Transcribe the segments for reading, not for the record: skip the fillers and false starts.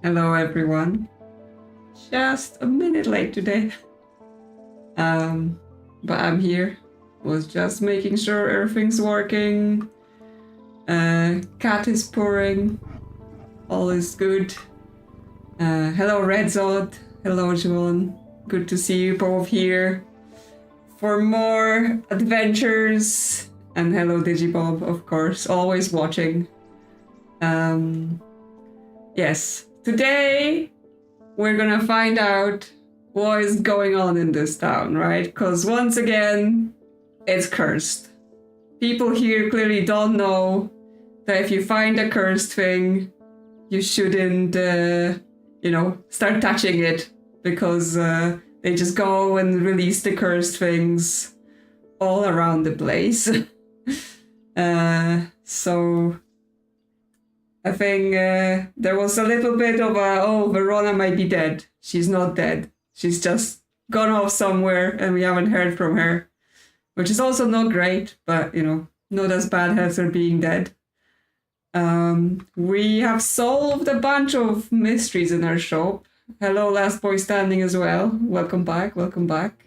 Hello everyone. Just a minute late today. But I'm here. Was just making sure everything's working. Cat is purring. All is good. Hello Redzod. Hello Joan. Good to see you both here for more adventures. And hello Digibob, of course, always watching. Yes, today we're gonna find out what is going on in this town, right? Because once again, it's cursed. People here clearly don't know that if you find a cursed thing, you shouldn't, start touching it, because they just go and release the cursed things all around the place. So I think there was a little bit of Verona might be dead. She's not dead. She's just gone off somewhere and we haven't heard from her, which is also not great, but, not as bad as her being dead. We have solved a bunch of mysteries in our shop. Hello, Last Boy Standing as well. Welcome back, welcome back.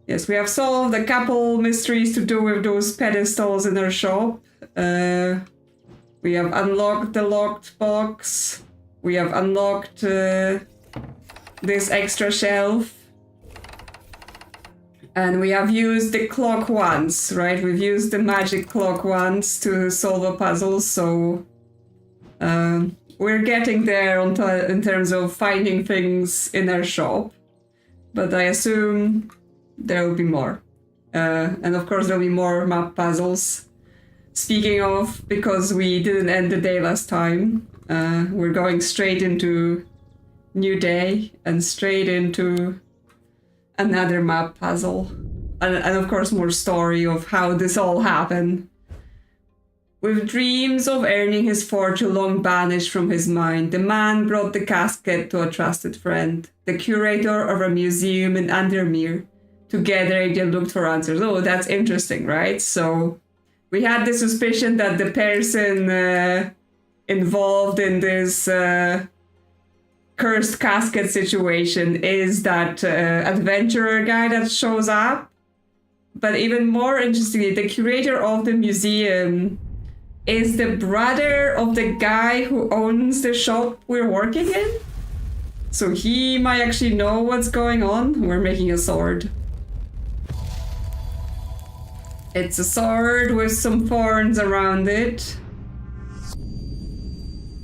Yes, we have solved a couple mysteries to do with those pedestals in our shop. We have unlocked the locked box. We have unlocked this extra shelf. And we have used the clock once, right? We've used the magic clock once to solve a puzzle, so we're getting there in terms of finding things in our shop. But I assume there will be more. And of course there'll be more map puzzles. Speaking of, because we didn't end the day last time, we're going straight into new day and straight into another map puzzle. And of course more story of how this all happened. With dreams of earning his fortune long banished from his mind, the man brought the casket to a trusted friend, the curator of a museum in Undermere. Together they looked for answers. Oh, that's interesting, right? So we had the suspicion that the person involved in this cursed casket situation is that adventurer guy that shows up. But even more interestingly, the curator of the museum is the brother of the guy who owns the shop we're working in. So he might actually know what's going on. We're making a sword. It's a sword with some thorns around it.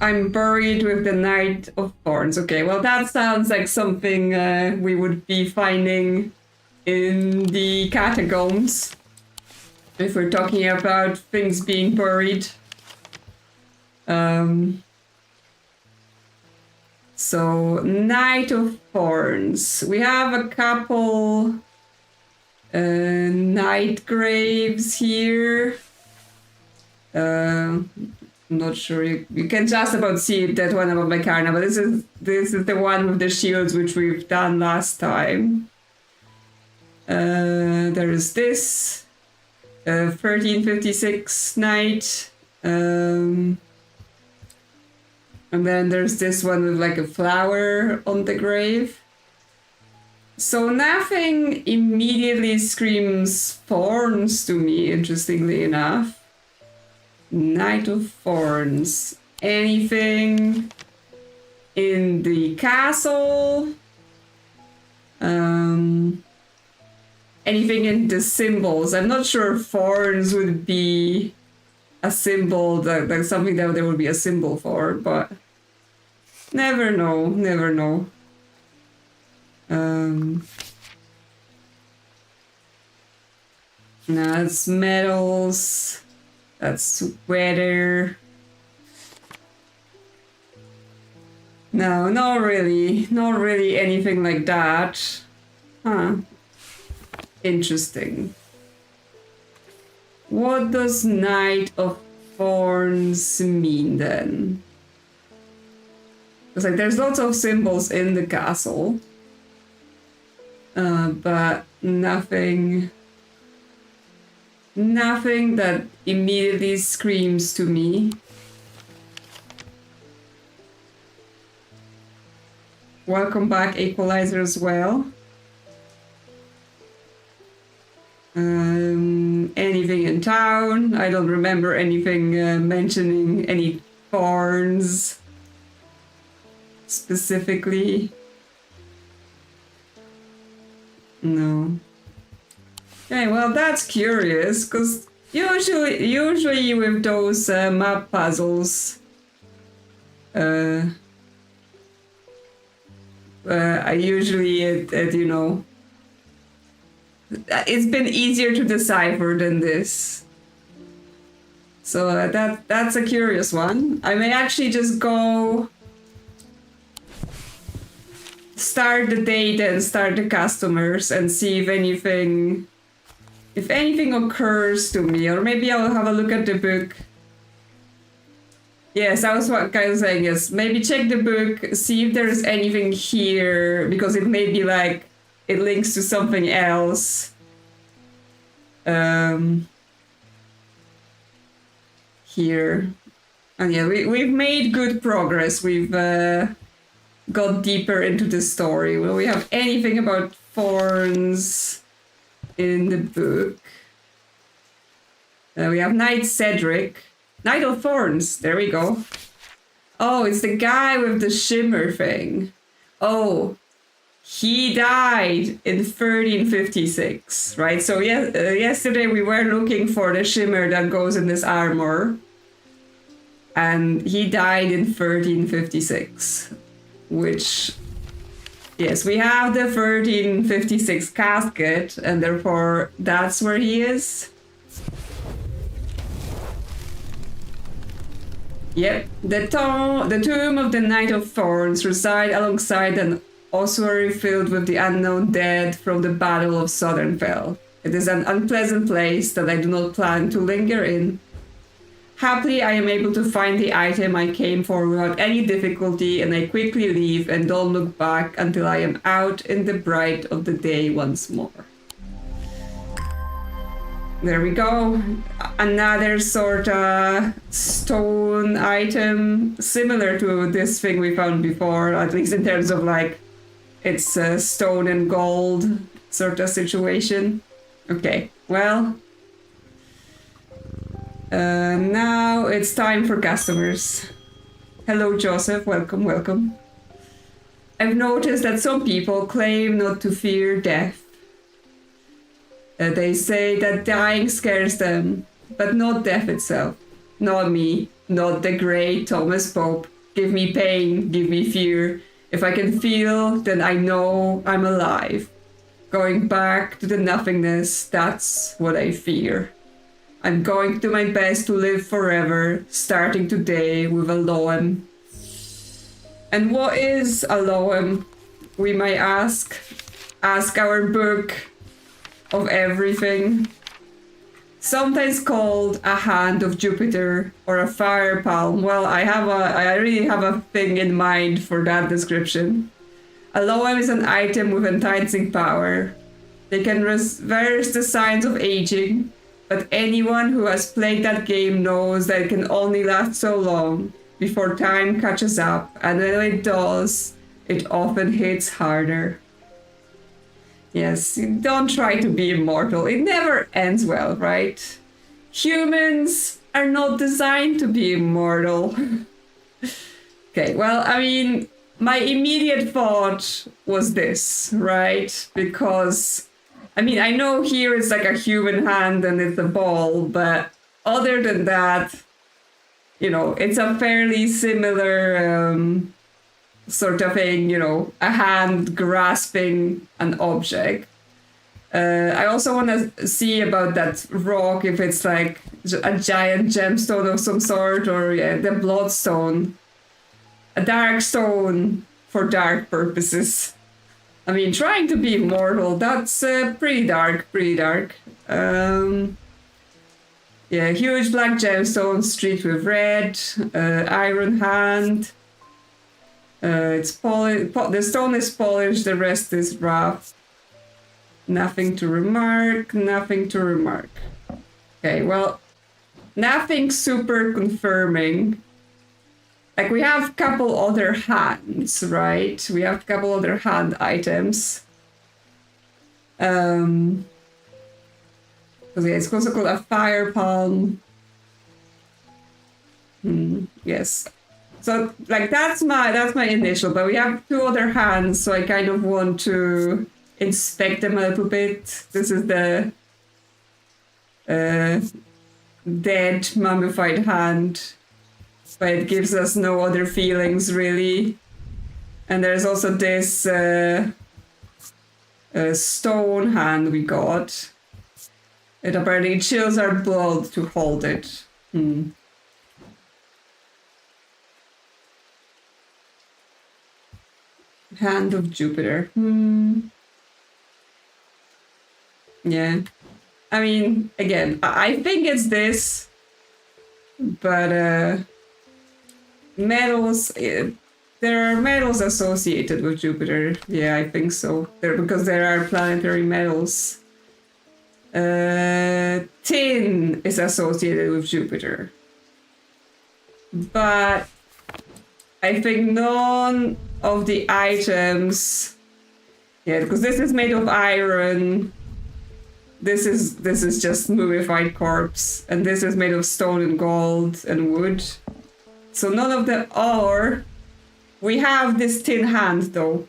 I'm buried with the Knight of Thorns. Okay, well that sounds like something we would be finding in the catacombs. If we're talking about things being buried. So, Knight of Thorns. We have a couple night graves here. I'm not sure you can just about see that one above my car now, but this is the one with the shields which we've done last time. There is this 1356 knight, and then there's this one with like a flower on the grave. So nothing immediately screams thorns to me, interestingly enough. Knight of Thorns. Anything in the castle? Anything in the symbols? I'm not sure thorns would be a symbol, like something that there would be a symbol for, but never know, never know. That's metals. That's weather. No, not really anything like that. Huh. Interesting. What does Knight of Thorns mean then? Because like there's lots of symbols in the castle. But nothing that immediately screams to me. Welcome back, Equalizer, as well. Anything in town? I don't remember anything mentioning any thorns specifically. No. Okay, well, that's curious, because usually with those map puzzles, I usually, you know, it's been easier to decipher than this. So that's a curious one. I may actually just go start the data and start the customers and see if anything occurs to me, or maybe I'll have a look at the book. Yes, I was kind of saying, yes, maybe check the book, see if there's anything here, because it may be like it links to something else. Here. And yeah, we've made good progress. We've got deeper into the story. Will we have anything about thorns in the book? We have Knight Cedric. Knight of Thorns, there we go. Oh, it's the guy with the shimmer thing. Oh, he died in 1356, right? So yesterday we were looking for the shimmer that goes in this armor. And he died in 1356, which, yes, we have the 1356 casket, and therefore that's where he is. Yep, the tomb of the Knight of Thorns reside alongside an ossuary filled with the unknown dead from the Battle of Southernfell. It is an unpleasant place that I do not plan to linger in. Happily, I am able to find the item I came for without any difficulty, and I quickly leave and don't look back until I am out in the bright of the day once more. There we go. Another sort of stone item, similar to this thing we found before, at least in terms of like, it's a stone and gold sort of situation. Okay, well, now it's time for customers. Hello, Joseph. Welcome, welcome. I've noticed that some people claim not to fear death. They say that dying scares them, but not death itself. Not me, not the great Thomas Pope. Give me pain, give me fear. If I can feel, then I know I'm alive. Going back to the nothingness, that's what I fear. I'm going to do my best to live forever, starting today with a Loam. And what is a Loam? We might ask. Ask our book of everything. Sometimes called a hand of Jupiter or a fire palm. Well, I really have a thing in mind for that description. A Loam is an item with enticing power. They can reverse the signs of aging, but anyone who has played that game knows that it can only last so long before time catches up, and when it does, it often hits harder. Yes, don't try to be immortal. It never ends well, right? Humans are not designed to be immortal. Okay, well, I mean, my immediate thought was this, right? Because, I mean, I know here it's like a human hand and it's a ball, but other than that, you know, it's a fairly similar sort of thing, you know, a hand grasping an object. I also want to see about that rock, if it's like a giant gemstone of some sort, or the bloodstone. A dark stone for dark purposes. I mean, trying to be immortal, that's pretty dark, pretty dark. Yeah, huge black gemstone streaked with red, iron hand. It's the stone is polished, the rest is rough. Nothing to remark, nothing to remark. Okay, well, nothing super confirming. like we have a couple other hands, right? We have a couple other hand items. Because it's also called a fire palm. Yes. So like that's my initial, but we have two other hands, so I kind of want to inspect them a little bit. This is the dead mummified hand, but it gives us no other feelings really. And there's also this stone hand we got. It apparently chills our blood to hold it. Hand of Jupiter. Yeah. I mean, again, I think it's this, but metals. There are metals associated with Jupiter. Yeah, I think so. Because there are planetary metals. Tin is associated with Jupiter, but I think none of the items. Yeah, because this is made of iron. This is just mummified corpse, and this is made of stone and gold and wood. So none of them are. We have this tin hand though,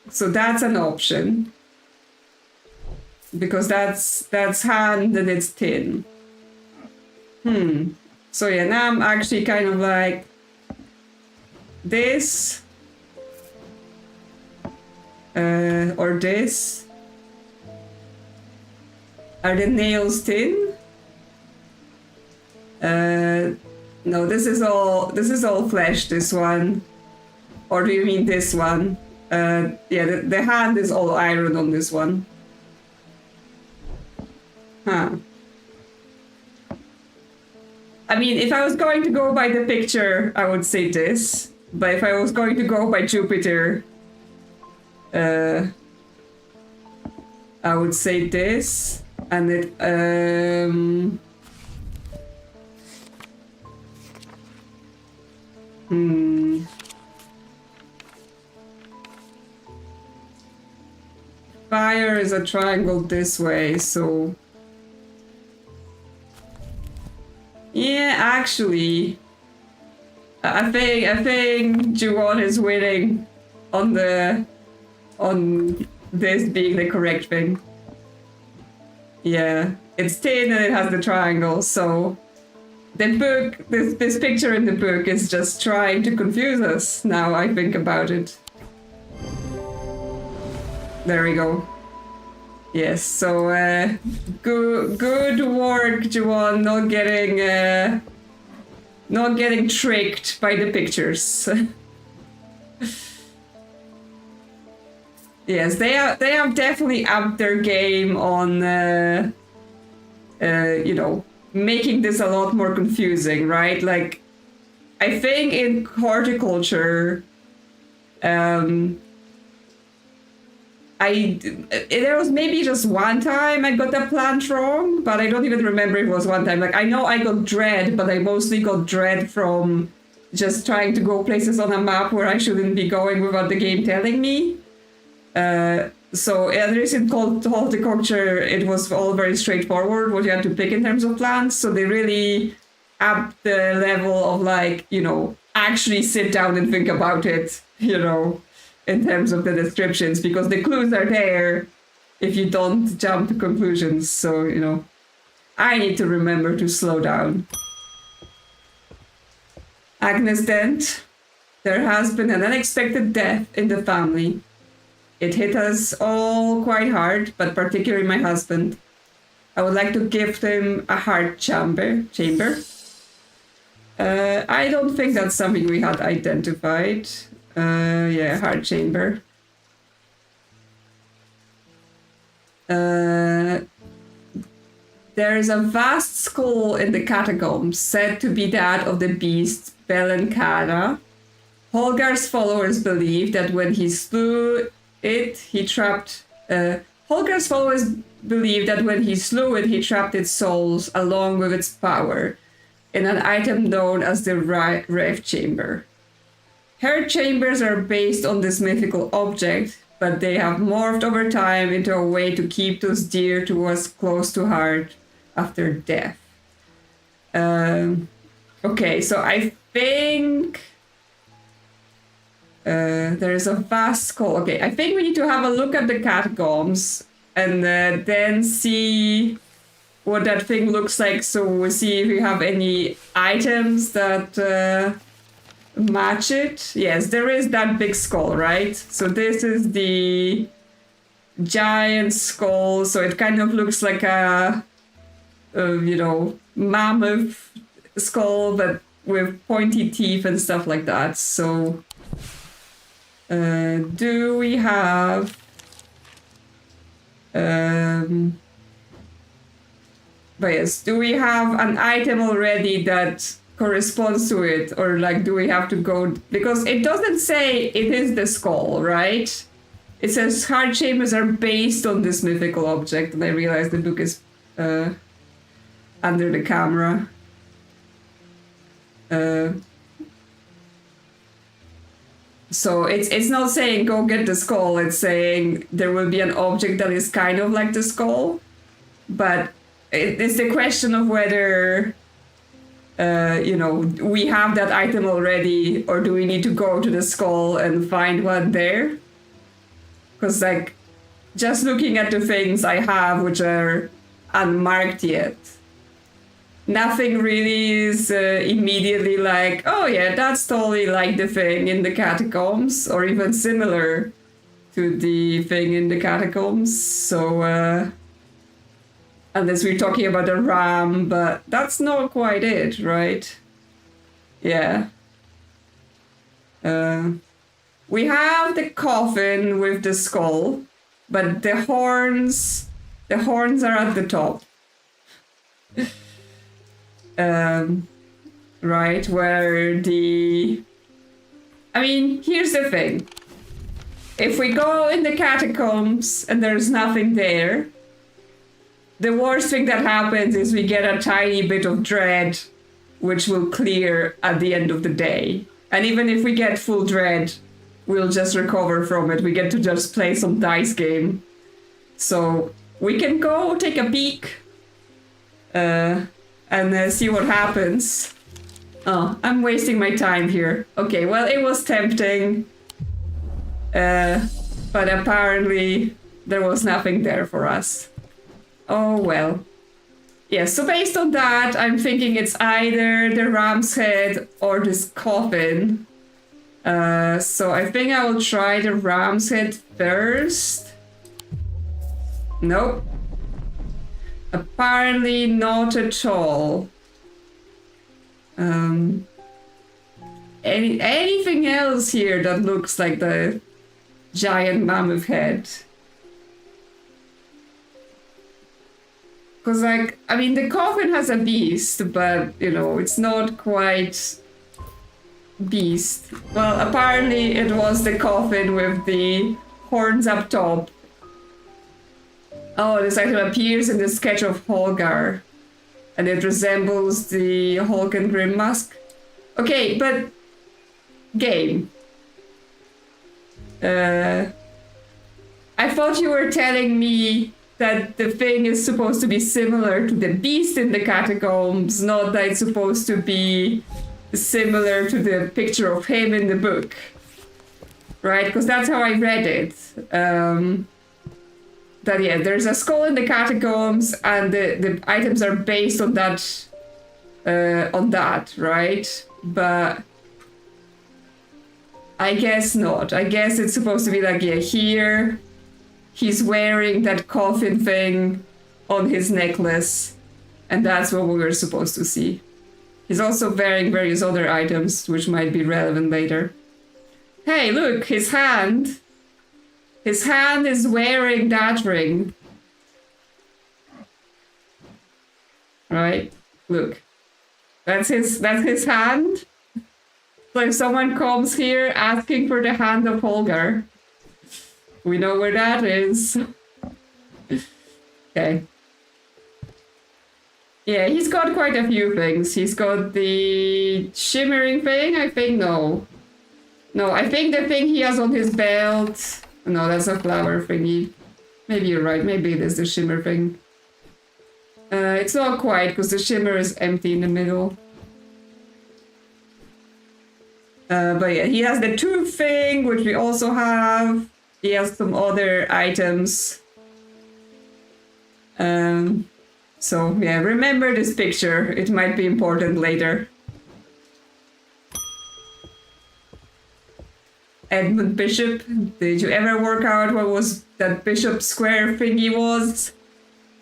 so that's an option. Because that's hand and it's tin. So yeah, now I'm actually kind of like this or this. Are the nails tin? No, this is all flesh, this one. Or do you mean this one? Yeah, the hand is all iron on this one. Huh. I mean, if I was going to go by the picture, I would say this. But if I was going to go by Jupiter, I would say this. And it, Fire is a triangle this way, so... Yeah, actually, I think Juwon is winning on this being the correct thing. Yeah, it's tin and it has the triangle, so the book, this picture in the book is just trying to confuse us. Now I think about it. There we go. Yes, so good work, Juwon, not getting tricked by the pictures. Yes, they have definitely upped their game on you know, making this a lot more confusing, right? Like, I think in horticulture, there was maybe just one time I got the plant wrong, but I don't even remember if it was one time. Like, I know I got dread, but I mostly got dread from just trying to go places on a map where I shouldn't be going without the game telling me. So at least in horticulture, it was all very straightforward what you had to pick in terms of plants. So they really upped the level of, like, you know, actually sit down and think about it, you know, in terms of the descriptions, because the clues are there if you don't jump to conclusions. So, you know, I need to remember to slow down. Agnes Dent, there has been an unexpected death in the family. It hit us all quite hard, but particularly my husband. I would like to gift him a heart chamber. I don't think that's something we had identified. Yeah, heart chamber. There is a vast skull in the catacombs, said to be that of the beast Belenkara. Holgar's followers believe that when he slew it, he trapped... Holgar's followers believe that when he slew it, he trapped its souls along with its power. in an item known as the Rev Chamber. Her chambers are based on this mythical object, but they have morphed over time into a way to keep those dear to us close to heart after death. Okay, so I think there's a vast skull. Okay, I think we need to have a look at the catacombs and then see what that thing looks like. So we'll see if we have any items that match it. Yes, there is that big skull, right? So this is the giant skull. So it kind of looks like a mammoth skull, but with pointy teeth and stuff like that. So do we have but yes, do we have an item already that corresponds to it, or like do we have to go, because it doesn't say it is the skull, right? It says heart chambers are based on this mythical object, and I realize the book is under the camera. So it's not saying go get the skull, it's saying there will be an object that is kind of like the skull, but it's the question of whether we have that item already, or do we need to go to the skull and find one there? Because like just looking at the things I have which are unmarked yet, nothing really is immediately like, oh yeah, that's totally like the thing in the catacombs, or even similar to the thing in the catacombs. So unless we're talking about a ram, but that's not quite it, right? Yeah. We have the coffin with the skull, but the horns are at the top. Right, where here's the thing. If we go in the catacombs and there's nothing there, the worst thing that happens is we get a tiny bit of dread, which will clear at the end of the day. And even if we get full dread, we'll just recover from it. We get to just play some dice game. So we can go take a peek and see what happens. Oh, I'm wasting my time here. Okay, well, it was tempting. But apparently there was nothing there for us. Oh, well. Yeah, so based on that, I'm thinking it's either the ram's head or this coffin. So I think I will try the ram's head first. Nope. Apparently not at all. Anything else here that looks like the giant mammoth head? Because, the coffin has a beast, but, it's not quite beast. Well, apparently it was the coffin with the horns up top. Oh, this item appears in the sketch of Holgar, and it resembles the Hulk and Grim mask. Okay, but game. I thought you were telling me that the thing is supposed to be similar to the beast in the catacombs, not that it's supposed to be similar to the picture of him in the book. Right? Because that's how I read it. That, yeah, there's a skull in the catacombs, and the items are based on that, right? But I guess not. I guess it's supposed to be like, yeah, here he's wearing that coffin thing on his necklace, and that's what we were supposed to see. He's also wearing various other items, which might be relevant later. Hey, look, his hand. His hand is wearing that ring. Right? Look. That's his hand. So if someone comes here asking for the hand of Holgar, we know where that is. Okay. Yeah, he's got quite a few things. He's got the shimmering thing, I think. No, I think the thing he has on his belt. No, that's a flower thingy. Maybe you're right. Maybe it is the shimmer thing. It's not quite, because the shimmer is empty in the middle. But yeah, he has the tooth thing, which we also have. He has some other items. So yeah, remember this picture. It might be important later. Edmund Bishop. Did you ever work out what was that Bishop Square thingy was?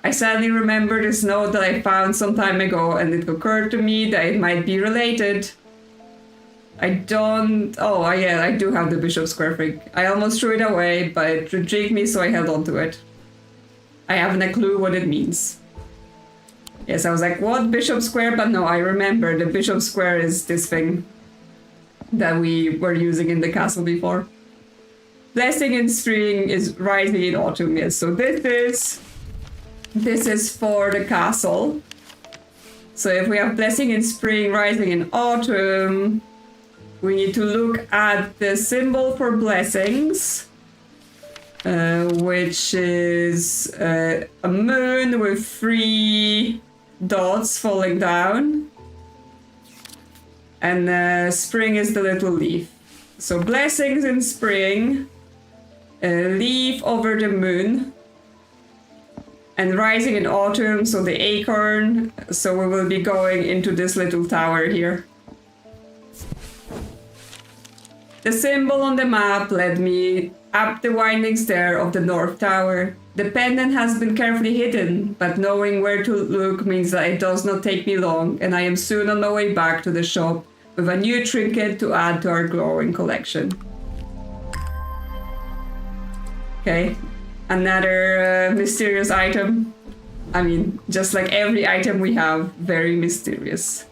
I sadly remember this note that I found some time ago, and it occurred to me that it might be related. I don't... Oh, yeah, I do have the Bishop Square thing. I almost threw it away, but it intrigued me, so I held on to it. I haven't a clue what it means. Yes, I was like, what? Bishop Square? But no, I remember the Bishop Square is this thing that we were using in the castle before. Blessing in spring is rising in autumn, yes. So this is for the castle. So if we have blessing in spring, rising in autumn, we need to look at the symbol for blessings, which is a moon with 3 dots falling down. And spring is the little leaf. So blessings in spring, a leaf over the moon, and rising in autumn, so the acorn. So we will be going into this little tower here. The symbol on the map led me up the winding stair of the North Tower. The pendant has been carefully hidden, but knowing where to look means that it does not take me long, and I am soon on my way back to the shop with a new trinket to add to our glowing collection. Okay, another mysterious item. I mean, just like every item we have, very mysterious.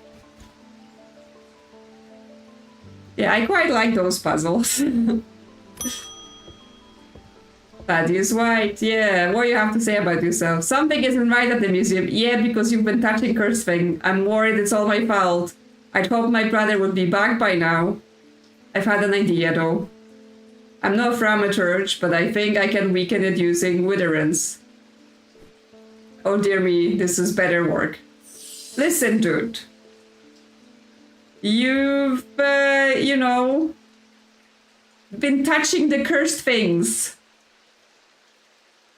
Yeah, I quite like those puzzles. Thaddeus White, yeah, what do you have to say about yourself? Something isn't right at the museum. Yeah, because you've been touching cursed thing. I'm worried it's all my fault. I'd hoped my brother would be back by now. I've had an idea though. I'm no thaumaturge, but I think I can weaken it using witherance. Oh dear me, this is better work. Listen, dude. You've, you know, been touching the cursed things.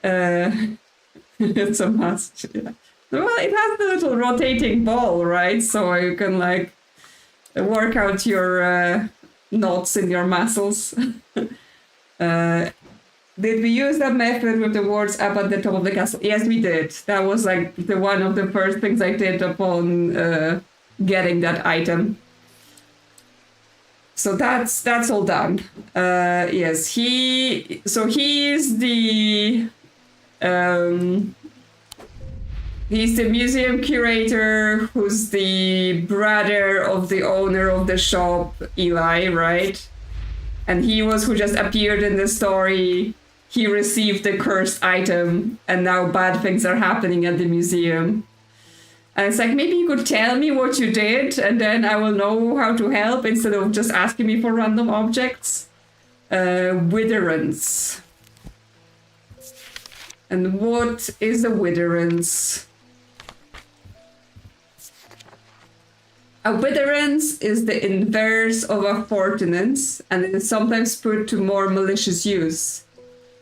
It's a must. Yeah. Well, it has the little rotating ball, right? So you can like work out your knots in your muscles. Did we use that method with the words up at the top of the castle? Yes, we did. That was like one of the first things I did upon getting that item. So that's all done. Yes, he is the he's the museum curator who's the brother of the owner of the shop, Eli, right? And he was who just appeared in the story. He received the cursed item, and now bad things are happening at the museum. And it's like, maybe you could tell me what you did, and then I will know how to help instead of just asking me for random objects. Witherance. And what is a witherance? A witherance is the inverse of a fortinance, and it is sometimes put to more malicious use.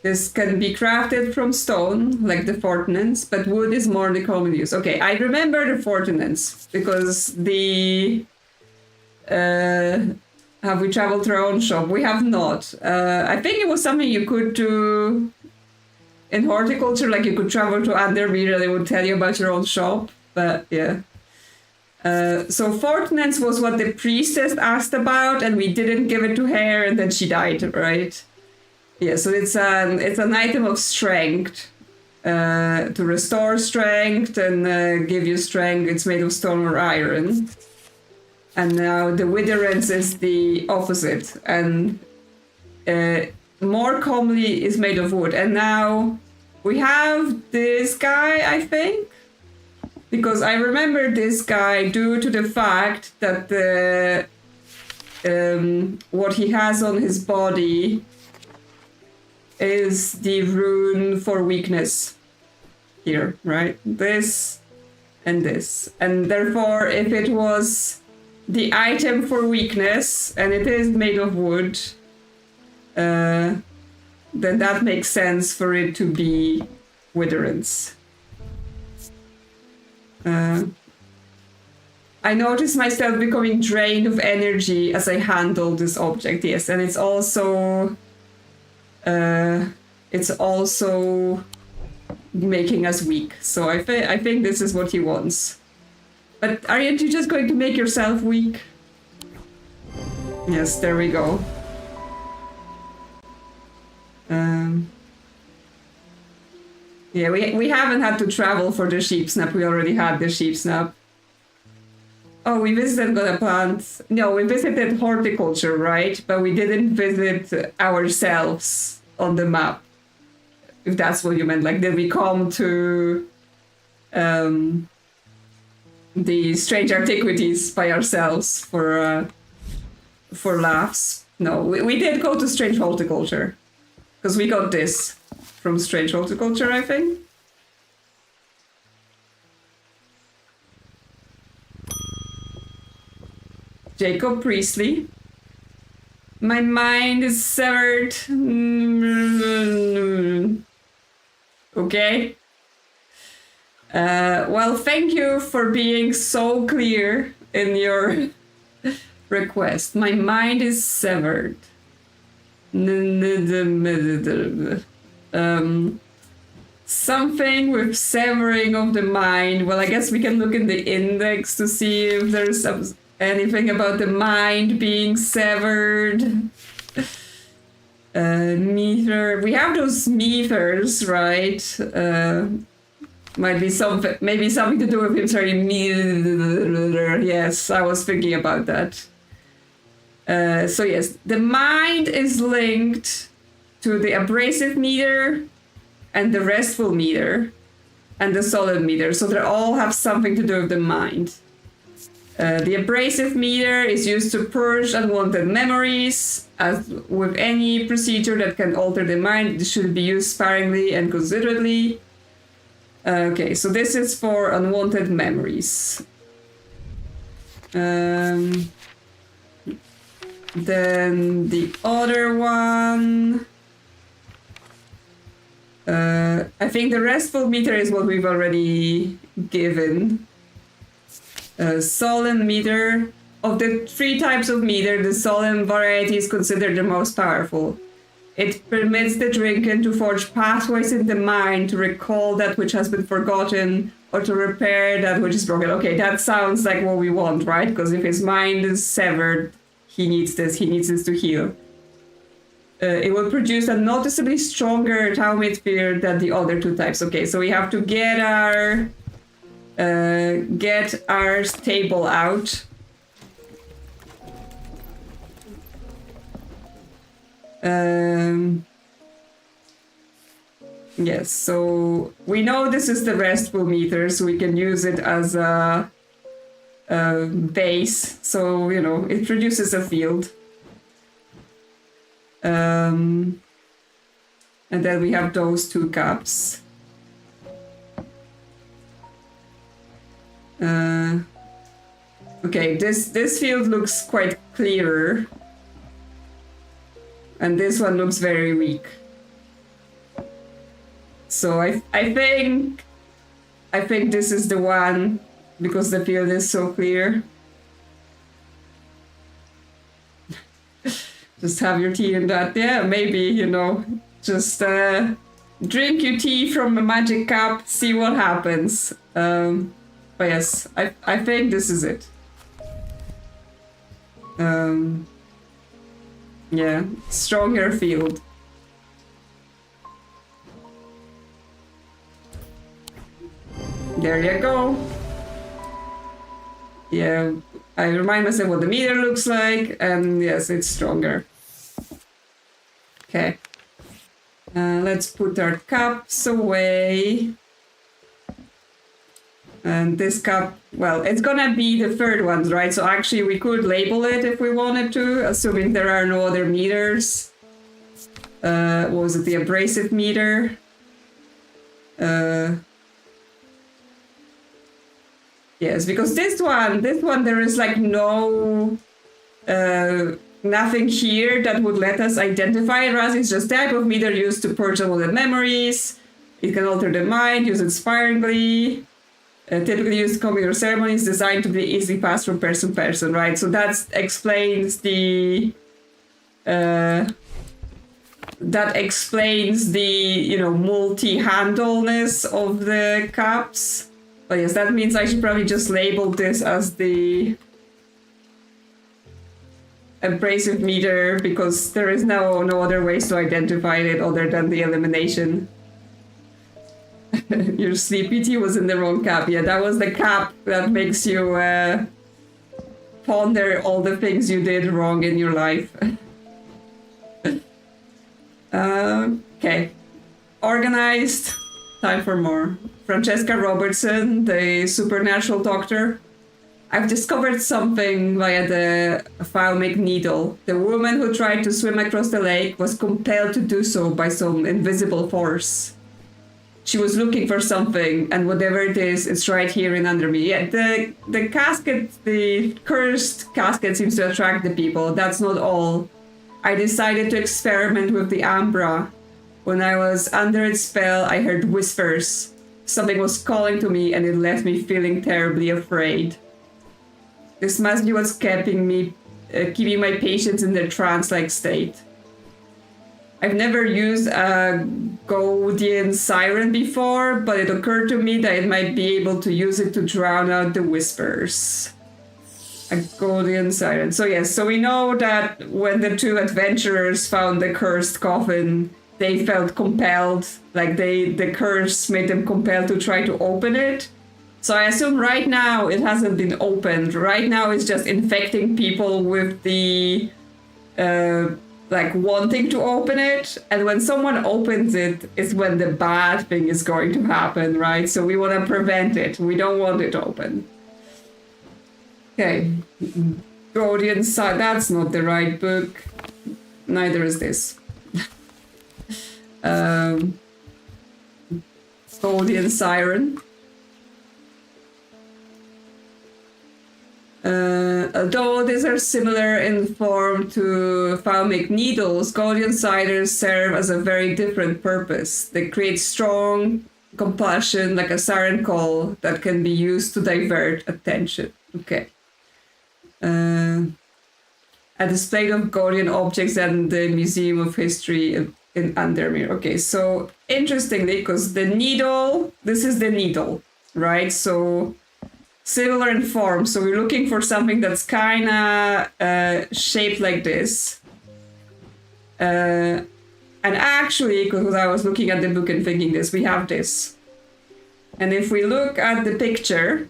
This can be crafted from stone, like the fortinance, but wood is more the common use. Okay, I remember the fortinance, because the... have we traveled to our own shop? We have not. I think it was something you could do in horticulture, like you could travel to Undermere and they would tell you about your own shop, but yeah. So fortinance was what the priestess asked about, and we didn't give it to her, and then she died, right? Yeah, so it's an item of strength, to restore strength and give you strength. It's made of stone or iron. And now the witherance is the opposite, and more commonly is made of wood. And now we have this guy, I think. Because I remember this guy due to the fact that the what he has on his body is the rune for weakness here, right? This and this. And therefore, if it was the item for weakness, and it is made of wood, then that makes sense for it to be witherance. I notice myself becoming drained of energy as I handle this object, yes, and it's also making us weak. So I think this is what he wants. But aren't you just going to make yourself weak? Yes, there we go. Yeah, we haven't had to travel for the sheep snap. We already had the sheep snap. Oh, we visited the plants. No, we visited horticulture, right? But we didn't visit ourselves on the map. If that's what you meant. Like, did we come to the Strange Antiquities by ourselves for laughs? No, we did go to Strange Horticulture. Because we got this from Strange Horticulture, I think. Jacob Priestley. My mind is severed. Okay. Well, thank you for being so clear in your request. My mind is severed. Something with severing of the mind. Well, I guess we can look in the index to see if there's anything about the mind being severed. Meter. We have those meters, right? Might be something, maybe something to do with him saying meter. Yes, I was thinking about that. So yes, the mind is linked to the abrasive meter and the restful meter and the solid meter. So they all have something to do with the mind. The abrasive meter is used to purge unwanted memories. As with any procedure that can alter the mind, it should be used sparingly and considerately. Okay, so this is for unwanted memories. Then the other one... I think the restful meter is what we've already given. Solemn meter. Of the 3 types of meter, the solemn variety is considered the most powerful. It permits the drinker to forge pathways in the mind to recall that which has been forgotten or to repair that which is broken. Okay, that sounds like what we want, right? Because if his mind is severed, he needs this to heal. It will produce a noticeably stronger Taumid field than the other 2 types. Okay, so we have to get our table out. Yes, so we know this is the restful meter, so we can use it as a base. So, you know, it produces a field. And then we have those 2 cups. Okay, this field looks quite clearer. And this one looks very weak. So I think this is the one because the field is so clear. Just have your tea in that. Yeah, maybe, you know, just drink your tea from a magic cup, see what happens. But yes, I think this is it. Yeah, stronger field. There you go. Yeah, I remind myself what the meter looks like, and yes, it's stronger. Okay. Let's put our cups away. And this cup, well, it's gonna be the third one, right? So actually we could label it if we wanted to, assuming there are no other meters. What was it, the abrasive meter? Yes, because this one, there is like no, nothing here that would let us identify it. Rather, it's just type of meter used to purge unwanted memories. It can alter the mind, used inspiringly. Typically used in computer ceremonies, designed to be easily passed from person to person, right? So that explains the multi-handleness of the cups. But yes, that means I should probably just label this as the abrasive meter, because there is no other ways to identify it other than the elimination. Your sleepy tea was in the wrong cap. Yeah, that was the cap that makes you ponder all the things you did wrong in your life. Okay. Organized. Time for more. Francesca Robertson, the supernatural doctor. I've discovered something via the Phalmic needle. The woman who tried to swim across the lake was compelled to do so by some invisible force. She was looking for something, and whatever it is, it's right here in Undermere. Yeah, the casket, the cursed casket seems to attract the people. That's not all. I decided to experiment with the Ambra. When I was under its spell, I heard whispers. Something was calling to me, and it left me feeling terribly afraid. This must be what's keeping my patients in their trance-like state. I've never used a Gaudian siren before, but it occurred to me that it might be able to use it to drown out the whispers. A Gaudian siren. So yes, so we know that when the two adventurers found the cursed coffin, they felt compelled, like the curse made them compelled to try to open it. So I assume right now it hasn't been opened. Right now it's just infecting people with the wanting to open it, and when someone opens it is when the bad thing is going to happen, right? So we want to prevent it. We don't want it open. Okay. Gaudian side. That's not the right book. Neither is this. Gaudian siren. Although these are similar in form to Phalmic needles, Gaudian sirens serve as a very different purpose. They create strong compulsion, like a siren call, that can be used to divert attention. Okay. A display of Gaudian objects at the Museum of History in Undermere. Okay, so interestingly, because the needle, this is the needle, right? So similar in form, so we're looking for something that's kind of shaped like this. And actually, because I was looking at the book and thinking this, we have this. And if we look at the picture,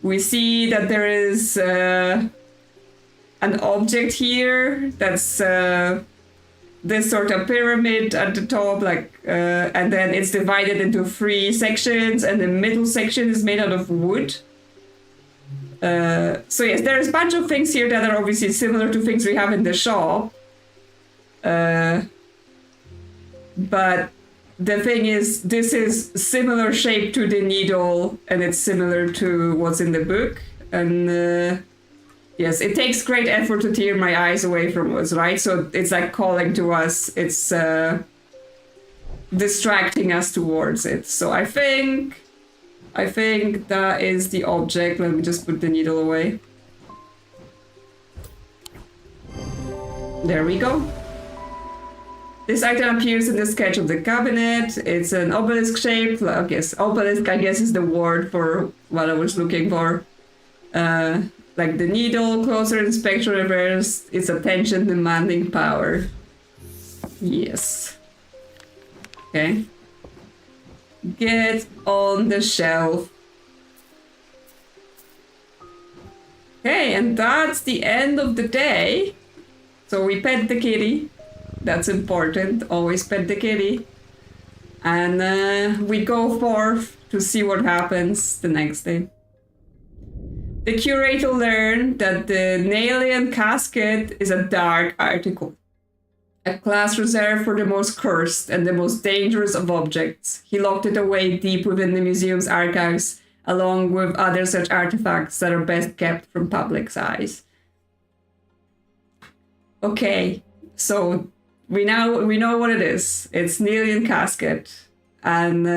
we see that there is an object here that's this sort of pyramid at the top, and then it's divided into 3 sections, and the middle section is made out of wood. So yes, there's a bunch of things here that are obviously similar to things we have in the shop. But the thing is, this is similar shape to the needle, and it's similar to what's in the book. And yes, it takes great effort to tear my eyes away from us, right? So it's like calling to us. It's distracting us towards it. So I think that is the object. Let me just put the needle away. There we go. This item appears in the sketch of the cabinet. It's an obelisk shape. I guess obelisk, is the word for what I was looking for. Like the needle, closer inspection reveals its attention demanding power. Yes. Okay. Get on the shelf. Okay, and that's the end of the day. So we pet the kitty. That's important. Always pet the kitty. And we go forth to see what happens the next day. The curator learned that the Nailian casket is a dark article, a class reserved for the most cursed and the most dangerous of objects. He locked it away deep within the museum's archives, along with other such artifacts that are best kept from public's eyes. Okay, so we know what it is. It's Nailian casket, and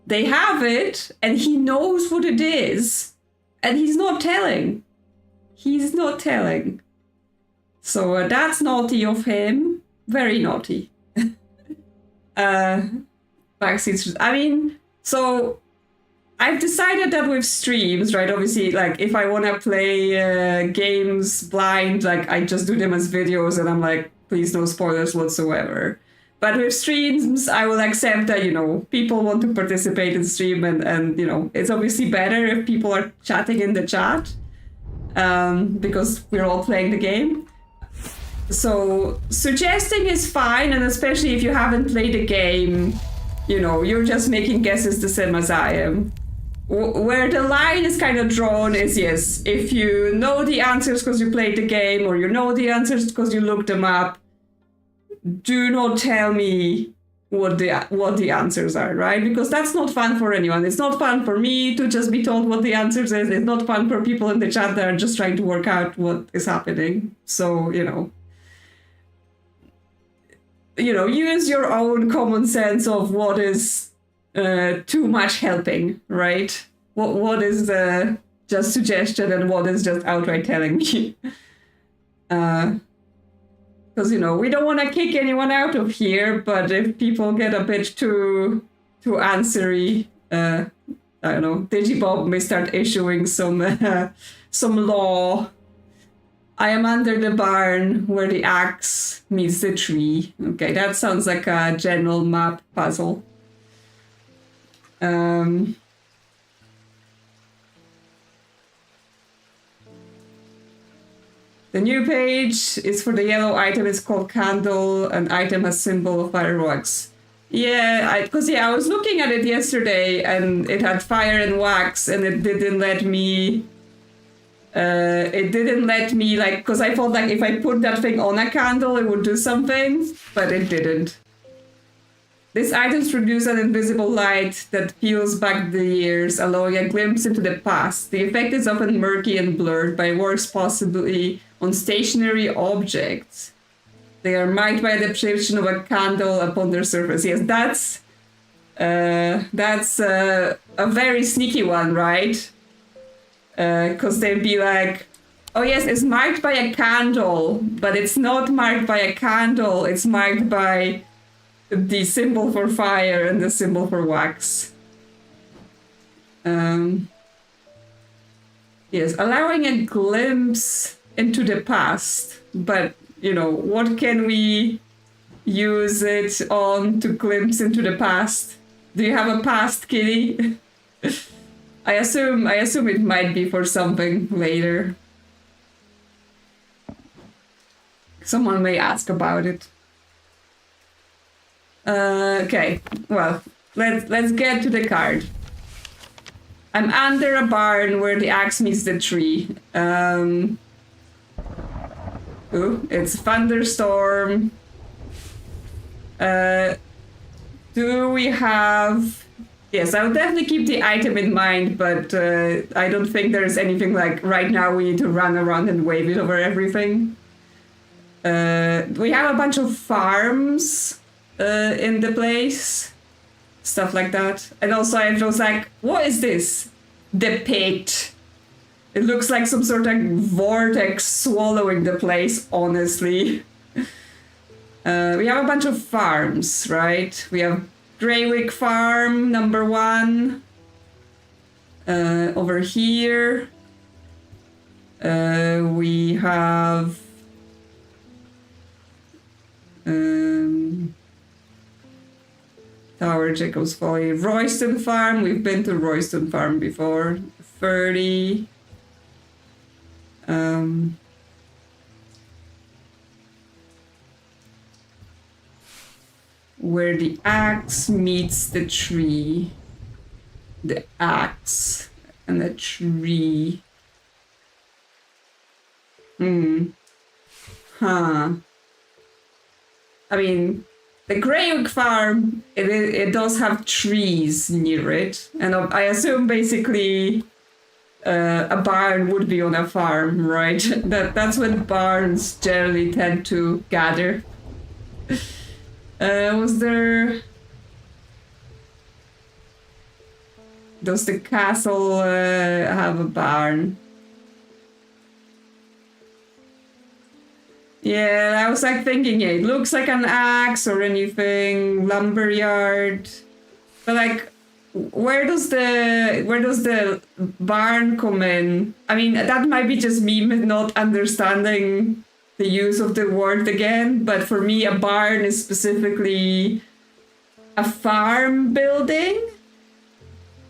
they have it, and he knows what it is, and he's not telling. He's not telling. So that's naughty of him. Very naughty. Backseat. I mean, so I've decided that with streams, right? Obviously, like if I want to play games blind, like I just do them as videos, and I'm like, please no spoilers whatsoever. But with streams, I will accept that, you know, people want to participate in stream, and you know, it's obviously better if people are chatting in the chat, because we're all playing the game. So suggesting is fine, and especially if you haven't played the game, you know, you're just making guesses the same as I am. Where the line is kind of drawn is, yes, if you know the answers because you played the game, or you know the answers because you looked them up, do not tell me what the answers are, right? Because that's not fun for anyone. It's not fun for me to just be told what the answers is. It's not fun for people in the chat that are just trying to work out what is happening. So, you know, use your own common sense of what is too much helping, right? What is just suggestion and what is just outright telling me? Because, you know, we don't want to kick anyone out of here, but if people get a bit too answery, I don't know, Digibob may start issuing some law. I am under the barn where the axe meets the tree. Okay, that sounds like a general map puzzle. The new page is for the yellow item. It's called Candle, and item has symbol of fireworks. Yeah, I was looking at it yesterday, and it had fire and wax, and it didn't let me... like, because I thought like if I put that thing on a candle, it would do something, but it didn't. These items produce an invisible light that peels back the years, allowing a glimpse into the past. The effect is often murky and blurred, but it works possibly on stationary objects. They are marked by the description of a candle upon their surface. Yes, that's a very sneaky one, right? Because they'd be like, oh yes, it's marked by a candle, but it's not marked by a candle, it's marked by the symbol for fire and the symbol for wax. Yes, allowing a glimpse into the past, but, you know, what can we use it on to glimpse into the past? Do you have a past, Kitty? I assume it might be for something later. Someone may ask about it. Okay, well, let's get to the card. I'm under a barn where the axe meets the tree. It's thunderstorm. Do we have... Yes, I'll definitely keep the item in mind, but I don't think there's anything like right now we need to run around and wave it over everything. We have a bunch of farms in the place. Stuff like that. And also I was like, what is this? The pit. It looks like some sort of vortex swallowing the place, honestly. We have a bunch of farms, right? We have Greywick Farm, number 1. Over here. We have... Tower Jacob's Folly. Royston Farm. We've been to Royston Farm before. 30. Where the axe meets the tree. the axe and the tree. Huh. I mean, the Grey Oak Farm, it does have trees near it. And I assume basically a barn would be on a farm, right? That's what barns generally tend to gather. Was there... Does the castle have a barn? Yeah, I was like thinking, yeah, it looks like an axe or anything, lumberyard. But like, where does the barn come in? I mean, that might be just me not understanding the use of the word again, but for me, a barn is specifically a farm building,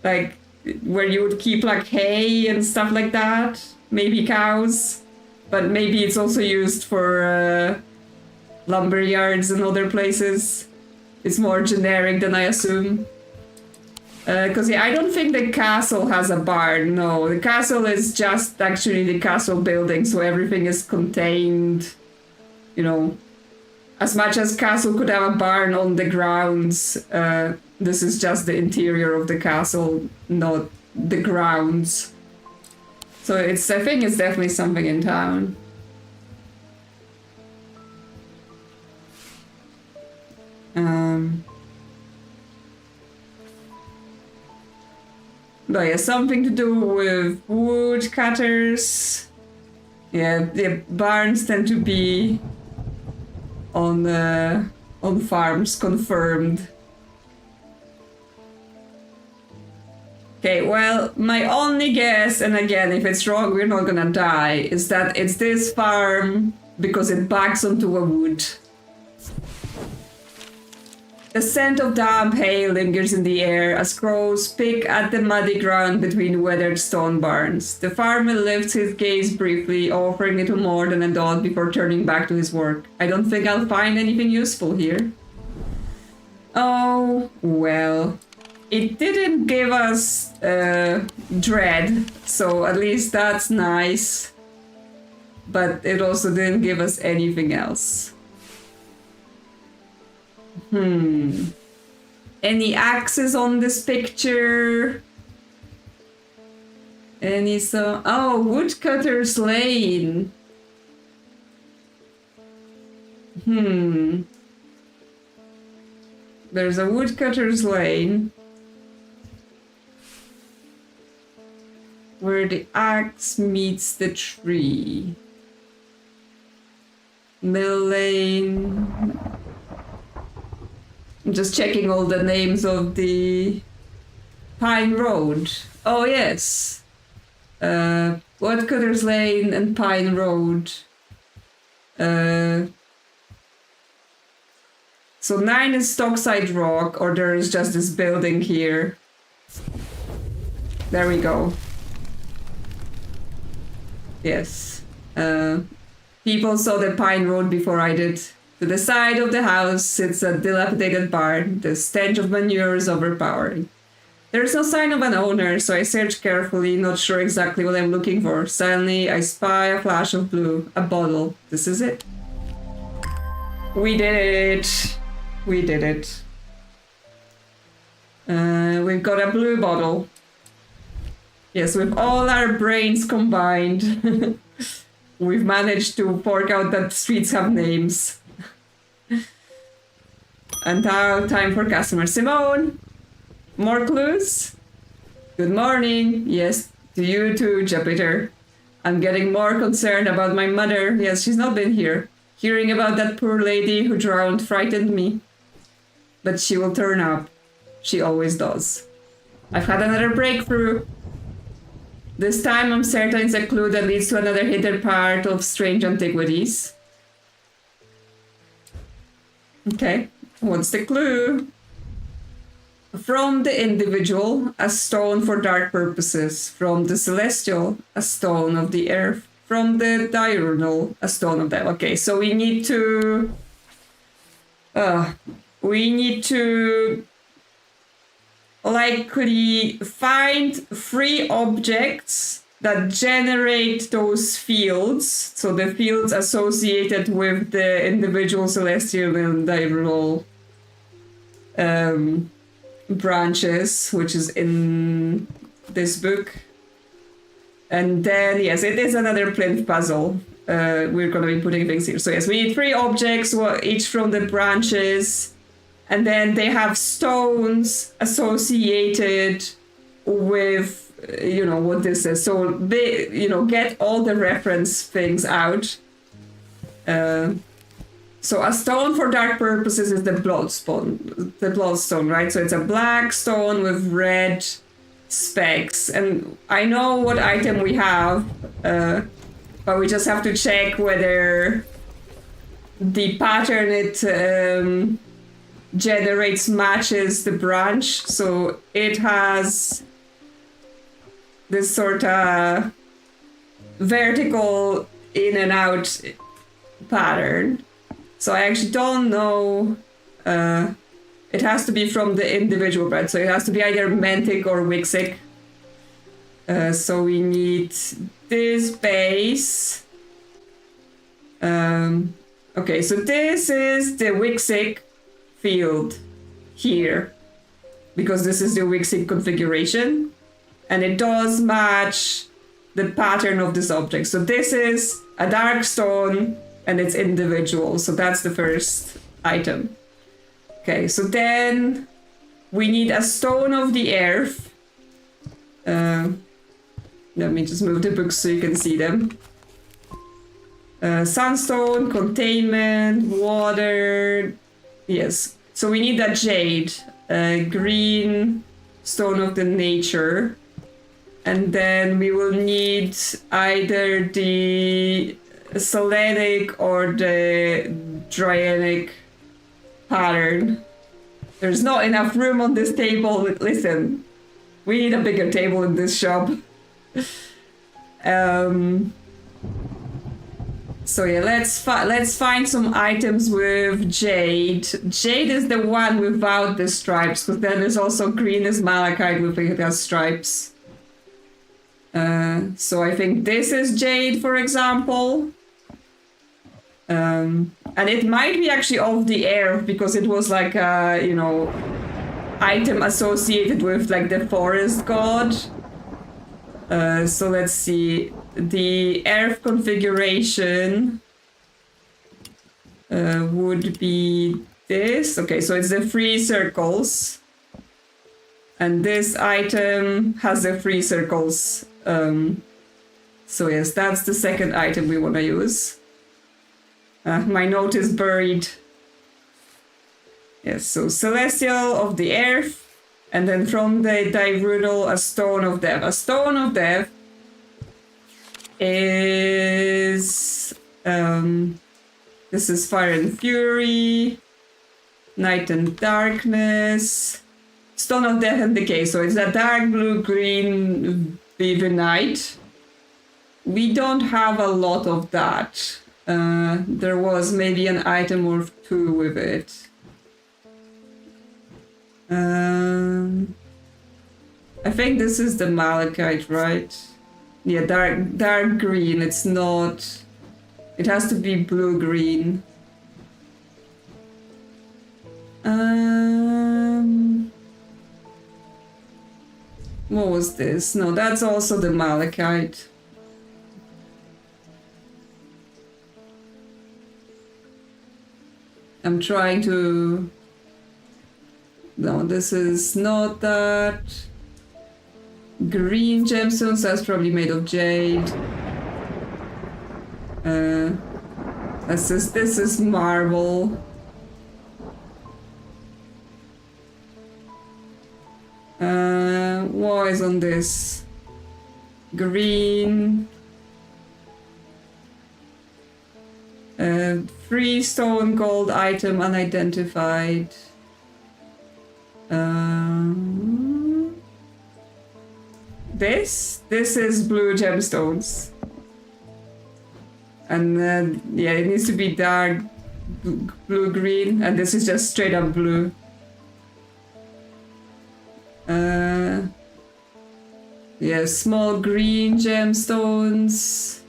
like where you would keep like hay and stuff like that, maybe cows. But maybe it's also used for lumber yards and other places. It's more generic than I assume. Because yeah, I don't think the castle has a barn. No, the castle is just actually the castle building, so everything is contained. You know, as much as castle could have a barn on the grounds, this is just the interior of the castle, not the grounds. So I think it's definitely something in town. But yeah, something to do with woodcutters. Yeah, the barns tend to be on farms, confirmed. Okay, well, my only guess, and again, if it's wrong, we're not gonna die, is that it's this farm because it backs onto a wood. The scent of damp hay lingers in the air as crows pick at the muddy ground between weathered stone barns. The farmer lifts his gaze briefly, offering little more than a thought before turning back to his work. I don't think I'll find anything useful here. Oh, well. It didn't give us dread, so at least that's nice. But it also didn't give us anything else. Any axes on this picture? Oh, Woodcutter's Lane. There's a Woodcutter's Lane. Where the axe meets the tree. Mill Lane. I'm just checking all the names of the Pine Road. Oh yes. Woodcutter's Lane and Pine Road. So 9 is Stockside Rock, or there is just this building here. There we go. Yes. People saw the Pine Road before I did. To the side of the house sits a dilapidated barn. The stench of manure is overpowering. There is no sign of an owner, so I search carefully, not sure exactly what I'm looking for. Suddenly, I spy a flash of blue. A bottle. This is it. We did it. We did it. We've got a blue bottle. Yes, with all our brains combined, we've managed to fork out that streets have names. And now, time for customer. Simone! More clues? Good morning. Yes, to you too, Jupiter. I'm getting more concerned about my mother. Yes, she's not been here. Hearing about that poor lady who drowned frightened me. But she will turn up. She always does. I've had another breakthrough. This time I'm certain it's a clue that leads to another hidden part of Strange Antiquities. Okay, what's the clue? From the individual, a stone for dark purposes. From the celestial, a stone of the earth. From the diurnal, a stone of death. Okay, so we need to... likely find 3 objects that generate those fields. So the fields associated with the individual celestial and diurnal branches, which is in this book. And then, yes, it is another plinth puzzle. We're going to be putting things here. So yes, we need 3 objects, each from the branches. And then they have stones associated with, what this is. So they, get all the reference things out. So a stone for dark purposes is the bloodstone, right? So it's a black stone with red specks. And I know what item we have, but we just have to check whether the pattern it generates matches the branch. So it has this sort of vertical in and out pattern. So I actually don't know. It has to be from the individual branch. So it has to be either Mantic or Wixic. So we need this base. Okay, so this is the Wixic field here, because this is the Wixic configuration, and it does match the pattern of this object. So this is a dark stone and it's individual. So that's the first item. Okay, so then we need a stone of the earth. Let me just move the books so you can see them. Sunstone, containment, water. Yes, so we need that jade, green stone of the nature. And then we will need either the Selenic or the Dryanic pattern. There's not enough room on this table. Listen, we need a bigger table in this shop. So yeah, let's find some items with jade. Jade is the one without the stripes, because then there's also green is malachite with the stripes. So I think this is jade, for example. And it might be actually of the earth, because it was like a, item associated with like the forest god. So let's see. The earth configuration would be this. Okay, so it's the 3 circles. And this item has the 3 circles. So yes, that's the second item we want to use. My note is buried. Yes, so Celestial of the Earth. And then from the Diurnal, a Stone of Death. A Stone of Death is... this is Fire and Fury, Night and Darkness, Stone of Death and Decay. So it's a dark blue-green Vivinite. We don't have a lot of that. There was maybe an item or 2 with it. I think this is the malachite, right? Yeah, dark green. It's not... It has to be blue-green. What was this? No, that's also the malachite. I'm trying to... No, this is not that. Green gemstones, that's probably made of jade. This is marble. What is on this? Green. Freestone gold item unidentified. This is blue gemstones. And yeah, it needs to be dark blue-green, and this is just straight up blue. Yeah, small green gemstones.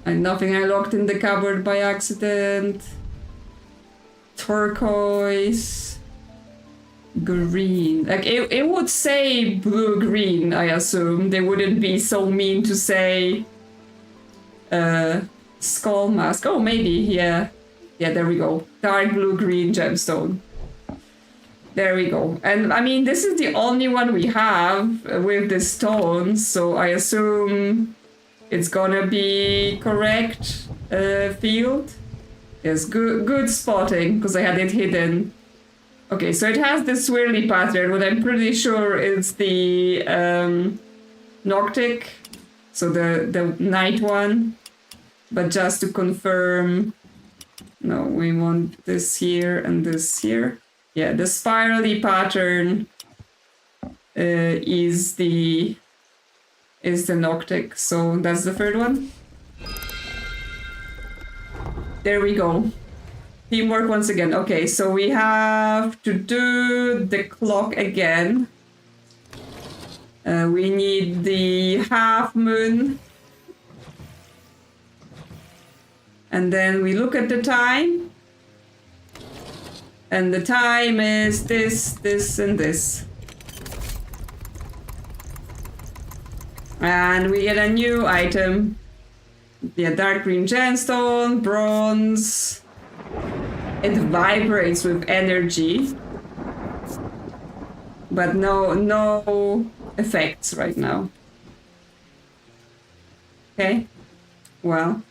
And nothing I locked in the cupboard by accident. Turquoise. Green. Like, it would say blue-green, I assume. They wouldn't be so mean to say... skull mask. Oh, maybe, yeah. Yeah, there we go. Dark blue-green gemstone. There we go. And, I mean, this is the only one we have with the stones, so I assume it's gonna be correct field. Yes, good spotting, because I had it hidden. Okay, so it has the swirly pattern, but I'm pretty sure it's the Noctic, so the night one. But just to confirm, no, we want this here and this here. Yeah, the spirally pattern is the Noctic, so that's the third one. There we go. Teamwork once again. Okay, so we have to do the clock again. We need the half moon. And then we look at the time. And the time is this, this, and this. And we get a new item. Yeah, dark green gemstone, bronze. It vibrates with energy. But no effects right now. Okay. Well,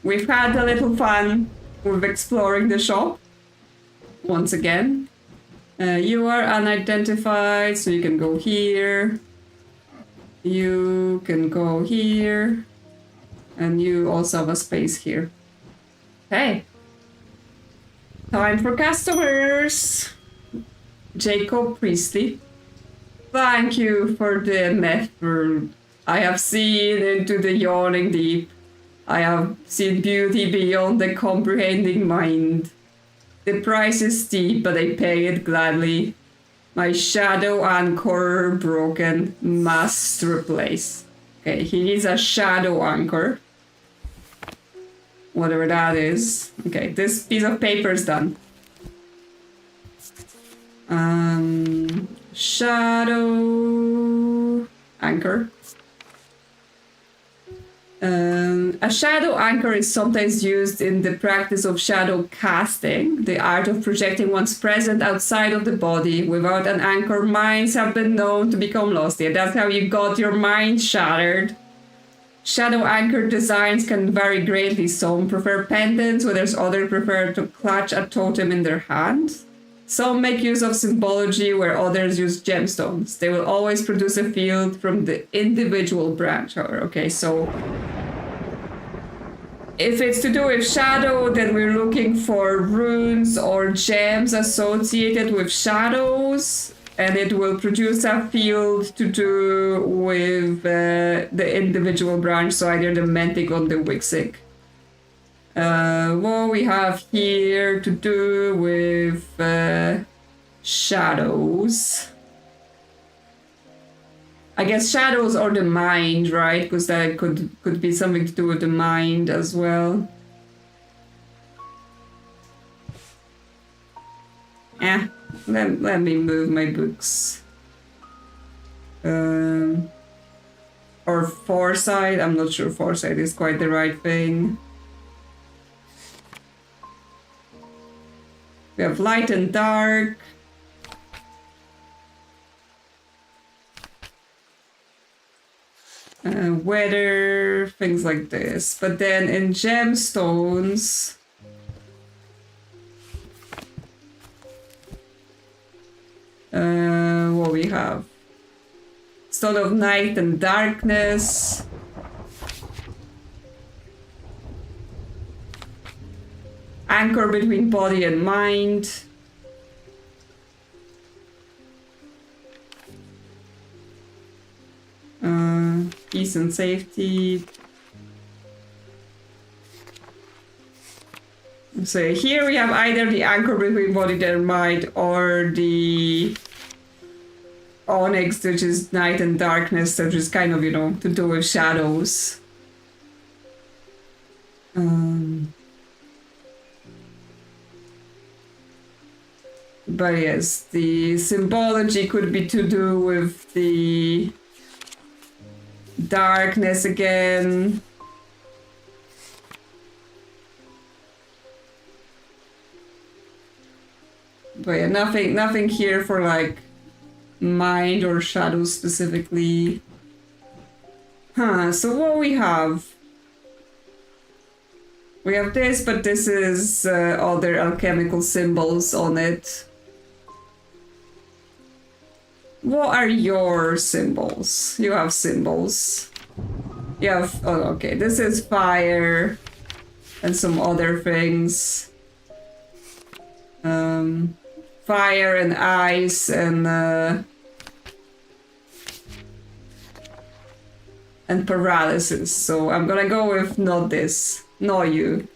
we've had a little fun with exploring the shop. Once again. You are unidentified, so you can go here. You can go here. And you also have a space here. Okay. Time for customers. Jacob Priestley. Thank you for the method. I have seen into the yawning deep. I have seen beauty beyond the comprehending mind. The price is steep, but I pay it gladly. My shadow anchor broken, must replace. Okay, he needs a shadow anchor. Whatever that is. Okay, this piece of paper is done. Shadow anchor. A shadow anchor is sometimes used in the practice of shadow casting, the art of projecting one's presence outside of the body. Without an anchor, minds have been known to become lost. Yeah, that's how you got your mind shattered. Shadow anchor designs can vary greatly. Some prefer pendants, whereas others prefer to clutch a totem in their hand. Some make use of symbology, where others use gemstones. They will always produce a field from the individual branch. Okay, so if it's to do with shadow, then we're looking for runes or gems associated with shadows, and it will produce a field to do with the individual branch, so either the Mantic or the Wixig. What we have here to do with shadows. I guess shadows or the mind, right? Because that could be something to do with the mind as well. Let me move my books. Or foresight. I'm not sure foresight is quite the right thing. We have light and dark. Weather, things like this. But then in gemstones, what we have? Stone of night and darkness. Anchor between body and mind. Peace and safety. So here we have either the anchor between body and mind or the onyx, which is night and darkness, which is kind of, you know, to do with shadows. But yes, the symbology could be to do with the darkness again. But yeah, nothing here for like mind or shadow specifically. So what we have? We have this, but this is other alchemical symbols on it. What are your symbols? You have symbols. You have, oh, okay, this is fire and some other things. Fire and ice and paralysis. So I'm gonna go with not this, not you.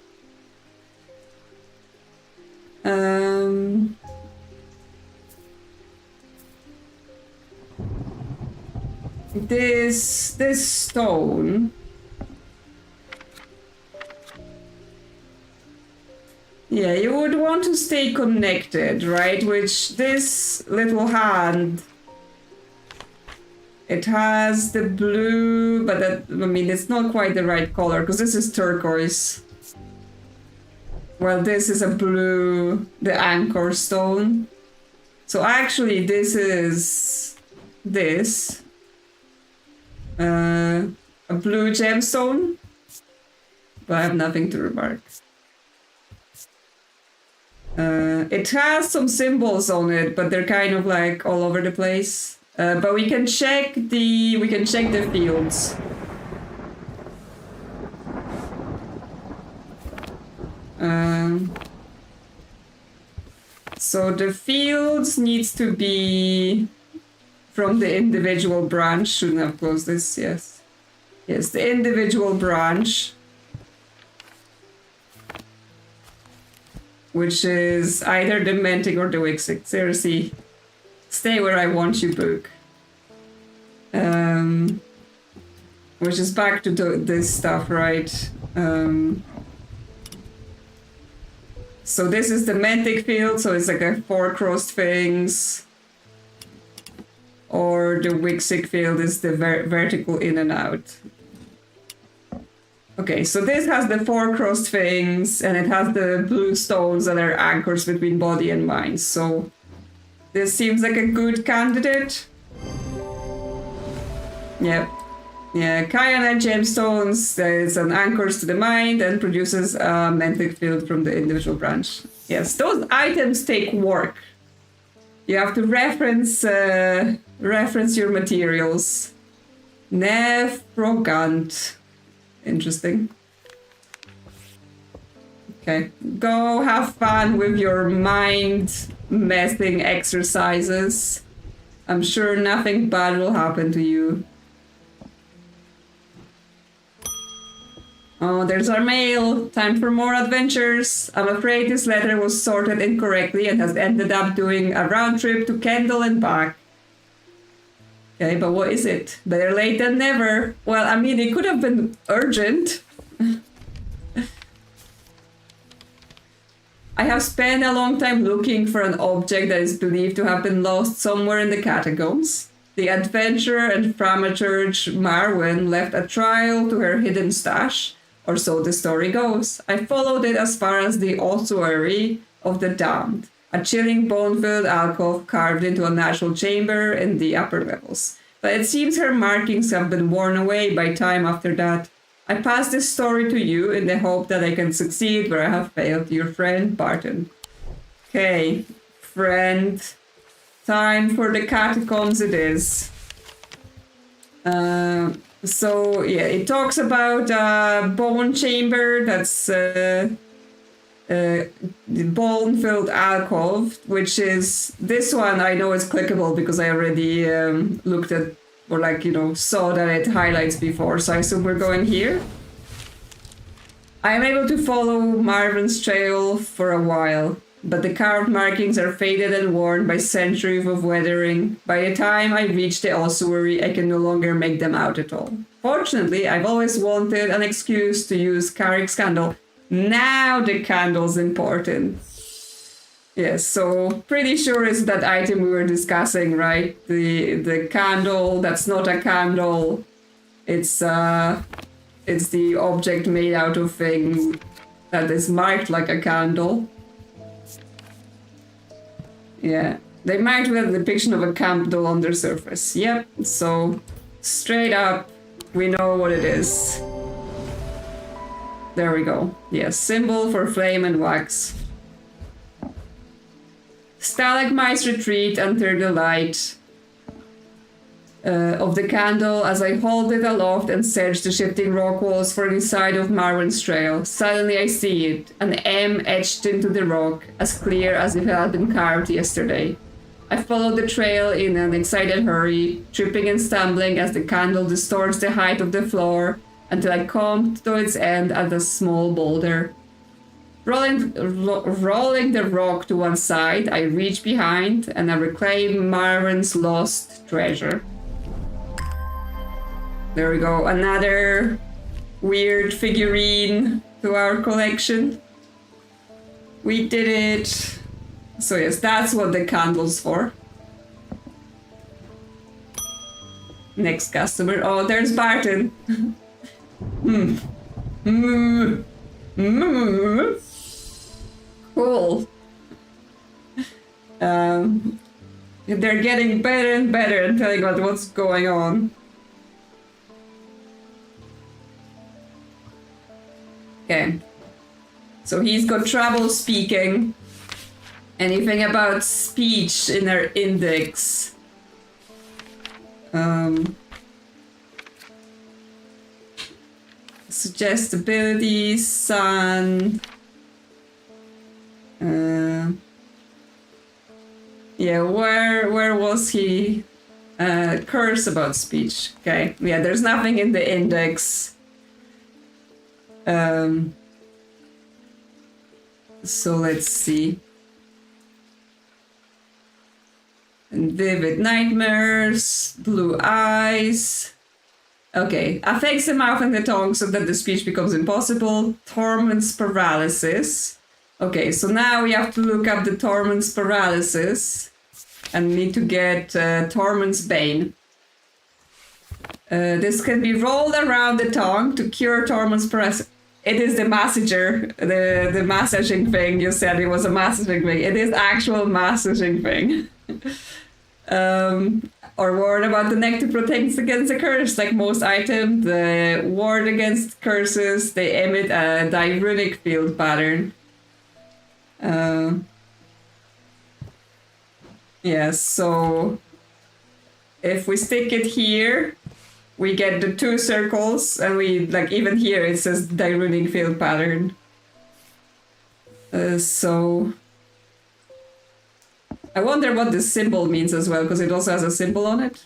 This stone. Yeah, you would want to stay connected, right? Which this little hand, it has the blue, but that, I mean, it's not quite the right color because this is turquoise. Well, this is a blue, the anchor stone. So actually this is this, a blue gemstone, but I have nothing to remark. It has some symbols on it, but they're kind of like all over the place. But we can check the fields. So the fields needs to be from the individual branch. Shouldn't have closed this. Yes, the individual branch, which is either the Mentic or the Wixig. Seriously, stay where I want you, book. Which is back to this stuff, right? So this is the Mentic field, so it's like a 4 crossed things. Or the Wixig field is the vertical in and out. Okay, so this has the 4 crossed things, and it has the blue stones that are anchors between body and mind. So this seems like a good candidate. Yep. Yeah, Kayana gemstones, there's an anchors to the mind and produces a Mentic field from the individual branch. Yes, those items take work. You have to reference your materials. Nevrogant. Interesting. Okay, go have fun with your mind messing exercises. I'm sure nothing bad will happen to you. Oh, there's our mail. Time for more adventures. I'm afraid this letter was sorted incorrectly and has ended up doing a round trip to Kendall and back. Okay, but what is it? Better late than never. Well, I mean, it could have been urgent. I have spent a long time looking for an object that is believed to have been lost somewhere in the catacombs. The adventurer and thaumaturge Marwyn left a trail to her hidden stash, or so the story goes. I followed it as far as the ossuary of the damned, a chilling bone-filled alcove carved into a natural chamber in the upper levels. But it seems her markings have been worn away by time after that. I pass this story to you in the hope that I can succeed where I have failed. Your friend, Barton. Okay, friend. Time for the catacombs it is. So, yeah, it talks about a bone chamber that's the bone-filled alcove, which is this one. I know it's clickable because I already looked at, or like, you know, saw that it highlights before, so I assume we're going here. I am able to follow Marvin's trail for a while. but the carved markings are faded and worn by centuries of weathering. By the time I reach the ossuary, I can no longer make them out at all. Fortunately, I've always wanted an excuse to use Carrick's candle. Now the candle's important. Yes, so pretty sure it's that item we were discussing, right? The candle that's not a candle. It's the object made out of thing that is marked like a candle. Yeah, they marked with a depiction of a candle on their surface. Yep, so straight up, we know what it is. There we go. Yes, symbol for flame and wax. Stalagmites retreat under the light of the candle as I hold it aloft and search the shifting rock walls for the side of Marwan's trail. Suddenly I see it, an M etched into the rock, as clear as if it had been carved yesterday. I follow the trail in an excited hurry, tripping and stumbling as the candle distorts the height of the floor until I come to its end at a small boulder. Rolling the rock to one side, I reach behind and I reclaim Marwan's lost treasure. There we go, another weird figurine to our collection. We did it. So yes, that's what the candle's for. Next customer. Oh, there's Barton. Cool. They're getting better and better at telling us what's going on. Okay. So he's got trouble speaking. Anything about speech in our index? Suggestibility, sun. Yeah, where was he? Curse about speech. Okay, yeah, there's nothing in the index. So let's see. Vivid nightmares, blue eyes. Okay, affects the mouth and the tongue so that the speech becomes impossible. Torments paralysis. Okay, so now we have to look up the Torments paralysis and need to get Torments Bane. This can be rolled around the tongue to cure Torments paralysis. It is the massager, the massaging thing. You said it was a massaging thing. It is actual massaging thing. Or ward about the neck to protect against a curse. Like most items, the ward against curses, they emit a dirunic field pattern. Yeah, so if we stick it here, we get the 2 circles, and we, like, even here it says dirunic field pattern. So I wonder what this symbol means as well, because it also has a symbol on it.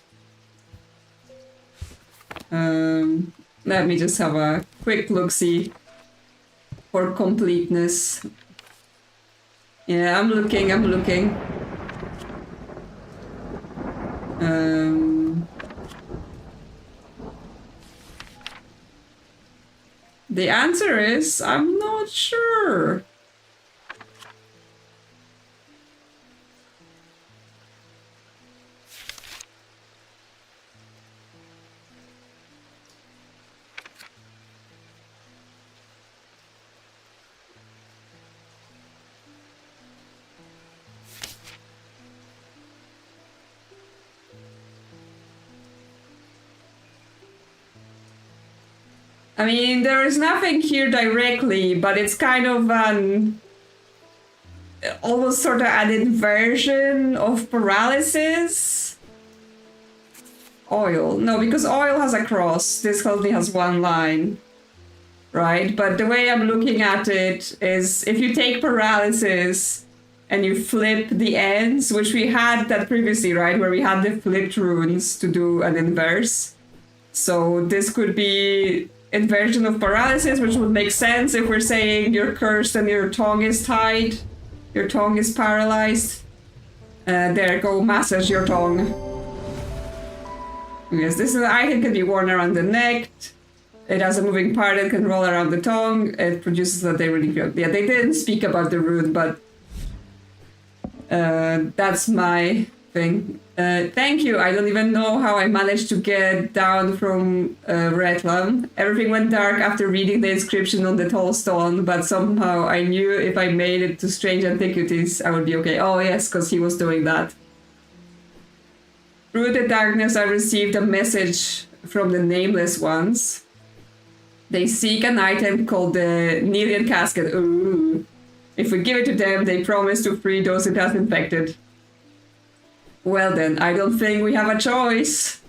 Let me just have a quick look-see for completeness. Yeah, I'm looking. The answer is, I'm not sure. I mean, there is nothing here directly, but it's kind of an almost sort of an inversion of paralysis. Oil. No, because oil has a cross. This only has one line. Right? But the way I'm looking at it is if you take paralysis and you flip the ends, which we had that previously, right? Where we had the flipped runes to do an inverse. So this could be inversion of paralysis, which would make sense if we're saying you're cursed and your tongue is tied, Your tongue is paralyzed. There, go massage your tongue. Yes, this is an item can be worn around the neck. It has a moving part that can roll around the tongue. It produces a daily feel. Yeah, they didn't speak about the rune, but that's my thing. Thank you. I don't even know how I managed to get down from Redlam. Everything went dark after reading the inscription on the tall stone, but somehow I knew if I made it to Strange Antiquities, I would be okay. Oh yes, because he was doing that. Through the darkness, I received a message from the Nameless Ones. They seek an item called the Nelian Casket. Ooh. If we give it to them, they promise to free those it has infected. Well then, I don't think we have a choice.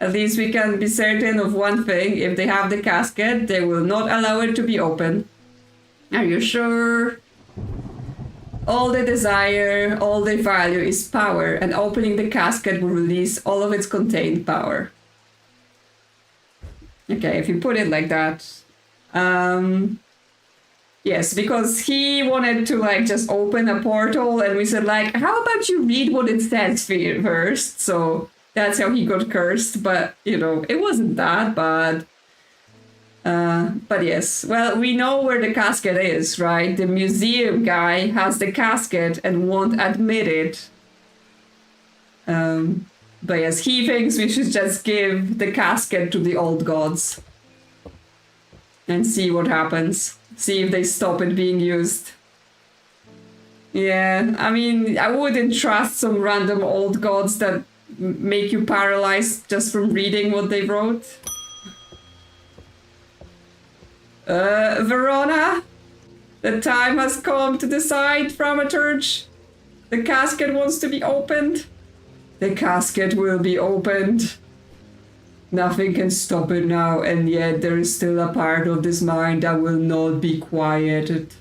At least we can be certain of one thing. If they have the casket, they will not allow it to be open. Are you sure? All they desire, all they value is power, and opening the casket will release all of its contained power. Okay, if you put it like that. Yes, because he wanted to like just open a portal and we said like, how about you read what it says first? So that's how he got cursed, but you know, it wasn't that bad. But yes, well, we know where the casket is, right? The museum guy has the casket and won't admit it. But yes, he thinks we should just give the casket to the old gods and see what happens. See if they stop it being used. Yeah, I mean, I wouldn't trust some random old gods that make you paralyzed just from reading what they wrote. Verona? The time has come to decide, Thaumaturge. The casket wants to be opened. The casket will be opened. Nothing can stop it now, and yet there is still a part of this mind that will not be quieted.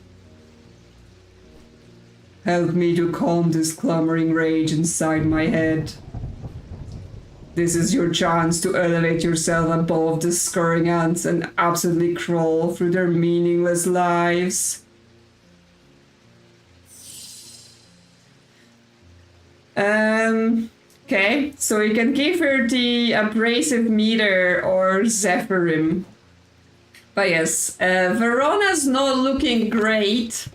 Help me to calm this clamoring rage inside my head. This is your chance to elevate yourself above the scurrying ants and absolutely crawl through their meaningless lives. Okay, so you can give her the abrasive meter or Zephyrim. But yes, Verona's not looking great.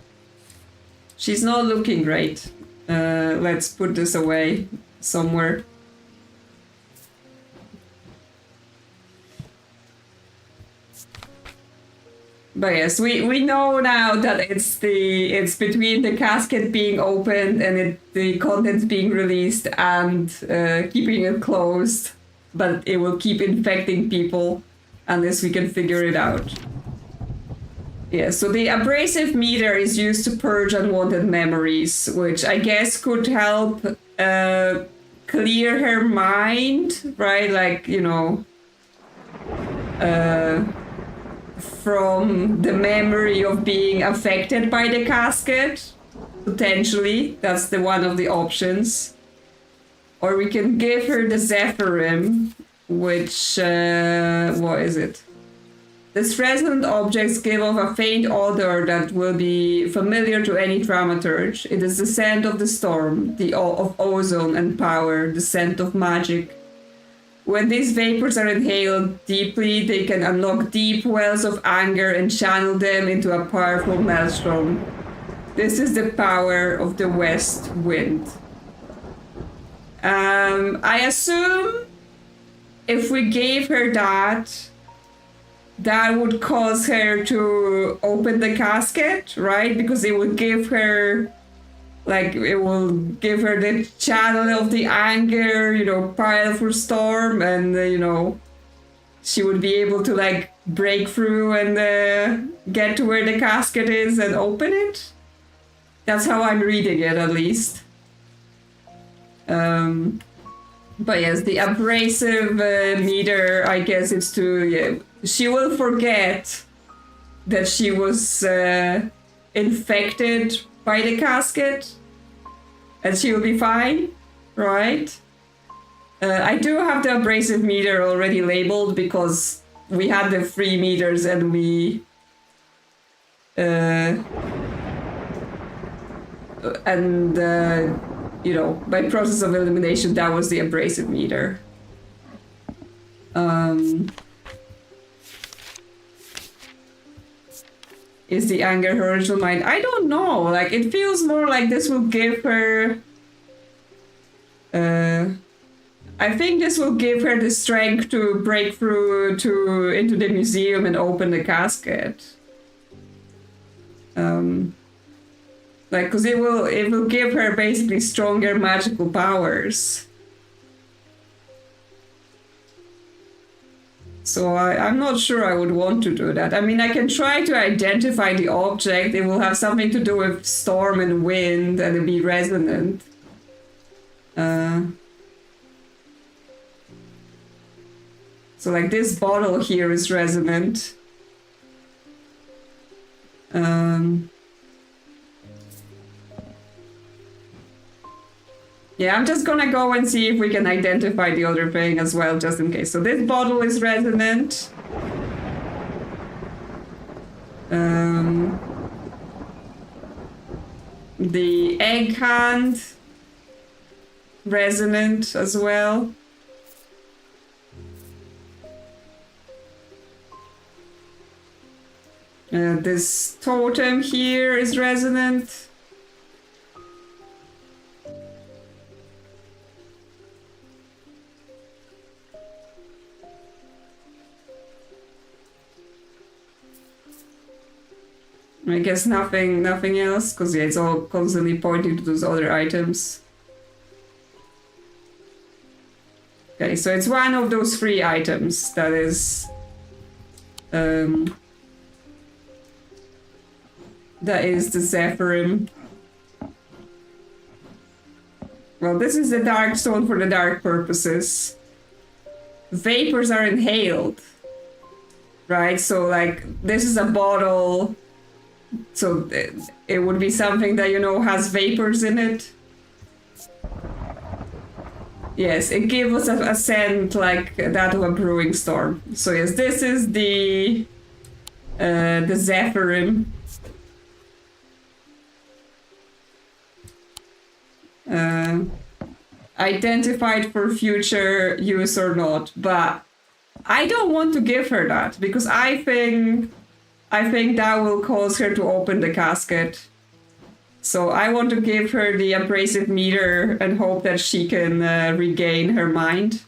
She's not looking great. Let's put this away somewhere. But yes, we know now that it's between the casket being opened and the contents being released and keeping it closed, but it will keep infecting people unless we can figure it out. Yeah, so the abrasive meter is used to purge unwanted memories, which I guess could help clear her mind, right? Like, you know, from the memory of being affected by the casket, potentially. That's one of the options. Or we can give her the Zephyrim, which, what is it? These resonant objects give off a faint odor that will be familiar to any thaumaturge. It is the scent of the storm, of ozone and power, the scent of magic. When these vapors are inhaled deeply, they can unlock deep wells of anger and channel them into a powerful maelstrom. This is the power of the west wind. I assume if we gave her that would cause her to open the casket, right? Because it would give her... Like, it will give her the channel of the anger, you know, powerful storm, and, you know, she would be able to, like, break through and get to where the casket is and open it. That's how I'm reading it, at least. But yes, the abrasive meter, I guess it's to... Yeah, she will forget that she was infected by the casket, and she will be fine, right? I do have the abrasive meter already labeled because we had the 3 meters and we And, you know, by process of elimination, that was the abrasive meter. Is the anger her original mind? I don't know. Like, it feels more like this will give her... I think this will give her the strength to break through into the museum and open the casket. Like, because it will give her basically stronger magical powers. So I'm not sure I would want to do that. I mean, I can try to identify the object. It will have something to do with storm and wind, and it'll be resonant. So like this bottle here is resonant. Yeah, I'm just gonna go and see if we can identify the other thing as well, just in case. So this bottle is resonant. The egg hand, resonant as well. This totem here is resonant. I guess nothing else, because yeah, it's all constantly pointing to those other items. Okay, so it's one of those 3 items that is the Zephyrim. Well, this is the dark stone for the dark purposes. Vapors are inhaled, right? So like this is a bottle. So it would be something that, you know, has vapors in it. Yes, it gives us a scent like that of a brewing storm. So yes, this is the Zephyrim. Identified for future use or not, but I don't want to give her that because I think that will cause her to open the casket. So I want to give her the abrasive meter and hope that she can regain her mind.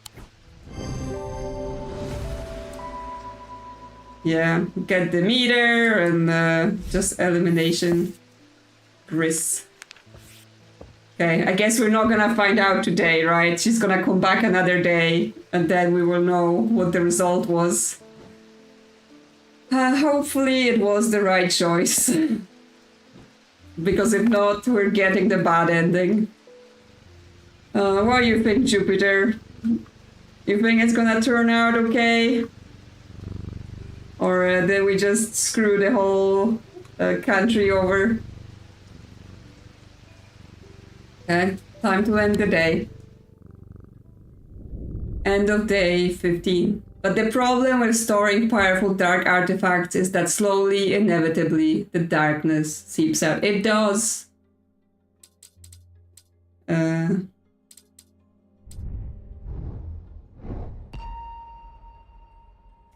Yeah, get the meter and just elimination. Gris. Okay, I guess we're not gonna find out today, right? She's gonna come back another day and then we will know what the result was. Hopefully it was the right choice. Because if not, we're getting the bad ending. What do you think, Jupiter? You think it's gonna turn out okay? Or did we just screw the whole country over? Okay, time to end the day. End of day 15. But the problem with storing powerful dark artifacts is that slowly, inevitably, the darkness seeps out. It does.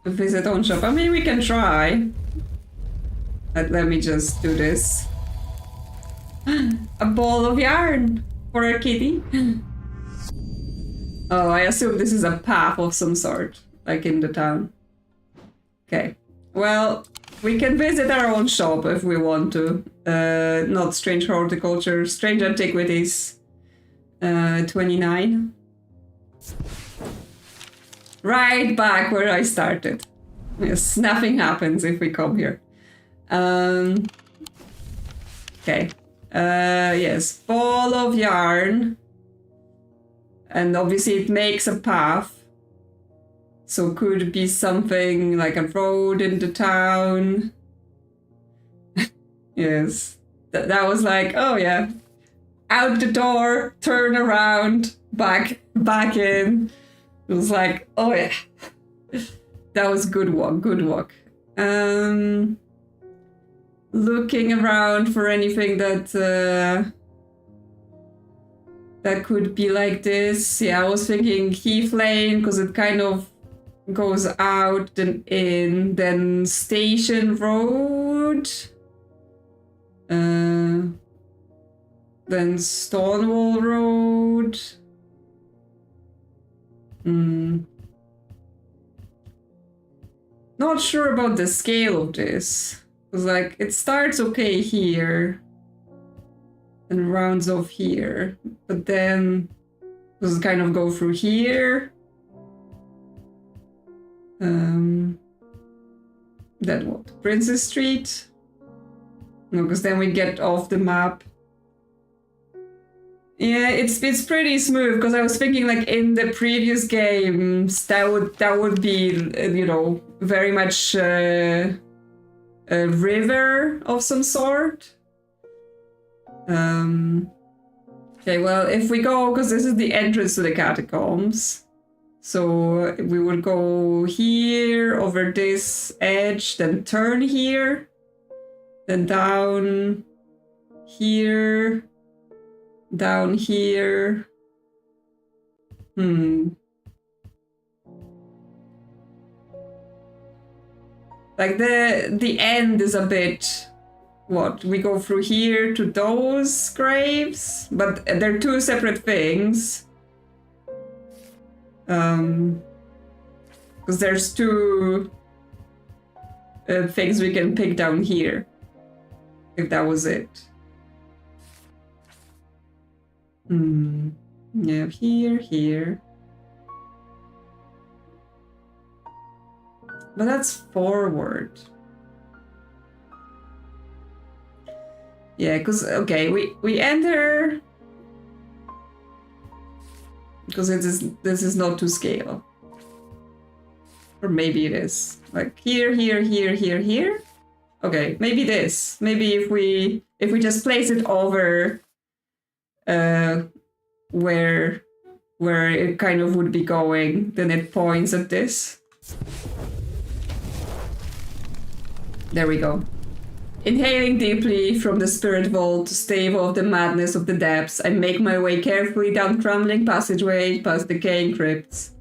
Visit on shop. I mean, we can try. But let me just do this. A ball of yarn for a kitty. Oh, I assume this is a path of some sort, like in the town. Okay. Well, we can visit our own shop if we want to. Not Strange Horticulture, Strange Antiquities. 29. Right back where I started. Yes, nothing happens if we come here. Okay. Yes, ball of yarn. And obviously it makes a path. So could be something like a road in the town. Yes. That was like, oh yeah. Out the door, turn around, back in. It was like, oh yeah. That was good walk. Looking around for anything that that could be like this. Yeah, I was thinking Heath Lane because it kind of goes out and in. Then Station Road. Then Stonewall Road. Not sure about the scale of this. Because like it starts okay here and rounds off here, but then does it kind of go through here? Then what? Princess Street? No, because then we get off the map. Yeah, it's pretty smooth because I was thinking like in the previous games that would be you know very much a river of some sort. Okay, well if we go, because this is the entrance to the catacombs, so we would go here over this edge, then turn here, then down here. Down here. Like the end is a bit what? We go through here to those graves, but they're two separate things. Because there's two things we can pick down here. If that was it. Yeah, here. But that's forward. Yeah, because, okay, we enter... Because this is not to scale. Or maybe it is. Like here. Okay, maybe this. Maybe if we just place it over... where it kind of would be going, then it points at this. There we go. Inhaling deeply from the spirit vault to stave off the madness of the depths, I make my way carefully down crumbling passageways past decaying crypts.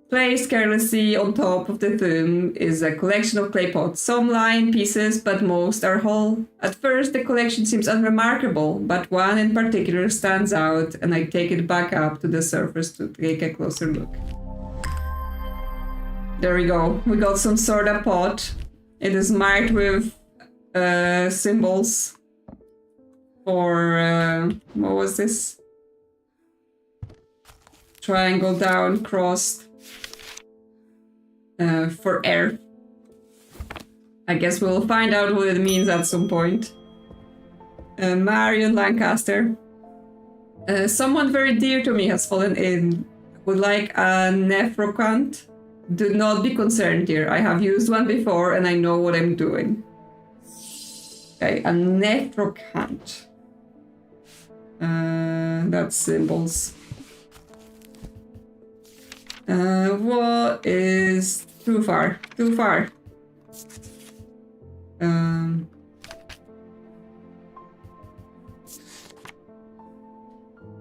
Placed carelessly on top of the tomb is a collection of clay pots. Some lie in pieces, but most are whole. At first, the collection seems unremarkable, but one in particular stands out, and I take it back up to the surface to take a closer look. There we go. We got some sort of pot. It is marked with symbols for... what was this? Triangle down, crossed. For air. I guess we'll find out what it means at some point. Marion Lancaster. Someone very dear to me has fallen in. Would like a nephrocant. Do not be concerned here. I have used one before and I know what I'm doing. Okay, a nephrocant. That's symbols. What is too far?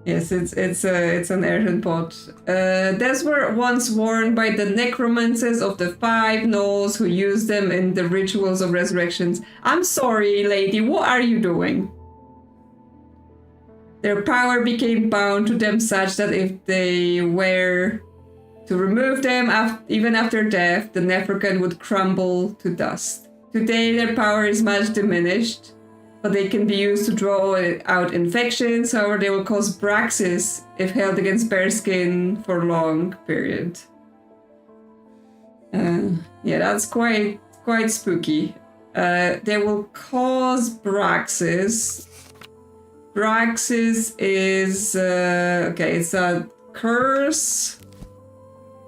Yes, it's an earthen pot. These were once worn by the necromancers of the Five Knolls who used them in the rituals of resurrections. I'm sorry, lady, what are you doing? Their power became bound to them such that if they were to remove them even after death, the Nephrocan would crumble to dust. Today their power is much diminished, but they can be used to draw out infections. However, they will cause praxis if held against bare skin for a long period. Yeah, that's quite spooky. They will cause praxis. Praxis is okay. It's a curse.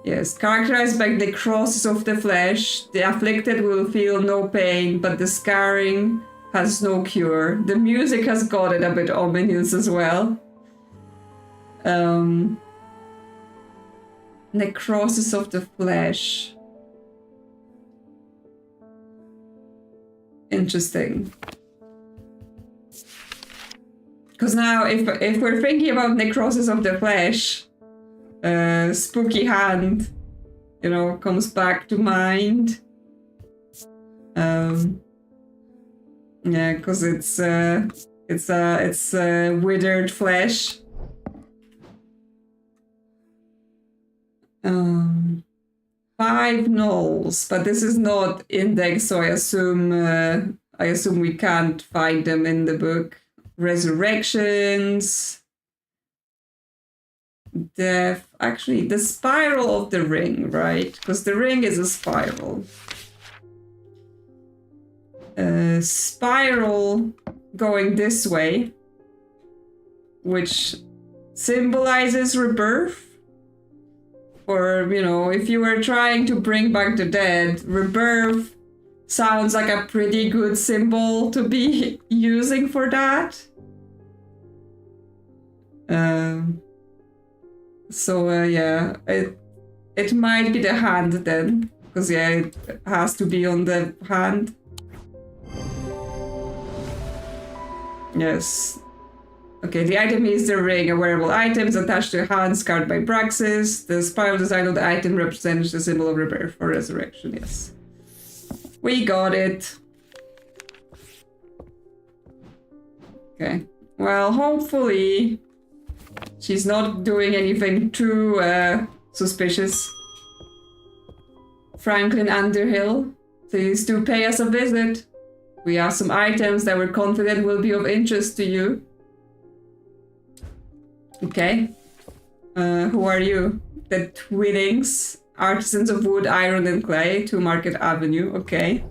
Yes, characterized by necrosis of the flesh. The afflicted will feel no pain, but the scarring has no cure. The music has got it a bit ominous as well. Necrosis of the flesh. Interesting. Because now, if we're thinking about necrosis of the flesh, spooky hand, you know, comes back to mind. Yeah, because it's withered flesh. 5 gnolls, but this is not indexed, so I assume we can't find them in the book. Resurrections, death. Actually, the spiral of the ring, right? Because the ring is a spiral. Spiral going this way, which symbolizes rebirth. Or, you know, if you were trying to bring back the dead, rebirth sounds like a pretty good symbol to be using for that. Yeah, it might be the hand then, because yeah, it has to be on the hand. Yes. Okay, the item is the ring, a wearable item is attached to a hand scarred by Braxis. The spiral design of the item represents the symbol of rebirth or resurrection, yes. We got it. Okay, well, hopefully she's not doing anything too suspicious. Franklin Underhill, please do pay us a visit. We have some items that we're confident will be of interest to you. Okay. Who are you? The Twinnings, artisans of wood, iron, and clay, to Market Avenue. Okay.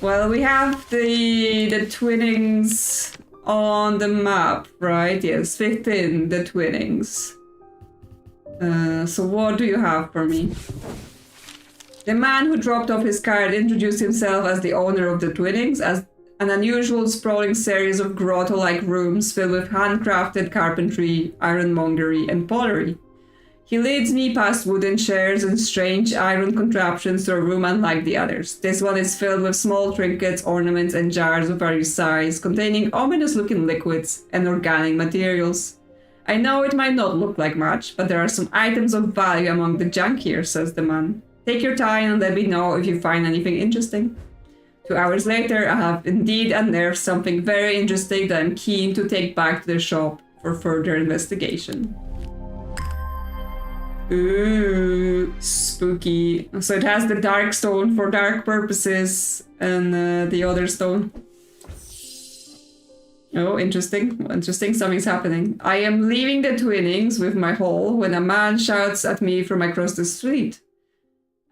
Well, we have the Twinnings on the map, right? Yes, 15, the Twinnings. So what do you have for me? The man who dropped off his card introduced himself as the owner of the Twinnings, as an unusual sprawling series of grotto-like rooms filled with handcrafted carpentry, ironmongery, and pottery. He leads me past wooden chairs and strange iron contraptions to a room unlike the others. This one is filled with small trinkets, ornaments, and jars of various size, containing ominous-looking liquids and organic materials. I know it might not look like much, but there are some items of value among the junk here, says the man. Take your time and let me know if you find anything interesting. 2 hours later, I have indeed unearthed something very interesting that I'm keen to take back to the shop for further investigation. Ooh, spooky. So it has the dark stone for dark purposes and the other stone. Oh, interesting. Interesting, something's happening. I am leaving the Twinnings with my haul when a man shouts at me from across the street.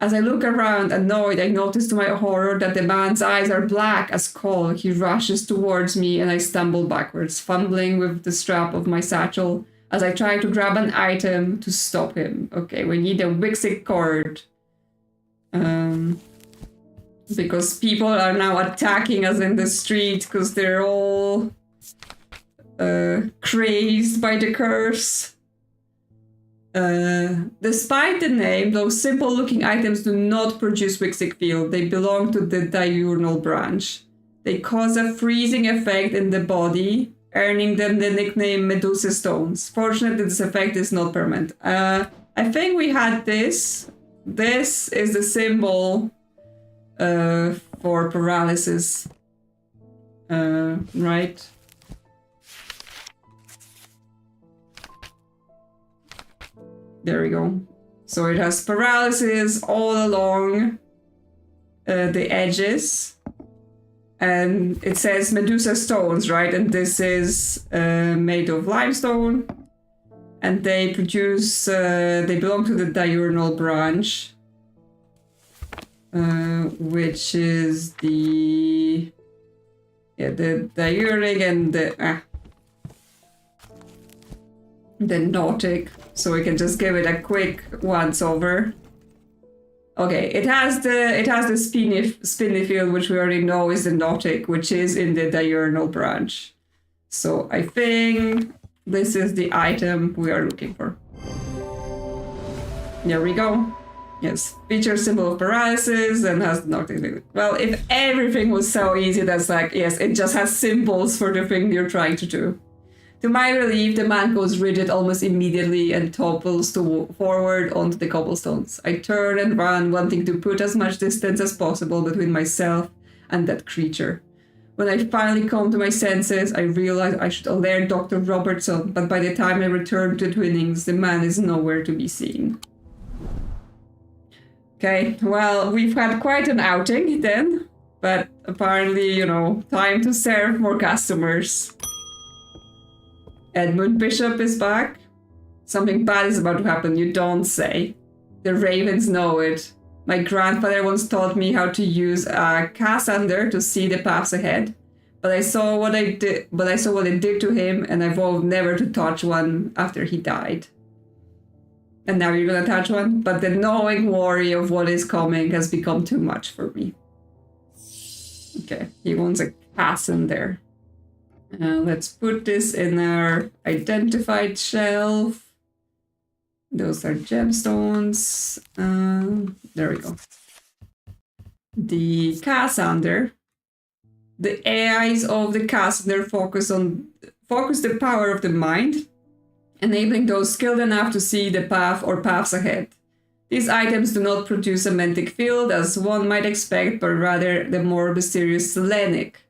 As I look around, annoyed, I notice to my horror that the man's eyes are black as coal. He rushes towards me and I stumble backwards, fumbling with the strap of my satchel as I try to grab an item to stop him. Okay, we need a Wixit cord. Because people are now attacking us in the street because they're all crazed by the curse. Despite the name, those simple-looking items do not produce Wixic field. They belong to the diurnal branch. They cause a freezing effect in the body, earning them the nickname Medusa Stones. Fortunately, this effect is not permanent. I think we had this. This is the symbol for paralysis. Right? There we go. So it has paralysis all along the edges. And it says Medusa stones, right? And this is made of limestone. And they produce, they belong to the diurnal branch. Which is the diurnic and the nautic. So we can just give it a quick once over. Okay, it has the spinny field, which we already know is the nautic, which is in the diurnal branch. So I think this is the item we are looking for. There we go. Yes, feature symbol of paralysis and has nothing to do with. Well, if everything was so easy, that's like, yes, it just has symbols for the thing you're trying to do. To my relief, the man goes rigid almost immediately and topples forward onto the cobblestones. I turn and run, wanting to put as much distance as possible between myself and that creature. When I finally come to my senses, I realize I should alert Dr. Robertson, but by the time I return to Twinnings, the man is nowhere to be seen. Okay, well, we've had quite an outing then, but apparently, you know, time to serve more customers. Edmund Bishop is back. Something bad is about to happen, you don't say. The ravens know it. My grandfather once taught me how to use a cassander to see the paths ahead. But I saw what it did to him, and I vowed never to touch one after he died. And now you're gonna touch one? But the gnawing worry of what is coming has become too much for me. Okay, he wants a cassander. Let's put this in our identified shelf. Those are gemstones. There we go. The cassander. The eyes of the cassander focus the power of the mind, enabling those skilled enough to see the path or paths ahead. These items do not produce a mantic field as one might expect, but rather the more mysterious selenic.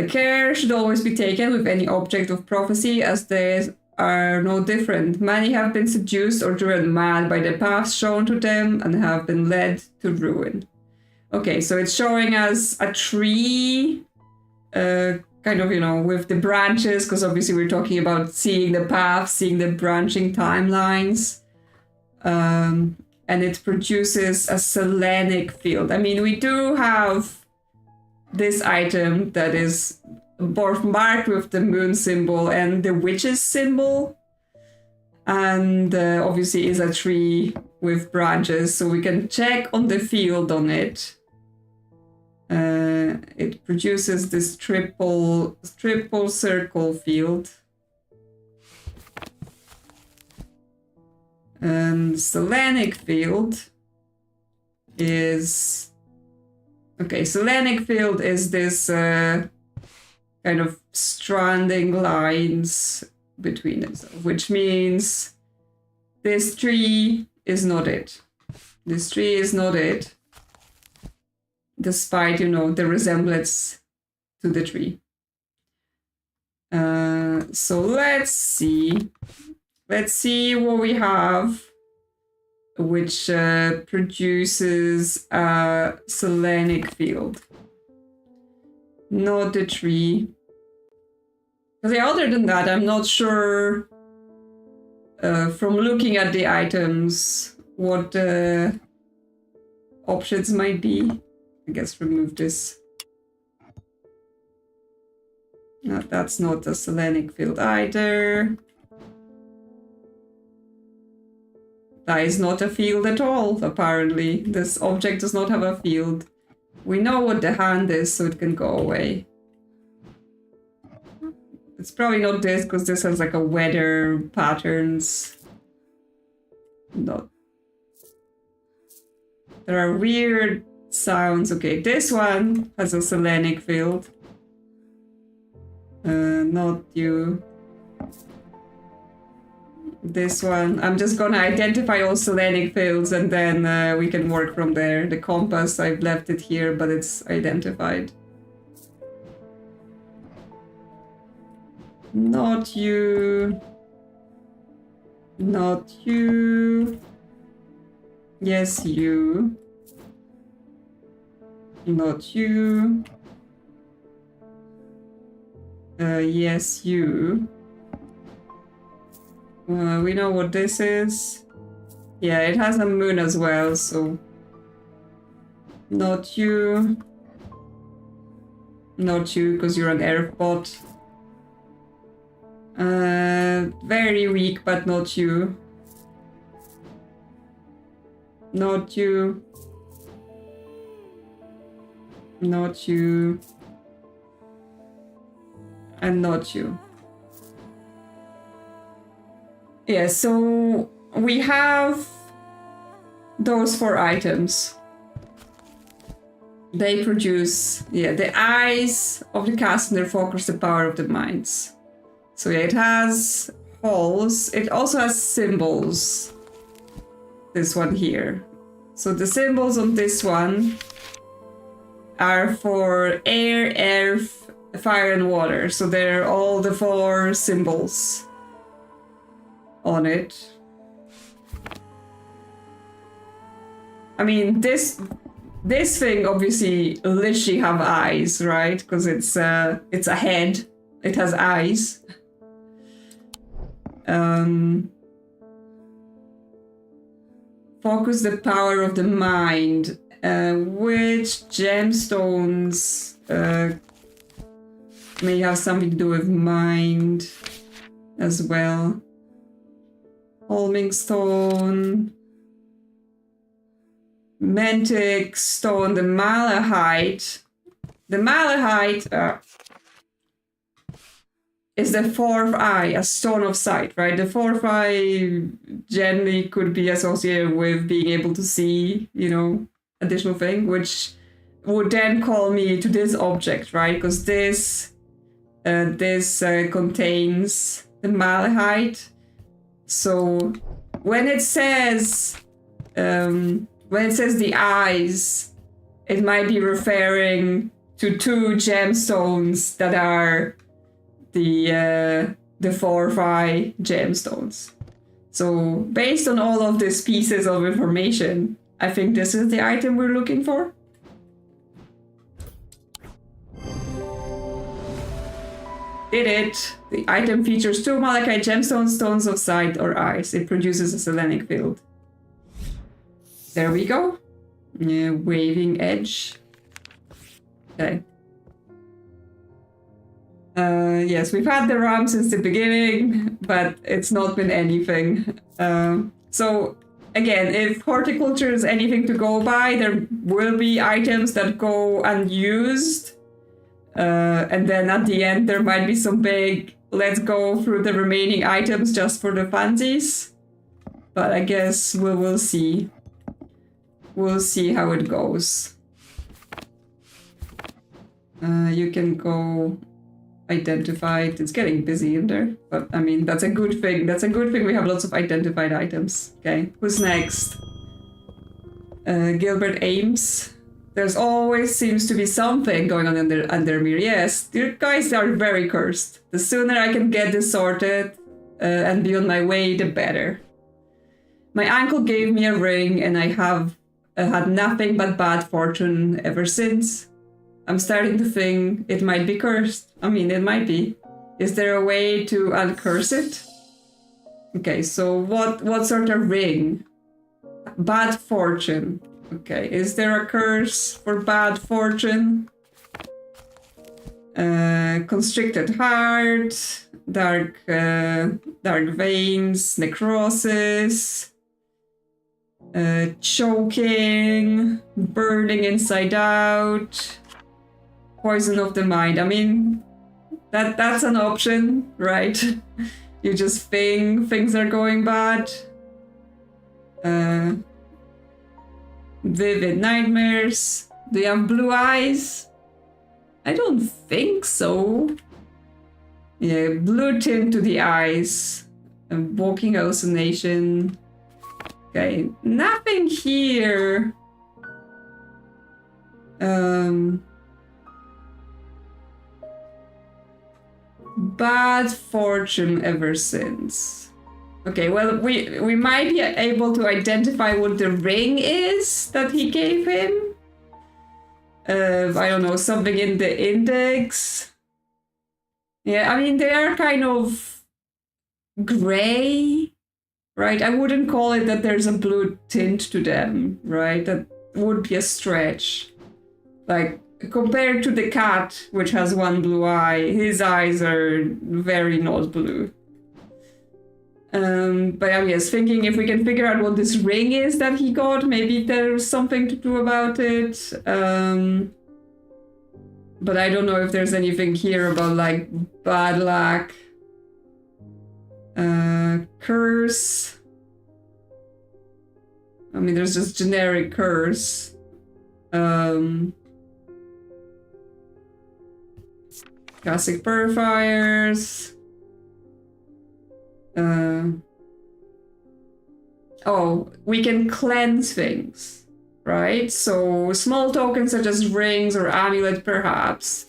Care should always be taken with any object of prophecy, as they are no different. Many have been seduced or driven mad by the paths shown to them and have been led to ruin. Okay, so it's showing us a tree, kind of, you know, with the branches, because obviously we're talking about seeing the path, seeing the branching timelines. And it produces a selenic field. I mean, we do have this item that is both marked with the moon symbol and the witch's symbol. And obviously is a tree with branches, so we can check on the field on it. It produces this triple circle field. And Selenic field is... Okay, Selenic field is this kind of stranding lines between itself, which means this tree is not it. This tree is not it, despite, you know, the resemblance to the tree. So let's see. Let's see what we have, which produces a Selenic field. Not the tree. Because other than that, I'm not sure from looking at the items what options might be. I guess remove this. No, that's not a Selenic field either. That is not a field at all, apparently. This object does not have a field. We know what the hand is, so it can go away. It's probably not this, because this has like a weather patterns. Not. There are weird sounds. Okay, this one has a Selenic field. Not you. This one. I'm just gonna identify all Selenic fields and then we can work from there. The compass, I've left it here, but it's identified. Not you. Not you. Yes, you. Not you. Yes, you. We know what this is. Yeah, it has a moon as well, so... Not you. Not you, because you're an earth bot. Very weak, but not you. Not you. Not you. And not you. Yeah, so we have those 4 items. They produce, the eyes of the caster focus the power of the minds. So it has holes. It also has symbols. This one here. So the symbols on this one are for air, earth, fire, and water. So they're all the 4 symbols on it. I mean, this thing obviously literally have eyes, right? Because it's a head. It has eyes. Focus the power of the mind. Which gemstones may have something to do with mind as well? Holming stone. Mantic stone, the malachite. The malachite is the 4th eye, a stone of sight, right? The 4th eye generally could be associated with being able to see, additional thing, which would then call me to this object, right? Because this contains the malachite. So when it says the eyes, it might be referring to 2 gemstones that are the 4th eye gemstones. So based on all of these pieces of information, I think this is the item we're looking for. Did it! The item features 2 malachite gemstones, stones of sight, or eyes. It produces a selenic field. There we go. Waving edge. Okay. Yes, we've had the RAM since the beginning, but it's not been anything. So, again, if horticulture is anything to go by, there will be items that go unused. And then at the end, there might be some big, let's go through the remaining items just for the funsies. But I guess we will see. We'll see how it goes. You can go identified. It's getting busy in there, but I mean, that's a good thing. That's a good thing we have lots of identified items. Okay, who's next? Gilbert Ames. There's always seems to be something going on in Undermere. Yes, you guys are very cursed. The sooner I can get this sorted and be on my way, the better. My uncle gave me a ring and I have had nothing but bad fortune ever since. I'm starting to think it might be cursed. I mean, it might be. Is there a way to uncurse it? Okay, so what sort of ring? Bad fortune. Okay, is there a curse for bad fortune? Constricted heart, dark veins, necrosis, choking, burning inside out, poison of the mind. I mean, that's an option, right? You just think things are going bad. Vivid nightmares. Do you have blue eyes? I don't think so. Yeah, blue tint to the eyes. Walking hallucination. Okay, nothing here. Bad fortune ever since. Okay, well, we might be able to identify what the ring is that he gave him. I don't know, something in the index. Yeah, I mean, they are kind of gray, right? I wouldn't call it that there's a blue tint to them, right? That would be a stretch. Like, compared to the cat, which has one blue eye, his eyes are very not blue. But I was thinking if we can figure out what this ring is that he got, maybe there's something to do about it. But I don't know if there's anything here about like bad luck, curse. I mean, there's just generic curse. Classic purifiers. Oh, we can cleanse things, right? So small tokens such as rings or amulet, perhaps.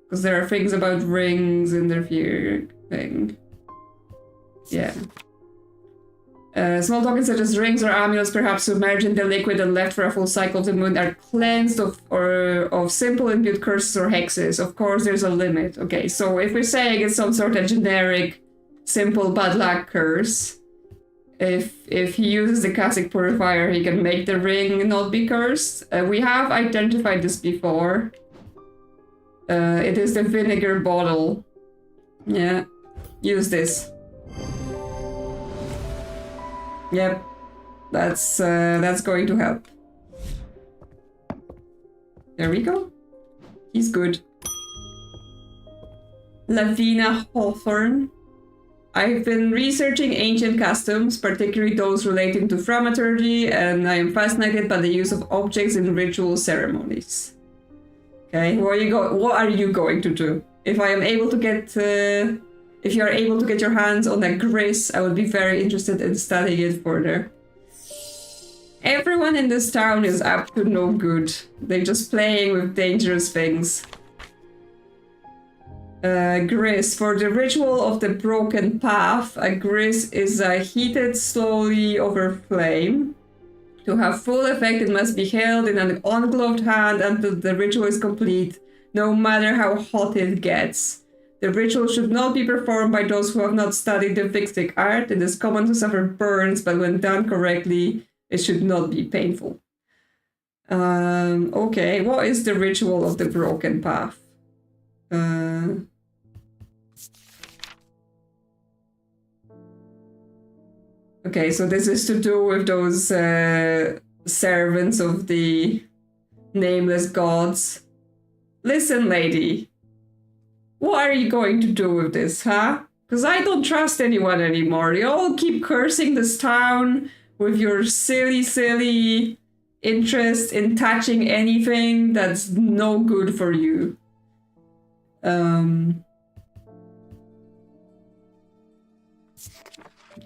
Because there are things about rings in their thing. Yeah. Small tokens such as rings or amulets, perhaps submerged in the liquid and left for a full cycle of the moon, are cleansed of simple imbued curses or hexes. Of course, there's a limit. Okay, so if we're saying it's some sort of generic, simple bad luck curse, if he uses the classic purifier, he can make the ring not be cursed. We have identified this before. It is the vinegar bottle. Yeah, use this. Yep, that's going to help. There we go. He's good. Lavina Hawthorne. I've been researching ancient customs, particularly those relating to thaumaturgy, and I am fascinated by the use of objects in ritual ceremonies. Okay, what are you going to do? If I am able to get, if you are able to get your hands on a gris, I would be very interested in studying it further. Everyone in this town is up to no good. They're just playing with dangerous things. Gris. For the ritual of the broken path, a gris is heated slowly over flame. To have full effect, it must be held in an ungloved hand until the ritual is complete, no matter how hot it gets. The ritual should not be performed by those who have not studied the Vixtic art. It is common to suffer burns, but when done correctly, it should not be painful. Okay, what is the ritual of the broken path? Okay, so this is to do with those servants of the nameless gods. Listen, lady. What are you going to do with this, huh? Because I don't trust anyone anymore. You all keep cursing this town with your silly interest in touching anything that's no good for you.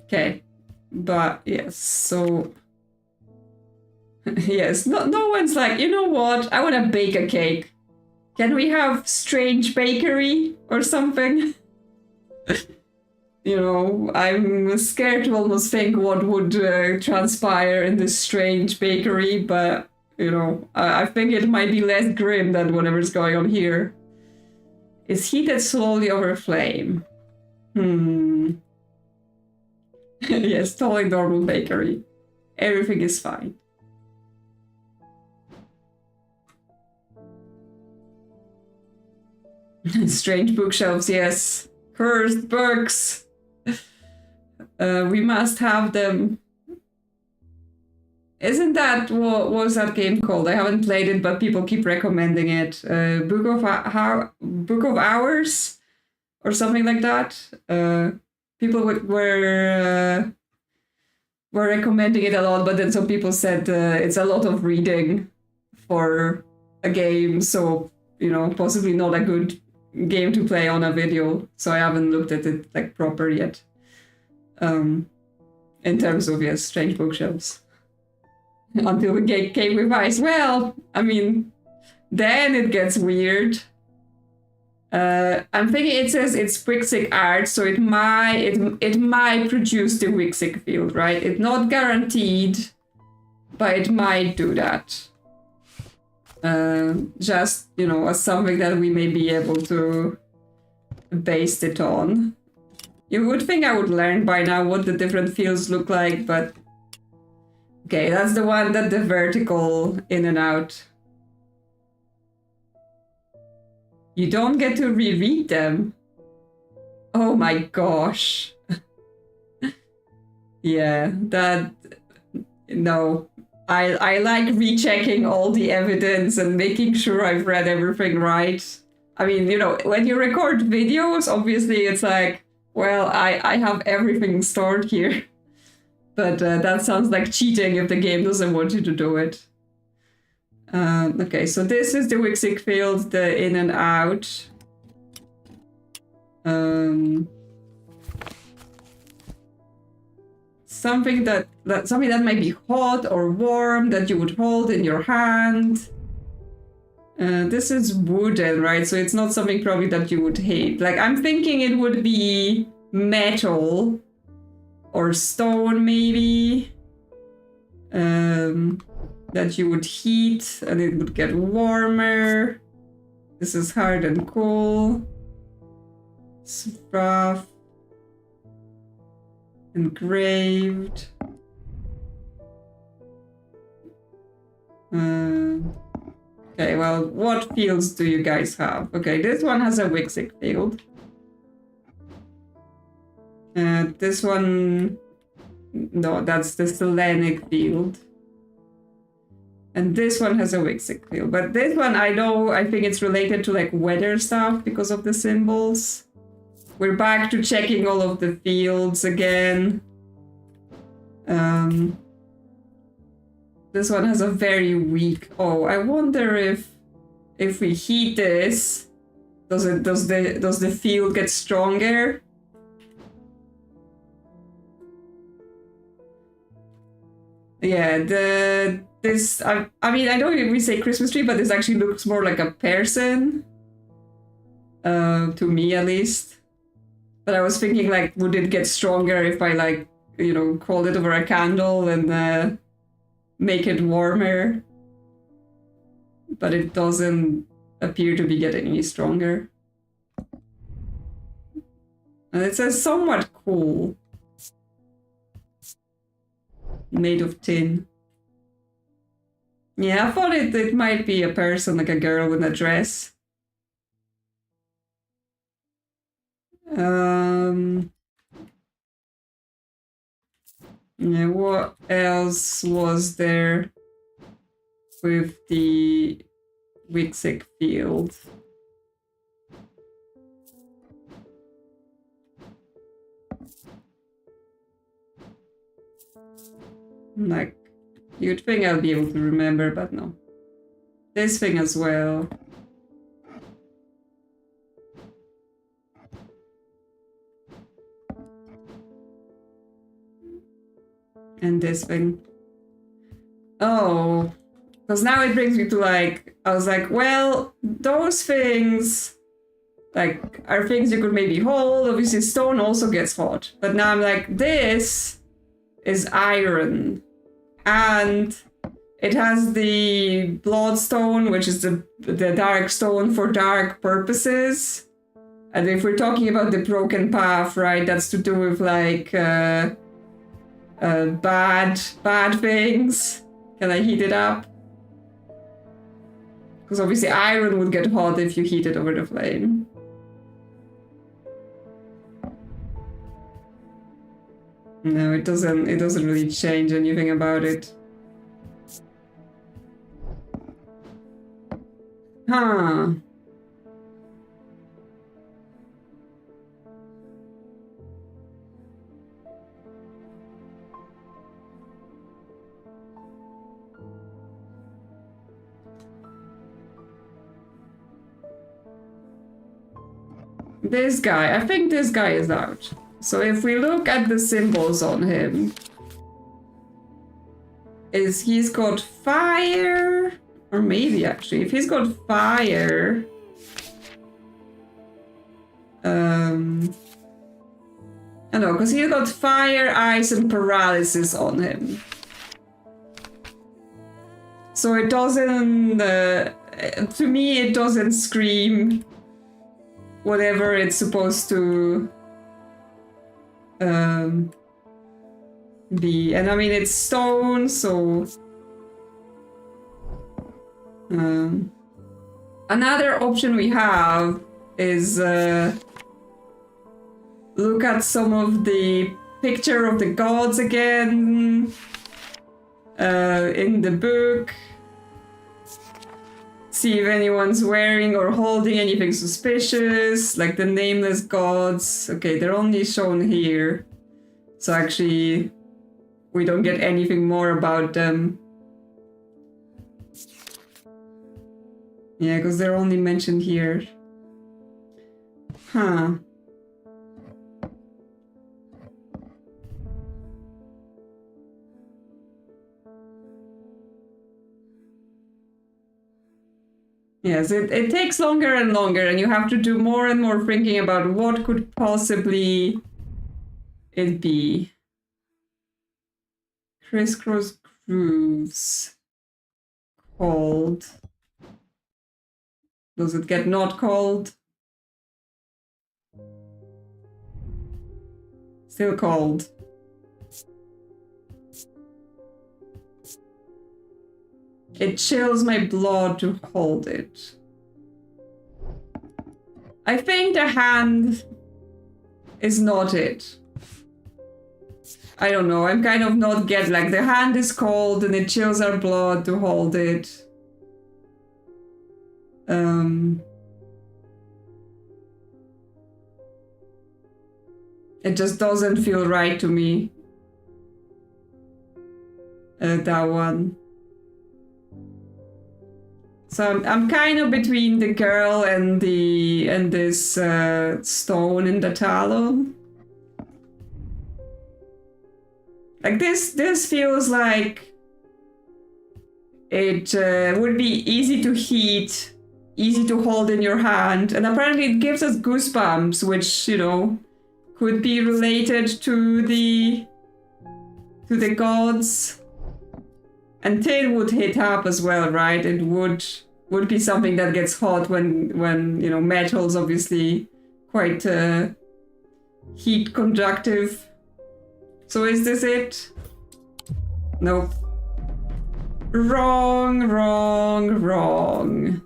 Okay. But yes, so yes, no one's like, you know what? I want to bake a cake. Can we have Strange Bakery or something? You know, I'm scared to almost think what would transpire in this Strange Bakery, but you know, I think it might be less grim than whatever's going on here. It's heated slowly over flame. Yes, totally normal bakery. Everything is fine. Strange bookshelves, yes. Cursed books. We must have them. Isn't that, what was that game called? I haven't played it, but people keep recommending it. Book of Hours? Or something like that. People were recommending it a lot, but then some people said it's a lot of reading for a game, so, you know, possibly not a good game to play on a video. So I haven't looked at it like proper yet. In terms of, yes, Strange Bookshelves. Until we get Cave with Ice. Well, I mean, then it gets weird. I'm thinking it says it's Wixic art, so it might produce the Wixic field, right? It's not guaranteed, but it might do that. Just, you know, as something that we may be able to base it on. You would think I would learn by now what the different fields look like, but... Okay, that's the one that the vertical in and out. You don't get to reread them. Oh my gosh. Yeah, that... No. I like rechecking all the evidence and making sure I've read everything right. I mean, you know, when you record videos, obviously it's like, well, I have everything stored here. But that sounds like cheating if the game doesn't want you to do it. Okay, so this is the Wixic field, the in and out. Something that might be hot or warm that you would hold in your hand. This is wooden, right? So it's not something probably that you would hate. Like, I'm thinking it would be metal or stone, maybe. That you would heat and it would get warmer. This is hard and cool. It's rough. Engraved. Okay, well, what fields do you guys have? Okay, this one has a Wixic field. This one... No, that's the Selenic field. And this one has a Wixic field. But this one, I think it's related to like weather stuff because of the symbols. We're back to checking all of the fields again. This one has a very weak... Oh, I wonder if we heat this, does the field get stronger? Yeah, I mean, I know we say Christmas tree, but this actually looks more like a person. To me, at least. But I was thinking, like, would it get stronger if I, like, you know, hold it over a candle and make it warmer? But it doesn't appear to be getting any stronger. And it says somewhat cool. Made of tin. Yeah, I thought it might be a person, like a girl with a dress. Yeah, what else was there with the Wixic field? Like, you'd think I'll be able to remember, but no. This thing as well. And this thing. Oh, because now it brings me to like, I was like, well, those things, like, are things you could maybe hold. Obviously, stone also gets hot. But now I'm like, this is iron. And it has the bloodstone, which is the dark stone for dark purposes. And if we're talking about the broken path, right, that's to do with like bad things. Can I heat it up? Because obviously iron would get hot if you heat it over the flame. No, it doesn't really change anything about it. Huh. This guy, I think this guy is out. So if we look at the symbols on him, he's got fire, or maybe actually, if he's got fire, I don't know, because he's got fire, ice, and paralysis on him. So it doesn't, to me, it doesn't scream whatever it's supposed to be. And I mean, it's stone, so another option we have is look at some of the picture of the gods again in the book. See if anyone's wearing or holding anything suspicious, like the nameless gods. Okay, they're only shown here. So actually, we don't get anything more about them. Yeah, because they're only mentioned here. Huh. Yes, it takes longer and longer, and you have to do more and more thinking about what could possibly it be. Crisscross grooves. Cold. Does it get not cold? Still cold. It chills my blood to hold it. I think the hand is not it. I don't know, I'm kind of not get like the hand is cold and it chills our blood to hold it. It just doesn't feel right to me. That one. So I'm kind of between the girl and this stone in the talon. Like this feels like it would be easy to heat, easy to hold in your hand, and apparently it gives us goosebumps, which, you know, could be related to the gods. And tin would heat up as well, right? It would be something that gets hot when you know, metals obviously quite heat conductive. So is this it? Nope. Wrong, wrong, wrong.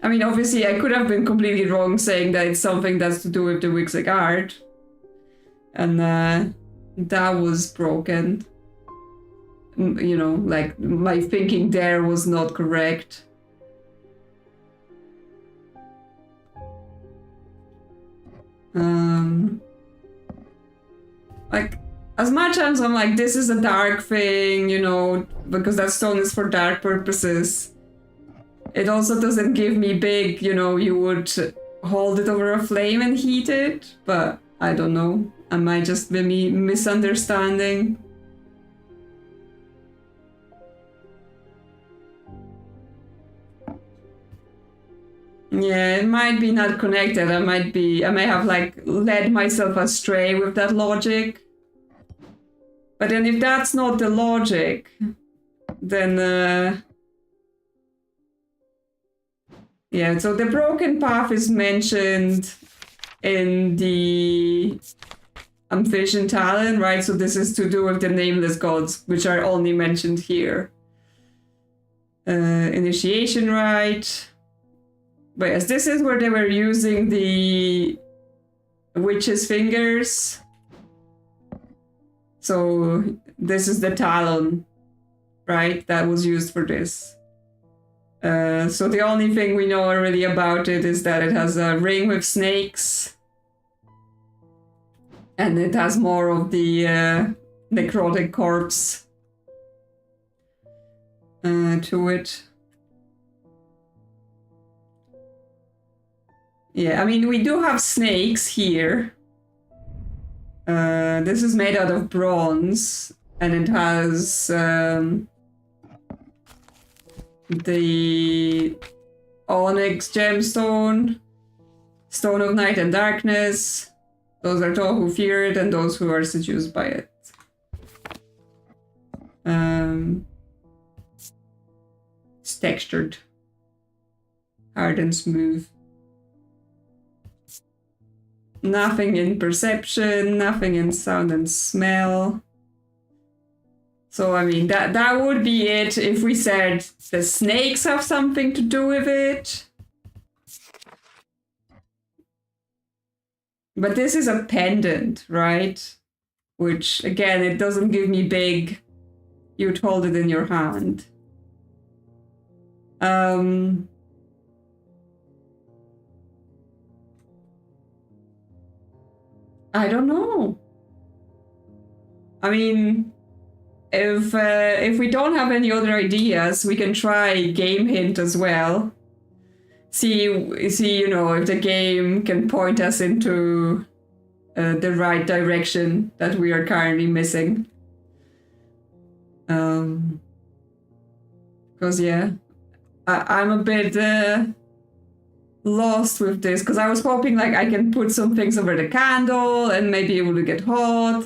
I mean, obviously I could have been completely wrong saying that it's something that's to do with the Wixig art. And that was broken. You know, like my thinking there was not correct. Like, as much as I'm like, this is a dark thing, you know, because that stone is for dark purposes, it also doesn't give me big, you know, you would hold it over a flame and heat it, but I don't know. I might just be misunderstanding. Yeah, it might be not connected. I may have like led myself astray with that logic. But then if that's not the logic, then yeah, so the broken path is mentioned in the Amphibian Talon, right? So this is to do with the nameless gods, which are only mentioned here. Initiation rite. But yes, this is where they were using the witch's fingers. So this is the talon, right? That was used for this. So the only thing we know really about it is that it has a ring with snakes. And it has more of the necrotic corpse to it. Yeah, I mean, we do have snakes here. This is made out of bronze, and it has the onyx gemstone, stone of night and darkness. Those are those who fear it and those who are seduced by it. It's textured, hard and smooth. Nothing in perception, nothing in sound and smell. So, I mean, that would be it if we said the snakes have something to do with it. But this is a pendant, right? Which, again, it doesn't give me big. You'd hold it in your hand. I don't know. I mean, if we don't have any other ideas, we can try game hint as well. See, you know, if the game can point us into the right direction that we are currently missing. Because yeah, I'm a bit lost with this, because I was hoping like I can put some things over the candle and maybe it will get hot.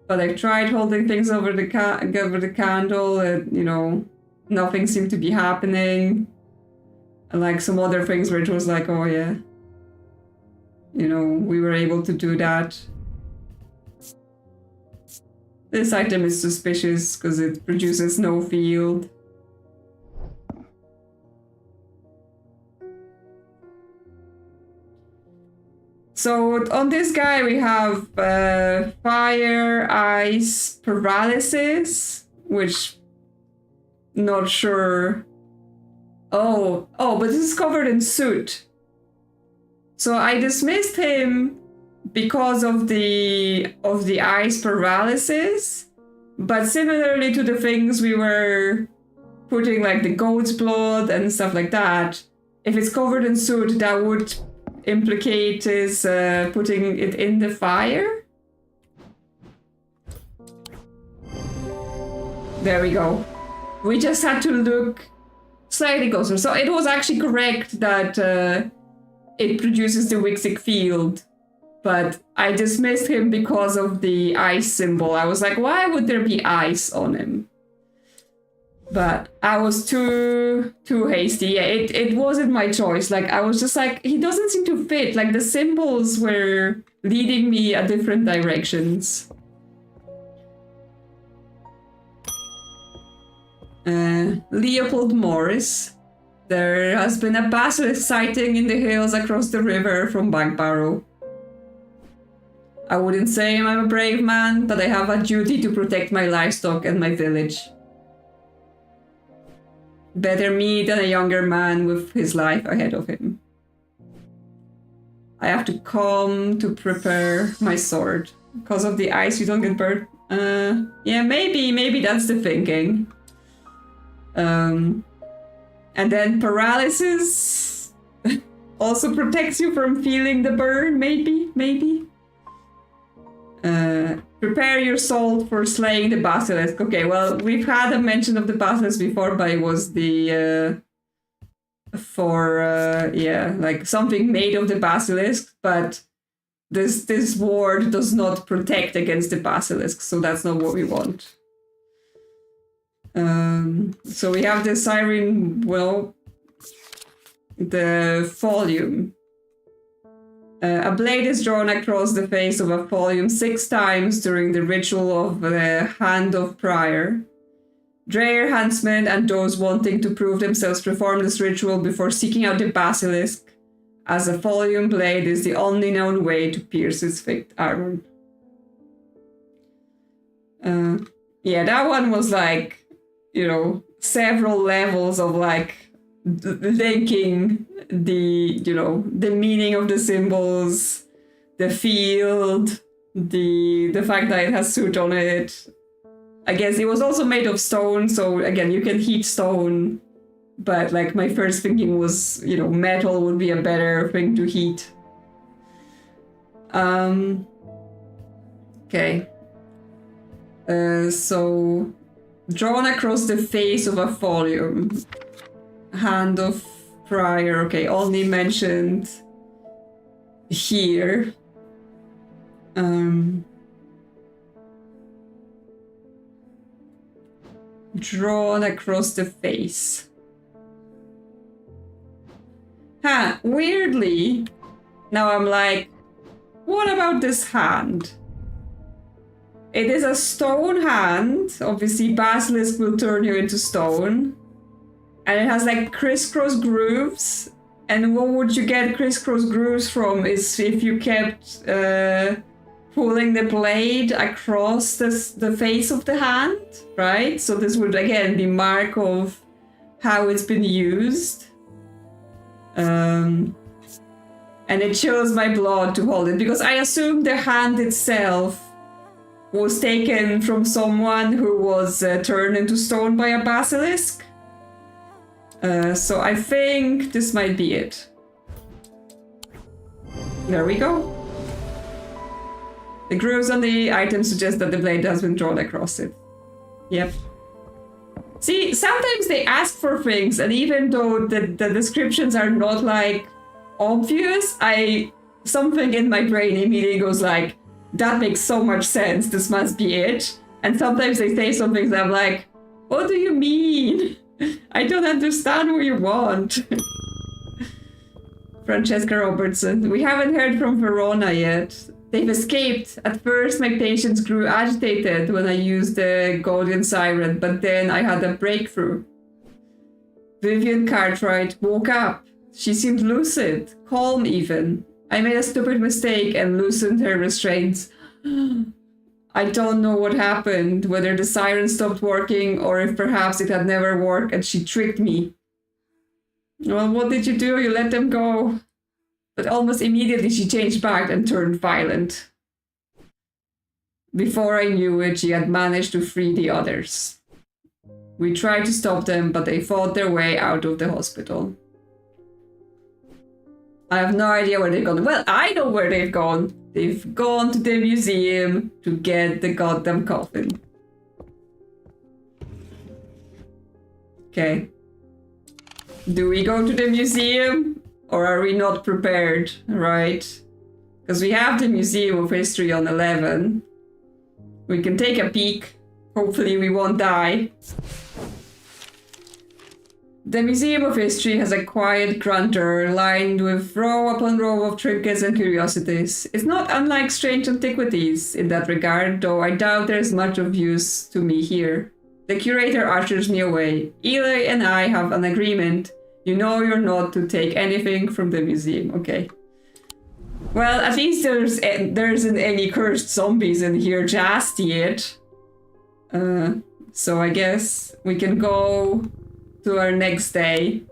But I've tried holding things over the candle and, you know, nothing seemed to be happening. And like some other things where it was like, oh yeah, you know, we were able to do that. This item is suspicious because it produces no field. So on this guy we have fire, ice, paralysis, which not sure. Oh, but this is covered in soot. So I dismissed him because of the ice paralysis, but similarly to the things we were putting, like the goat's blood and stuff like that, if it's covered in soot, that would implicate his putting it in the fire. There we go. We just had to look slightly closer. So it was actually correct that it produces the Wixic field, but I dismissed him because of the ice symbol. I was like, why would there be ice on him? But I was too hasty. Yeah, it wasn't my choice. Like, I was just like, he doesn't seem to fit. Like, the symbols were leading me at different directions. Leopold Morris. There has been a basilisk sighting in the hills across the river from Bankbarrow. I wouldn't say I'm a brave man, but I have a duty to protect my livestock and my village. Better me than a younger man with his life ahead of him. I have to come to prepare my sword. Because of the ice, you don't get burned. Yeah, maybe that's the thinking. And then paralysis also protects you from feeling the burn, maybe. Prepare your soul for slaying the basilisk. Okay, well, we've had a mention of the basilisk before, but it was the yeah, like something made of the basilisk, but this ward does not protect against the basilisk, so that's not what we want. So we have the siren, well, the volume. A blade is drawn across the face of a volume 6 times during the ritual of the Hand of Prior. Dreyer, huntsmen, and those wanting to prove themselves perform this ritual before seeking out the basilisk, as a volume blade is the only known way to pierce its thick iron. Yeah, that one was like, you know, several levels of like linking the, you know, the meaning of the symbols, the field, the fact that it has soot on it. I guess it was also made of stone, so again, you can heat stone, but like my first thinking was, you know, metal would be a better thing to heat. Okay. So drawn across the face of a volume. Hand of Prior, okay, only mentioned here. Drawn across the face. Weirdly, now I'm like, what about this hand? It is a stone hand. Obviously, basilisk will turn you into stone. And it has like crisscross grooves. And what would you get crisscross grooves from is if you kept pulling the blade across the face of the hand, right? So this would again be mark of how it's been used. And And it chose my blood to hold it, because I assumed the hand itself was taken from someone who was turned into stone by a basilisk. So I think this might be it. There we go. The grooves on the item suggest that the blade has been drawn across it. Yep. See, sometimes they ask for things, and even though the descriptions are not like obvious, something in my brain immediately goes like, that makes so much sense, this must be it. And sometimes they say something that I'm like, what do you mean? I don't understand what you want. Francesca Robertson. We haven't heard from Verona yet. They've escaped. At first, my patients grew agitated when I used the Gaudian Siren, but then I had a breakthrough. Vivian Cartwright woke up. She seemed lucid, calm even. I made a stupid mistake and loosened her restraints. I don't know what happened, whether the siren stopped working or if perhaps it had never worked and she tricked me. Well, what did you do? You let them go. But almost immediately she changed back and turned violent. Before I knew it, she had managed to free the others. We tried to stop them, but they fought their way out of the hospital. I have no idea where they've gone. Well, I know where they've gone. They've gone to the museum to get the goddamn coffin. Okay. Do we go to the museum? Or are we not prepared, right? Because we have the Museum of History on 11. We can take a peek. Hopefully we won't die. The Museum of History has a quiet grunter lined with row upon row of trinkets and curiosities. It's not unlike Strange Antiquities in that regard, though I doubt there's much of use to me here. The curator ushers me away. Eli and I have an agreement. You know you're not to take anything from the museum. Okay. Well, at least there isn't any cursed zombies in here just yet. So I guess we can go to our next day.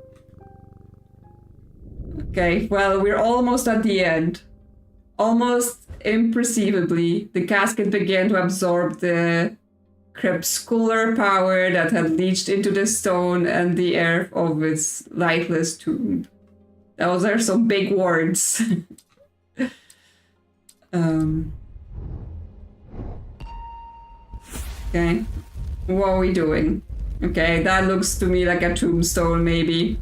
Okay, well, we're almost at the end. Almost imperceivably, the casket began to absorb the crepuscular power that had leached into the stone and the earth of its lightless tomb. Those are some big words. Okay, what are we doing? Okay, that looks to me like a tombstone, maybe.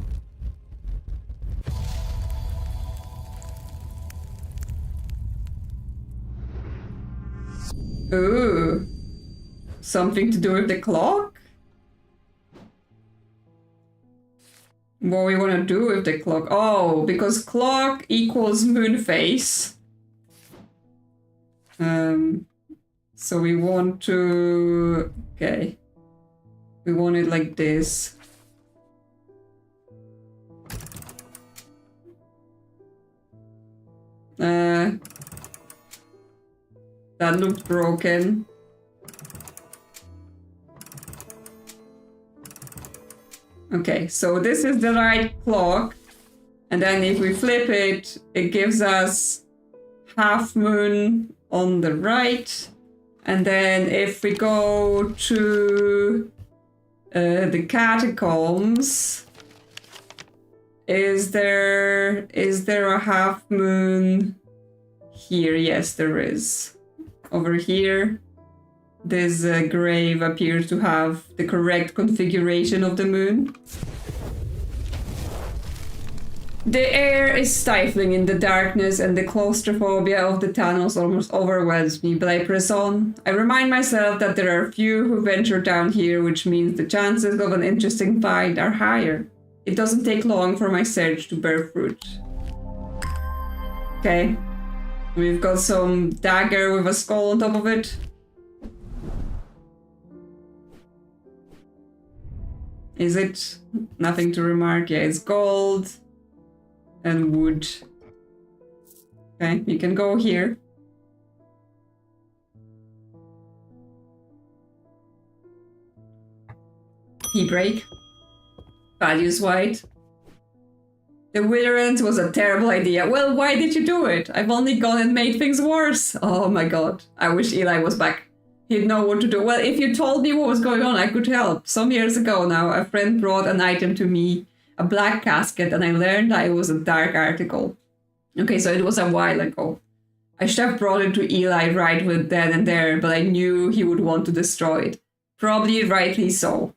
Ooh. Something to do with the clock? What we want to do with the clock? Oh, because clock equals moon phase. So we want to... Okay. We want it like this. That looked broken. Okay, so this is the right clock. And then if we flip it, it gives us half moon on the right. And then if we go to the catacombs, is there a half moon here? Yes, there is. Over here, this grave appears to have the correct configuration of the moon. The air is stifling in the darkness and the claustrophobia of the tunnels almost overwhelms me, but I press on. I remind myself that there are few who venture down here, which means the chances of an interesting find are higher. It doesn't take long for my search to bear fruit. Okay. We've got some dagger with a skull on top of it. Is it? Nothing to remark. Yeah, it's gold. And wood. Okay, you can go here. Key break. Values white. The Witherance was a terrible idea. Well, why did you do it? I've only gone and made things worse. Oh my god. I wish Eli was back. He'd know what to do. Well, if you told me what was going on, I could help. Some years ago now, a friend brought an item to me, a black casket, and I learned that it was a dark article. Okay, so it was a while ago. I should have brought it to Eli right with then and there, but I knew he would want to destroy it. Probably rightly so.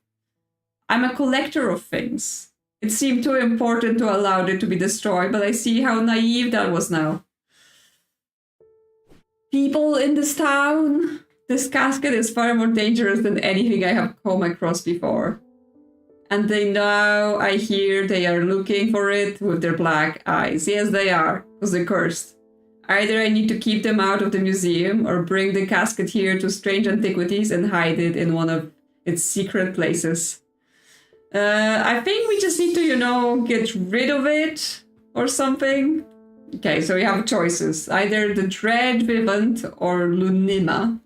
I'm a collector of things. It seemed too important to allow it to be destroyed, but I see how naive that was now. People in this town, this casket is far more dangerous than anything I have come across before. And they now, I hear they are looking for it with their black eyes. Yes, they are, because they're cursed. Either I need to keep them out of the museum or bring the casket here to Strange Antiquities and hide it in one of its secret places. I think we just need to, get rid of it or something. Okay, so we have choices. Either the Dread Vivant or Lunima.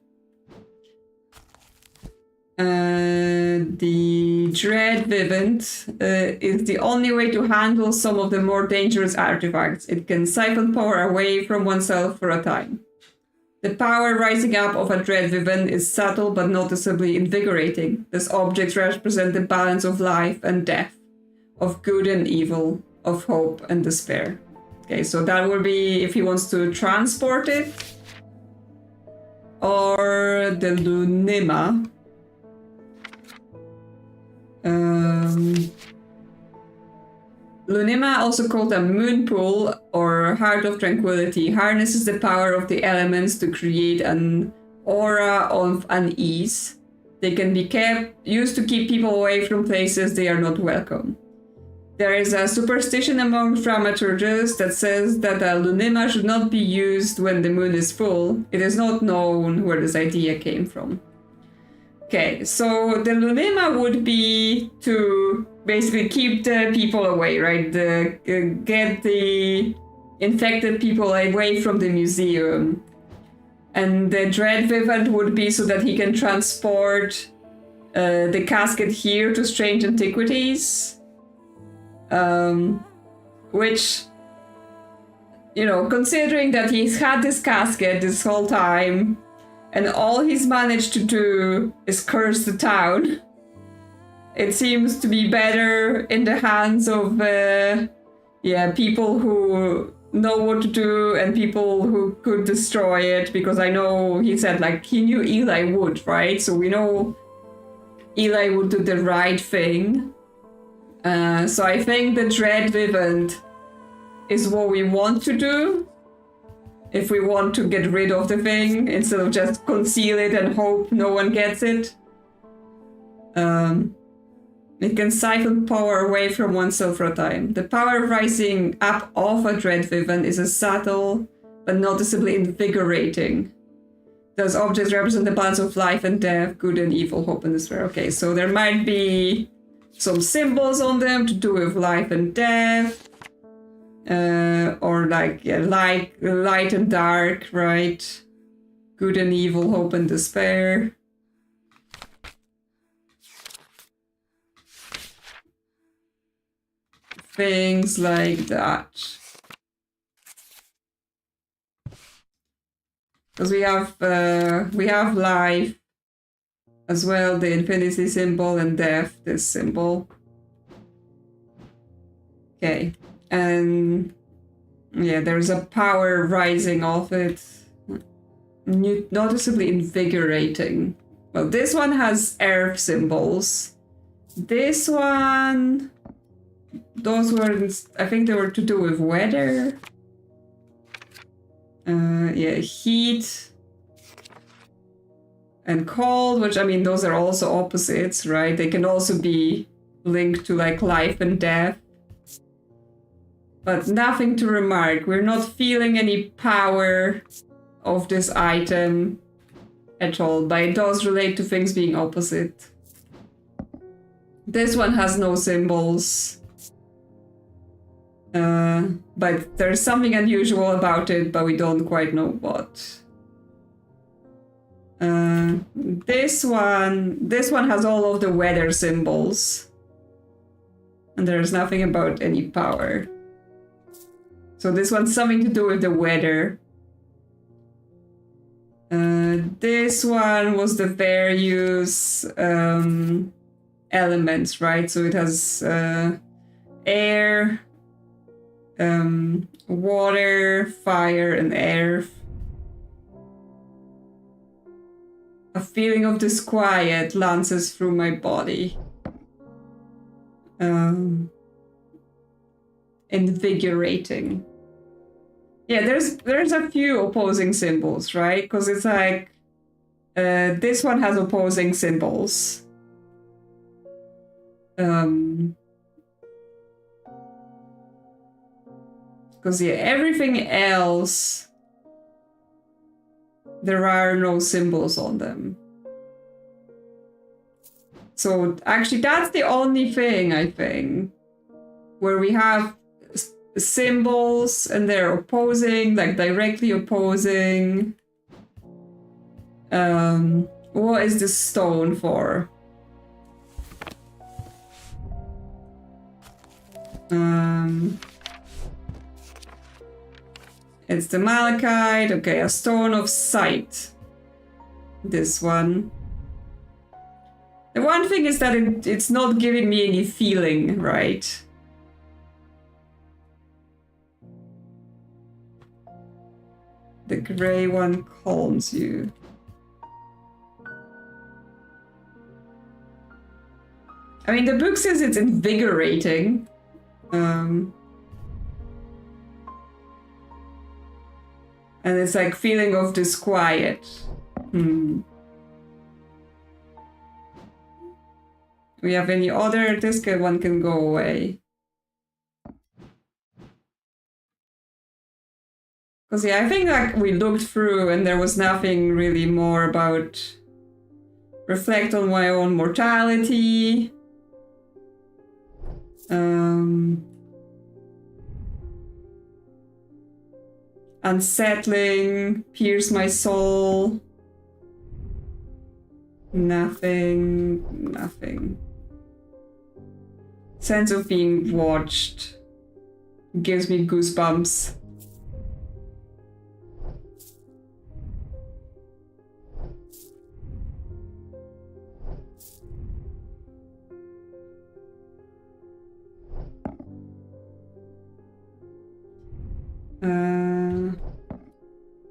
The Dread Vivant is the only way to handle some of the more dangerous artifacts. It can siphon power away from oneself for a time. The power rising up of a Dread Vivant is subtle but noticeably invigorating. These objects represent the balance of life and death, of good and evil, of hope and despair. Okay, so that would be if he wants to transport it. Or the Lunima. Lunima, also called a moon pool or heart of tranquility, harnesses the power of the elements to create an aura of unease. They can be used to keep people away from places they are not welcome. There is a superstition among thaumaturges that says that a Lunima should not be used when the moon is full. It is not known where this idea came from. Okay, so the Lunima would be to basically keep the people away, right? Get the infected people away from the museum. And the Dread Vivant would be so that he can transport the casket here to Strange Antiquities. Which, considering that he's had this casket this whole time, and all he's managed to do is curse the town, it seems to be better in the hands of people who know what to do and people who could destroy it, because I know he said he knew Eli would, right? So we know Eli would do the right thing. So I think the Dread Vivant is what we want to do if we want to get rid of the thing instead of just conceal it and hope no one gets it. It can siphon power away from oneself for a time. The power rising up of a Dread Vivant is a subtle but noticeably invigorating. Those objects represent the balance of life and death, good and evil, hope and despair. Okay, so there might be some symbols on them to do with life and death. Or light and dark, right? Good and evil, hope and despair. Things like that. Because we have life as well, the infinity symbol, and death, this symbol. Okay. And yeah, there's a power rising off it. Noticeably invigorating. Well, this one has earth symbols. This one, those were, I think they were to do with weather. Heat and cold, which, I mean, those are also opposites, right? They can also be linked to life and death. But nothing to remark. We're not feeling any power of this item at all, but it does relate to things being opposite. This one has no symbols. But there's something unusual about it, but we don't quite know what. This one has all of the weather symbols. And there's nothing about any power. So this one's something to do with the weather. This one was the various elements, right? So it has air, water, fire, and earth. A feeling of disquiet lances through my body. Invigorating. Yeah, there's a few opposing symbols, right? Because it's like this one has opposing symbols. Because yeah, everything else, there are no symbols on them. So actually that's the only thing, I think, where we have symbols and they're opposing, like directly opposing. What is the stone for? It's the malachite. Okay, a stone of sight. This one. The one thing is that it's not giving me any feeling, right? The gray one calms you. I mean, the book says it's invigorating. And it's like feeling of disquiet. We have any other? This one can go away. Because yeah, I think like we looked through and there was nothing really more about reflect on my own mortality. Unsettling, pierce my soul. Nothing. Sense of being watched. Gives me goosebumps.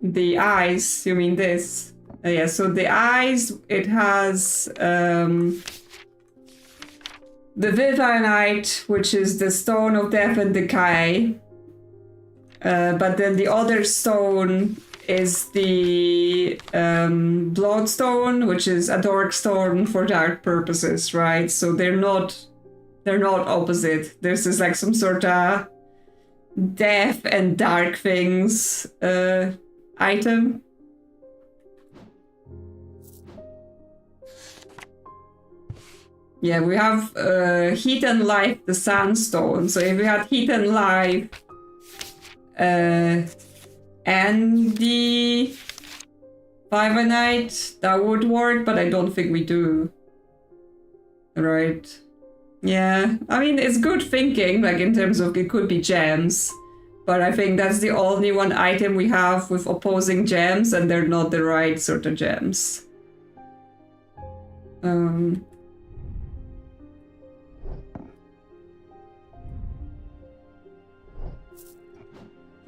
The eyes, you mean this? Yeah, so the eyes, it has the Vivianite, which is the stone of death and decay. But then the other stone is the bloodstone, which is a dark stone for dark purposes, right? So they're not opposite. There's just like some sort of death and dark things item. Yeah, we have heat and life, the sandstone. So if we had heat and life and the Vivianite, that would work, but I don't think we do. Right. Yeah, I mean, it's good thinking, like in terms of it could be gems, but I think that's the only one item we have with opposing gems, and they're not the right sort of gems.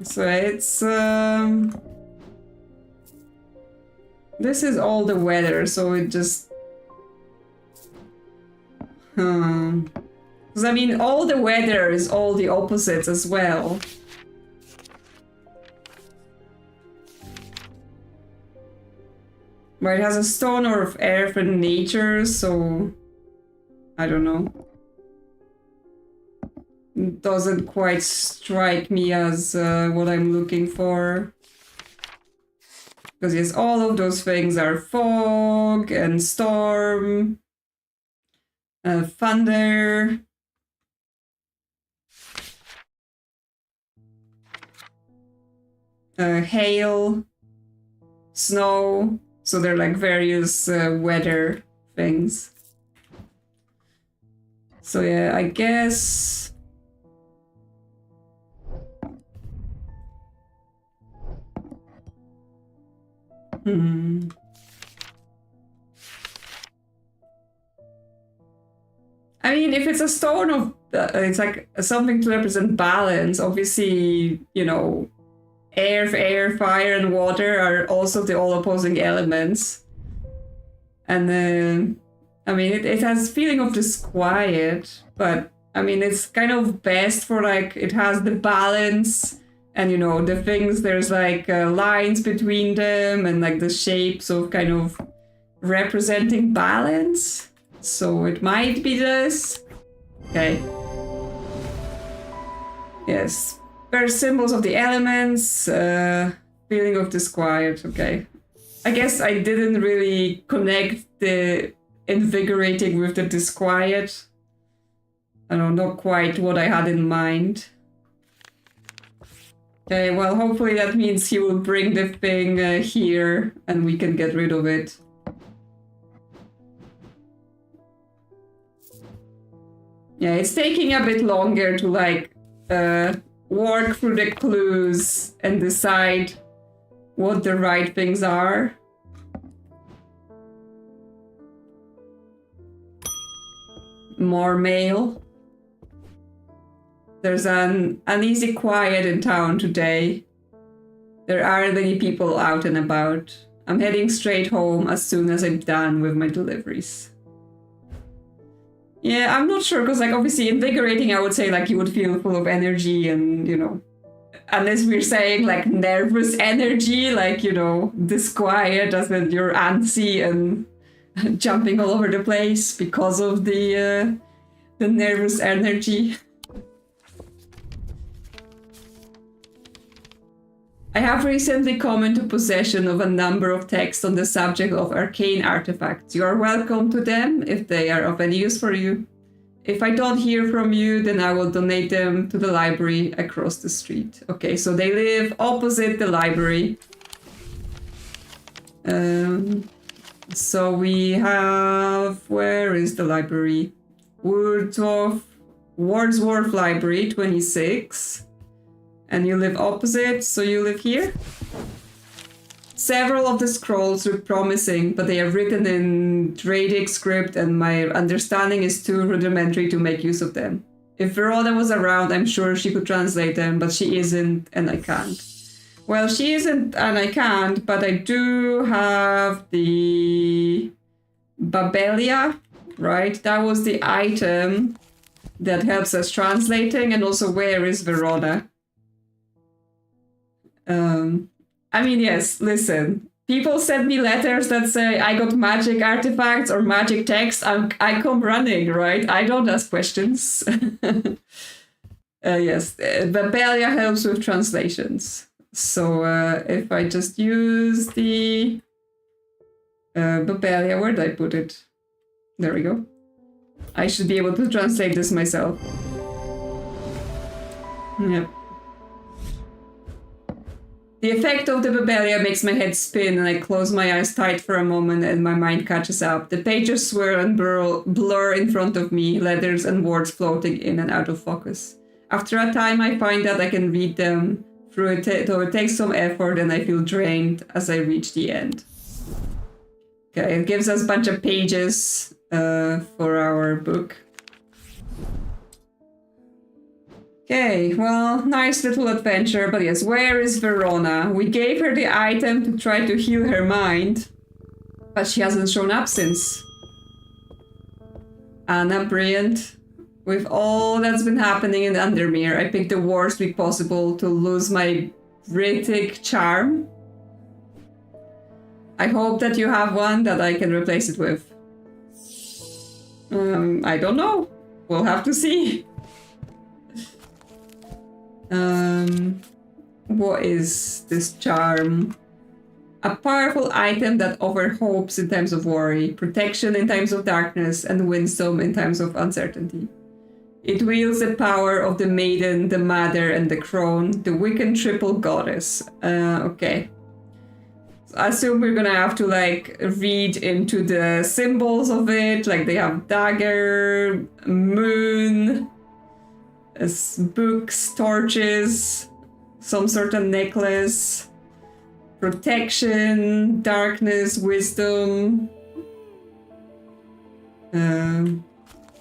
So it's this is all the weather, so it just because I mean all the weather is all the opposites as well. But it has a stone of earth and nature, so I don't know. It doesn't quite strike me as what I'm looking for. Because yes, all of those things are fog and storm, thunder. Hail, snow, so they're like various weather things. So yeah, I guess Hmm. I mean, if it's a stone of, it's like something to represent balance. Obviously, you know, air, fire, and water are also the all opposing elements. And then, I mean, it has feeling of disquiet, but I mean, it's kind of best for like, it has the balance and, you know, the things, there's like lines between them and like the shapes of kind of representing balance. So it might be this. Okay. Yes. There are symbols of the elements, feeling of disquiet. Okay. I guess I didn't really connect the invigorating with the disquiet. I don't know, not quite what I had in mind. Okay, well, hopefully that means he will bring the thing here and we can get rid of it. Yeah, it's taking a bit longer to like work through the clues and decide what the right things are. More mail. There's an uneasy quiet in town today. There aren't many people out and about. I'm heading straight home as soon as I'm done with my deliveries. Yeah, I'm not sure, because like obviously invigorating, I would say like you would feel full of energy and, you know, unless we're saying like nervous energy, like, you know, disquiet as in you're antsy and jumping all over the place because of the nervous energy. I have recently come into possession of a number of texts on the subject of arcane artifacts. You are welcome to them if they are of any use for you. If I don't hear from you, then I will donate them to the library across the street. Okay, so they live opposite the library. So we have... Where is the library? Wordsworth Library, 26. And you live opposite, so you live here. Several of the scrolls look promising, but they are written in Dradic script and my understanding is too rudimentary to make use of them. If Verona was around, I'm sure she could translate them, but she isn't and I can't. Well, she isn't and I can't, but I do have the Babelia, right? That was the item that helps us translating, and also where is Verona? I mean, yes, listen. People send me letters that say I got magic artifacts or magic text. I come running, right? I don't ask questions. Yes, Babelia helps with translations. So if I just use the Babelia, where did I put it? There we go. I should be able to translate this myself. Yep. The effect of the Babelia makes my head spin and I close my eyes tight for a moment and my mind catches up. The pages swirl and blur in front of me, letters and words floating in and out of focus. After a time, I find that I can read them through it, though it takes some effort and I feel drained as I reach the end. Okay, it gives us a bunch of pages for our book. Okay, well, nice little adventure, but yes, where is Verona? We gave her the item to try to heal her mind, but she hasn't shown up since. Anna, brilliant. With all that's been happening in Undermere, I picked the worst week possible to lose my British charm. I hope that you have one that I can replace it with. I don't know. We'll have to see. What is this charm? A powerful item that offers hopes in times of worry, protection in times of darkness, and wisdom in times of uncertainty. It wields the power of the maiden, the mother, and the crone, the Wiccan triple goddess. Okay. So I assume we're gonna have to like read into the symbols of it, like they have dagger, moon, books, torches, some sort of necklace, protection, darkness, wisdom.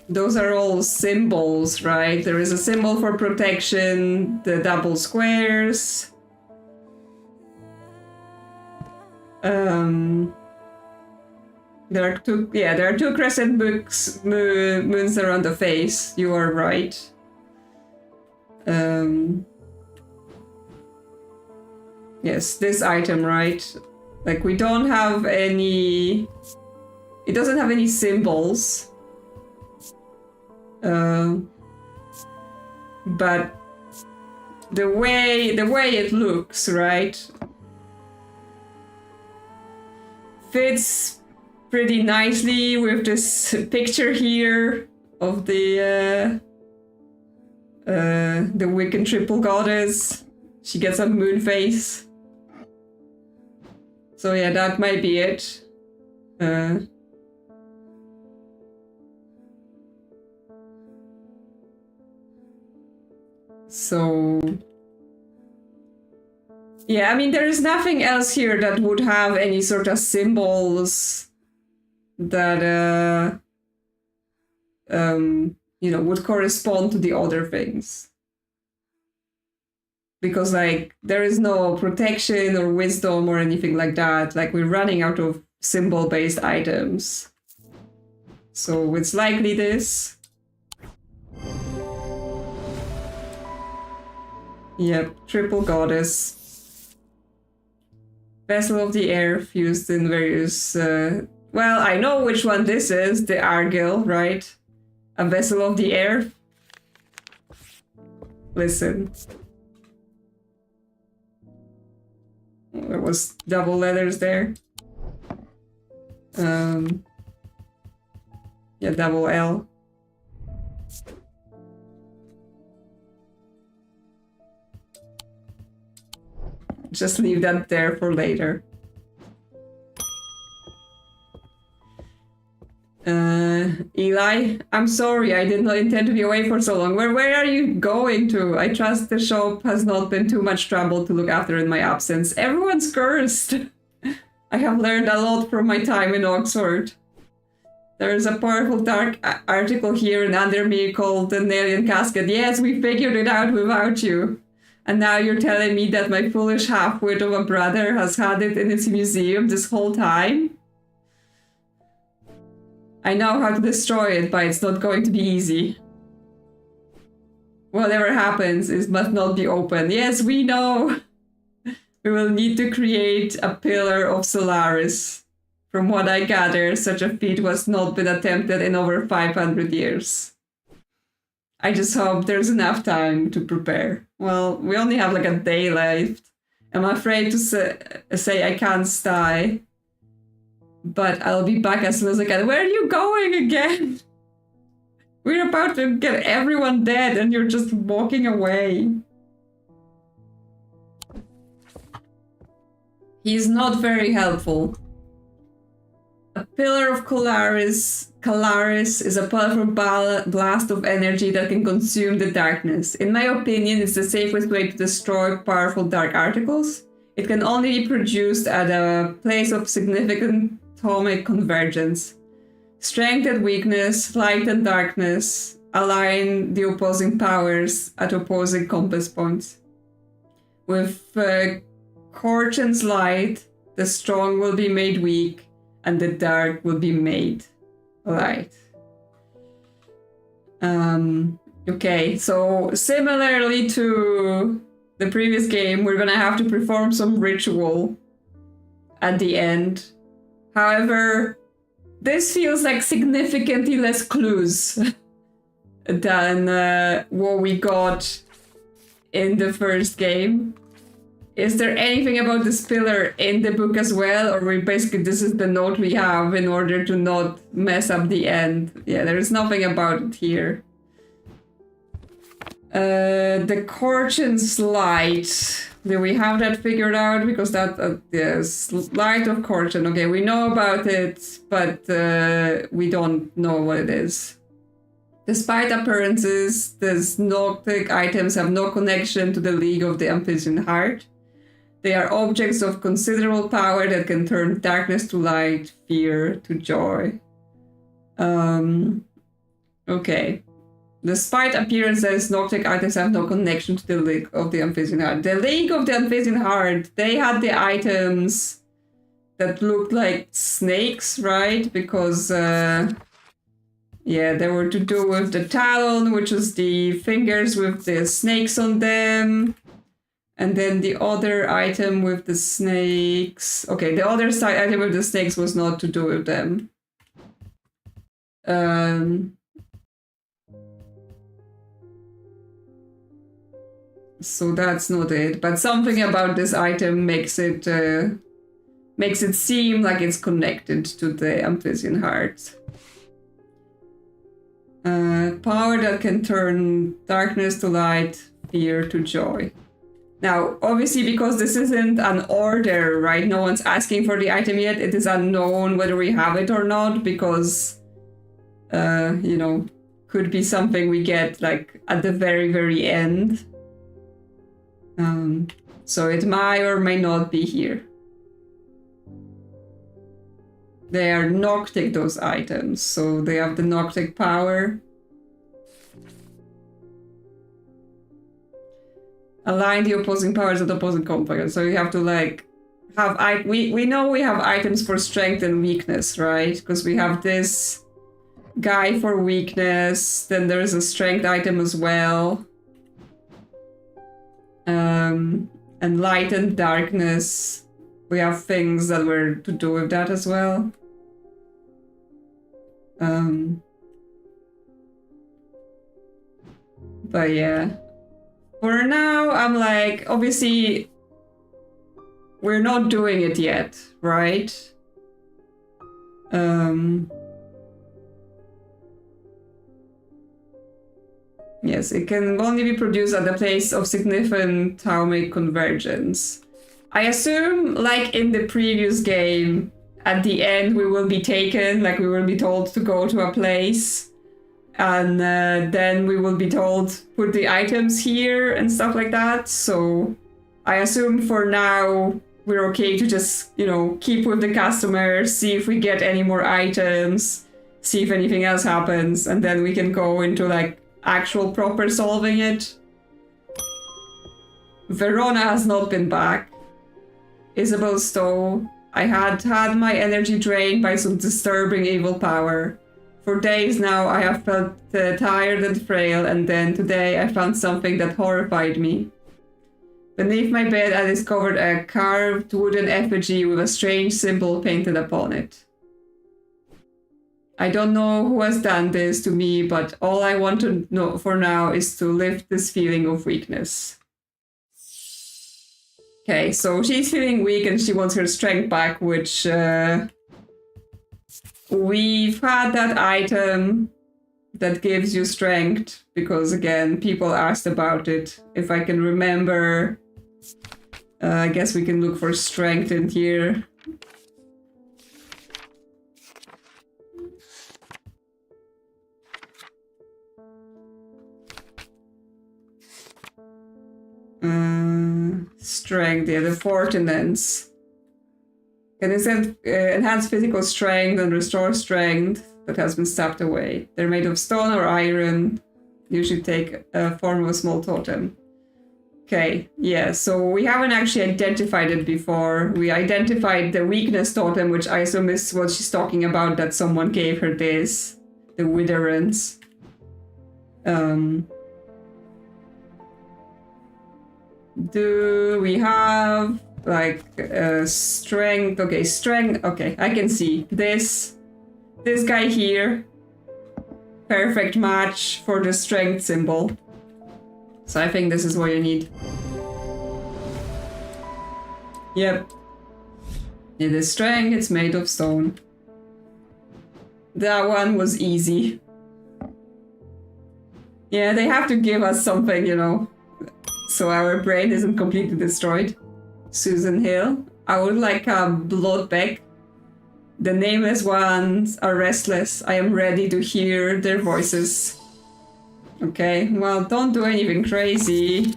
Those are all symbols, right? There is a symbol for protection, the double squares. There are two crescent moons around the face. You are right. Yes, this item, right? Like, we don't have any... It doesn't have any symbols. But the way it looks, right? Fits pretty nicely with this picture here of the Wiccan triple goddess. She gets a moon face. So yeah, that might be it. So yeah, I mean, there is nothing else here that would have any sort of symbols that you know, would correspond to the other things. Because, like, there is no protection or wisdom or anything like that. Like, we're running out of symbol-based items. So it's likely this. Yep, triple goddess. Vessel of the air fused in various... well, I know which one this is. The Argyle, right? A vessel of the air. Listen. There was double letters there. Yeah, double L. Just leave that there for later. Eli, I'm sorry, I did not intend to be away for so long. Where are you going to? I trust the shop has not been too much trouble to look after in my absence. Everyone's cursed. I have learned a lot from my time in Oxford. There is a powerful dark article here in Undermere called the Nailian Casket. Yes, we figured it out without you. And now you're telling me that my foolish half-wit of a brother has had it in his museum this whole time? I know how to destroy it, but it's not going to be easy. Whatever happens, it must not be open. Yes, we know! We will need to create a pillar of Solaris. From what I gather, such a feat was not been attempted in over 500 years. I just hope there's enough time to prepare. Well, we only have like a day left. I'm afraid to say I can't stay. But I'll be back as soon as I can. Where are you going again? We're about to get everyone dead and you're just walking away. He's not very helpful. A pillar of Calaris is a powerful blast of energy that can consume the darkness. In my opinion, it's the safest way to destroy powerful dark articles. It can only be produced at a place of significant atomic convergence. Strength and weakness, light and darkness, align the opposing powers at opposing compass points. With Corchan's light, the strong will be made weak, and the dark will be made light. Okay, so similarly to the previous game, we're gonna have to perform some ritual at the end. However, this feels like significantly less clues than what we got in the first game. Is there anything about this pillar in the book as well? Or this is the note we have in order to not mess up the end? Yeah, there is nothing about it here. The Corchan's light. Do we have that figured out? Because that, yes, light of Corchan. Okay, we know about it, but we don't know what it is. Despite appearances, these Gnostic items have no connection to the League of the Amphibian Heart. They are objects of considerable power that can turn darkness to light, fear to joy. Okay. Despite appearances, Noctic items have no connection to the League of the Unfazing Heart. The League of the Unfazing Heart, they had the items that looked like snakes, right? Because, yeah, they were to do with the talon, which was the fingers with the snakes on them. And then the other item with the snakes... Okay, the other side item with the snakes was not to do with them. So that's not it. But something about this item makes it seem like it's connected to the Amphisian Heart. Power that can turn darkness to light, fear to joy. Now, obviously, because this isn't an order, right? No one's asking for the item yet. It is unknown whether we have it or not, because, you know, could be something we get, like, at the very, very end. So it might or may not be here. They are Noctic, those items, so they have the Noctic power. Align the opposing powers of the opposing component. So you have to like have we know we have items for strength and weakness, right? Because we have this guy for weakness, then there's a strength item as well. And light and darkness. We have things that were to do with that as well. But yeah. For now, I'm like, obviously, we're not doing it yet, right? Yes, it can only be produced at the place of significant Taumic convergence. I assume, like in the previous game, at the end we will be taken, like we will be told to go to a place. And then we will be told, put the items here and stuff like that. So I assume for now, we're okay to just, you know, keep with the customer, see if we get any more items, see if anything else happens, and then we can go into, like, actual proper solving it. Verona has not been back. Isabel Stowe. I had my energy drained by some disturbing evil power. For days now, I have felt tired and frail, and then today I found something that horrified me. Beneath my bed, I discovered a carved wooden effigy with a strange symbol painted upon it. I don't know who has done this to me, but all I want to know for now is to lift this feeling of weakness. Okay, so she's feeling weak and she wants her strength back, which... We've had that item that gives you strength, because again, people asked about it. If I can remember, I guess we can look for strength in here. Strength, yeah, the Fortinance. Can enhance physical strength and restore strength that has been sapped away. They're made of stone or iron. Usually take a form of a small totem. Okay, yeah, so we haven't actually identified it before. We identified the weakness totem, which I assume is what she's talking about, that someone gave her this. The Witherance. Do we have... like strength? Okay, strength. Okay, I can see this guy here, perfect match for the strength symbol. So I think this is what you need. Yep, it is strength. It's made of stone. That one was easy. Yeah, they have to give us something, you know, so our brain isn't completely destroyed. Susan Hill. I would like a blood bag. The nameless ones are restless. I am ready to hear their voices. Okay, well, don't do anything crazy.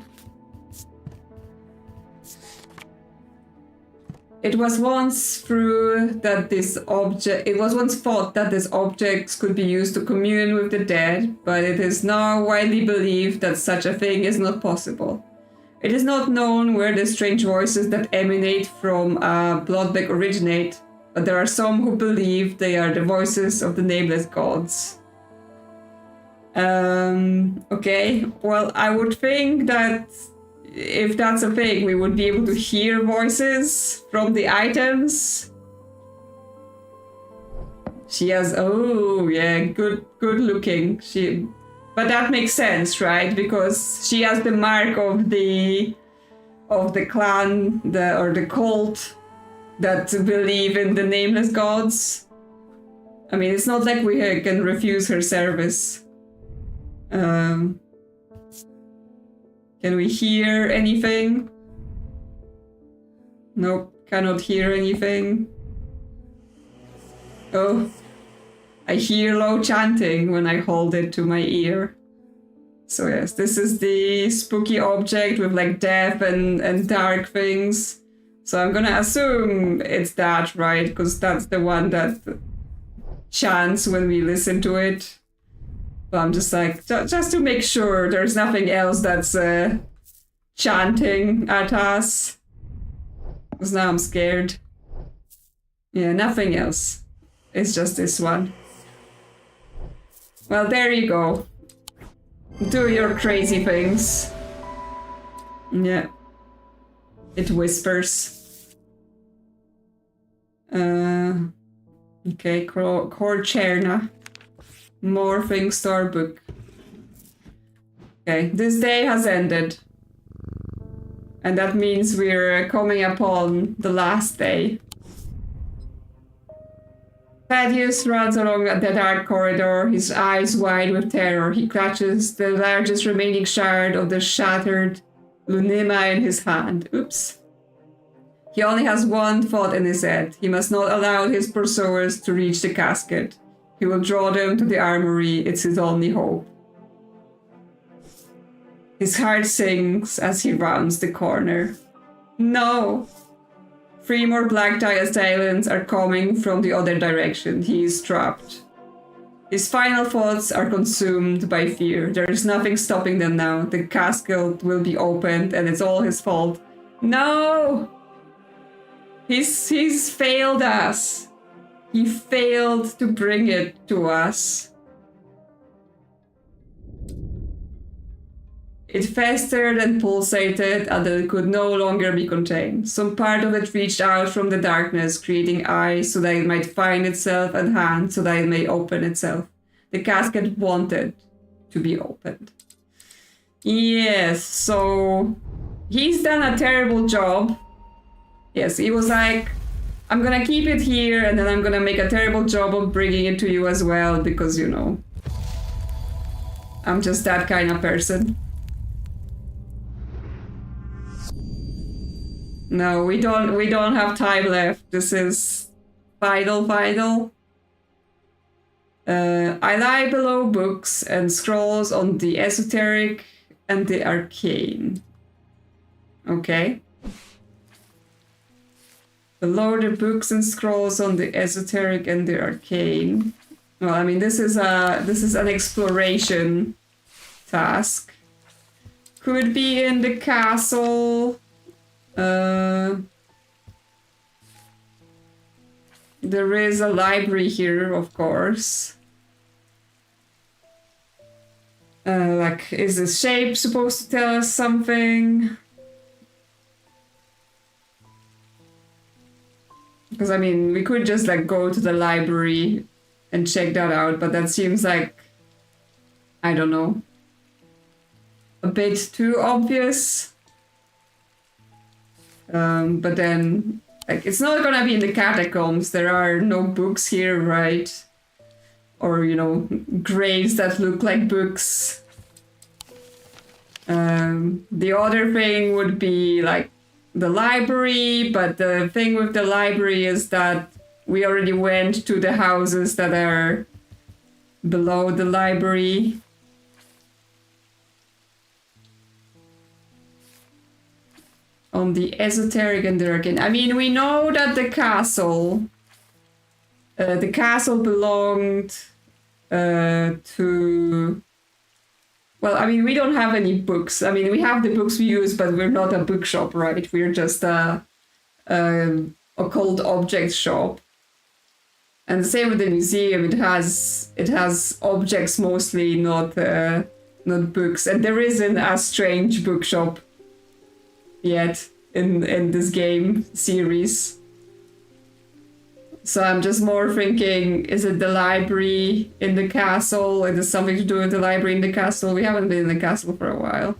It was once through that this object. It was once thought that these objects could be used to commune with the dead, but it is now widely believed that such a thing is not possible. It is not known where the strange voices that emanate from Bloodbeck originate, but there are some who believe they are the voices of the nameless gods. Okay, well, I would think that if that's a thing, we would be able to hear voices from the items. She has, oh yeah, good looking. But that makes sense, right? Because she has the mark of the clan, or the cult that believe in the nameless gods. I mean, it's not like we can refuse her service. Can we hear anything? Nope, cannot hear anything. Oh, I hear low chanting when I hold it to my ear. So yes, this is the spooky object with like death and dark things. So I'm gonna assume it's that, right? Because that's the one that chants when we listen to it. But I'm just like, just to make sure there's nothing else that's chanting at us. Because now I'm scared. Yeah, nothing else. It's just this one. Well, there you go. Do your crazy things. Yeah. It whispers. Okay, Corcherna. More things to our book. Okay, this day has ended. And that means we're coming upon the last day. Thaddeus runs along the dark corridor, his eyes wide with terror. He clutches the largest remaining shard of the shattered Lunima in his hand. Oops. He only has one thought in his head. He must not allow his pursuers to reach the casket. He will draw them to the armory. It's his only hope. His heart sinks as he rounds the corner. No! 3 more black tie assailants are coming from the other direction. He is trapped. His final thoughts are consumed by fear. There is nothing stopping them now. The casket will be opened and it's all his fault. No! He's failed us. He failed to bring it to us. It festered and pulsated until it could no longer be contained. Some part of it reached out from the darkness, creating eyes so that it might find itself and hands so that it may open itself. The casket wanted to be opened. Yes, so he's done a terrible job. Yes, he was like, I'm gonna keep it here and then I'm gonna make a terrible job of bringing it to you as well because, you know, I'm just that kind of person. No, we don't have time left. This is final. I lie below books and scrolls on the esoteric and the arcane. Okay. Below the books and scrolls on the esoteric and the arcane. Well, I mean, this is an exploration task. Could be in the castle. There is a library here, of course. Like, is the shape supposed to tell us something? Because, I mean, we could just, like, go to the library and check that out, but that seems like, I don't know, a bit too obvious. But then, like, it's not gonna be in the catacombs. There are no books here, right? Or, you know, graves that look like books. The other thing would be, like, the library, but the thing with the library is that we already went to the houses that are below the library. on the esoteric and the arcane. I mean, we know that the castle belonged to... Well, I mean, we don't have any books. I mean, we have the books we use, but we're not a bookshop, right? We're just a occult object shop. And the same with the museum. It has objects mostly, not books. And there isn't a strange bookshop yet in this game series. So I'm just more thinking, is it the library in the castle? Is it something to do with the library in the castle? We haven't been in the castle for a while.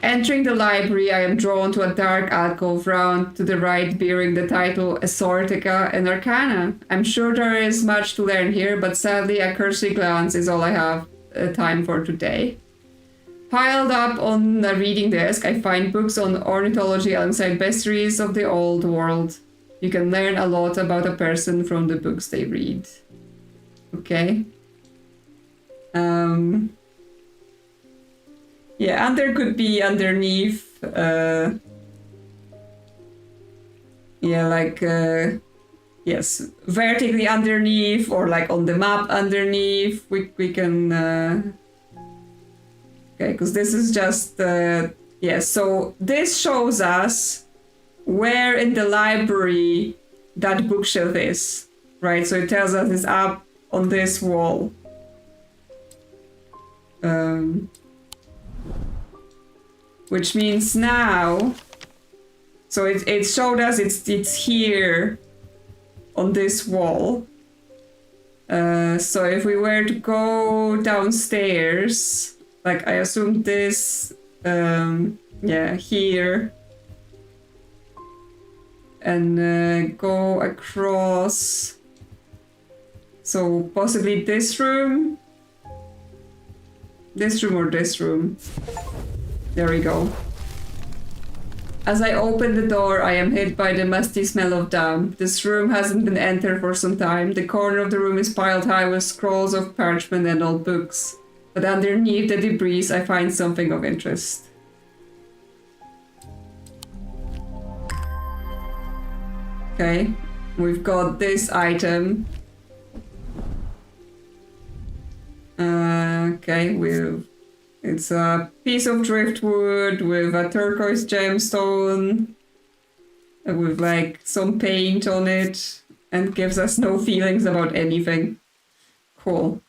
Entering the library, I am drawn to a dark alcove round to the right bearing the title Assortica and Arcana. I'm sure there is much to learn here, but sadly a cursory glance is all I have time for today. Piled up on a reading desk, I find books on ornithology alongside bestiaries of the old world. You can learn a lot about a person from the books they read. Okay. Yeah, and there could be underneath, yes, vertically underneath, or like on the map underneath. We can, okay, because this is just, so this shows us where in the library that bookshelf is, right? So it tells us it's up on this wall. Which means now, so it showed us it's here on this wall. So if we were to go downstairs, like I assume this, here, and go across, so possibly this room or this room. There we go. As I open the door, I am hit by the musty smell of damp. This room hasn't been entered for some time. The corner of the room is piled high with scrolls of parchment and old books. But underneath the debris, I find something of interest. Okay, we've got this item. It's a piece of driftwood with a turquoise gemstone with like some paint on it, and gives us no feelings about anything. Cool.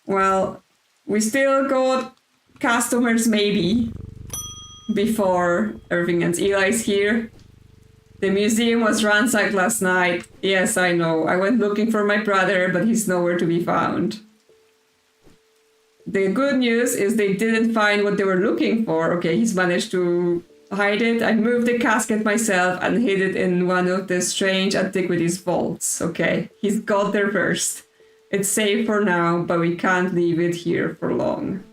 Well, we still got customers maybe before everything ends. Eli's here. The museum was ransacked last night. Yes, I know. I went looking for my brother, but he's nowhere to be found. The good news is they didn't find what they were looking for. Okay, he's managed to hide it. I moved the casket myself and hid it in one of the Strange Antiquities vaults. Okay, he's got there first. It's safe for now, but we can't leave it here for long.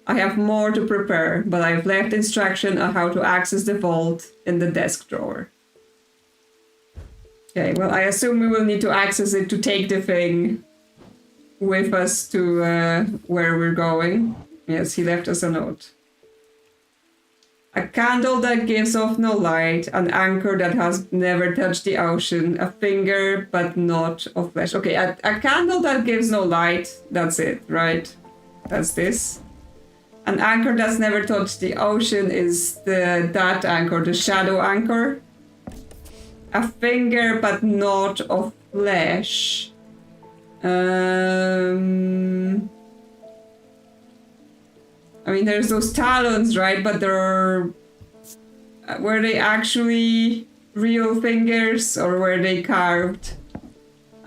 I have more to prepare, but I've left instruction on how to access the vault in the desk drawer. Okay, well, I assume we will need to access it to take the thing with us to where we're going. Yes, he left us a note. A candle that gives off no light, an anchor that has never touched the ocean, a finger but not of flesh. Okay, a candle that gives no light, that's it, right? That's this. An anchor that's never touched the ocean is that anchor, the shadow anchor. A finger but not of flesh. I mean, there's those talons, right? But were they actually real fingers or were they carved?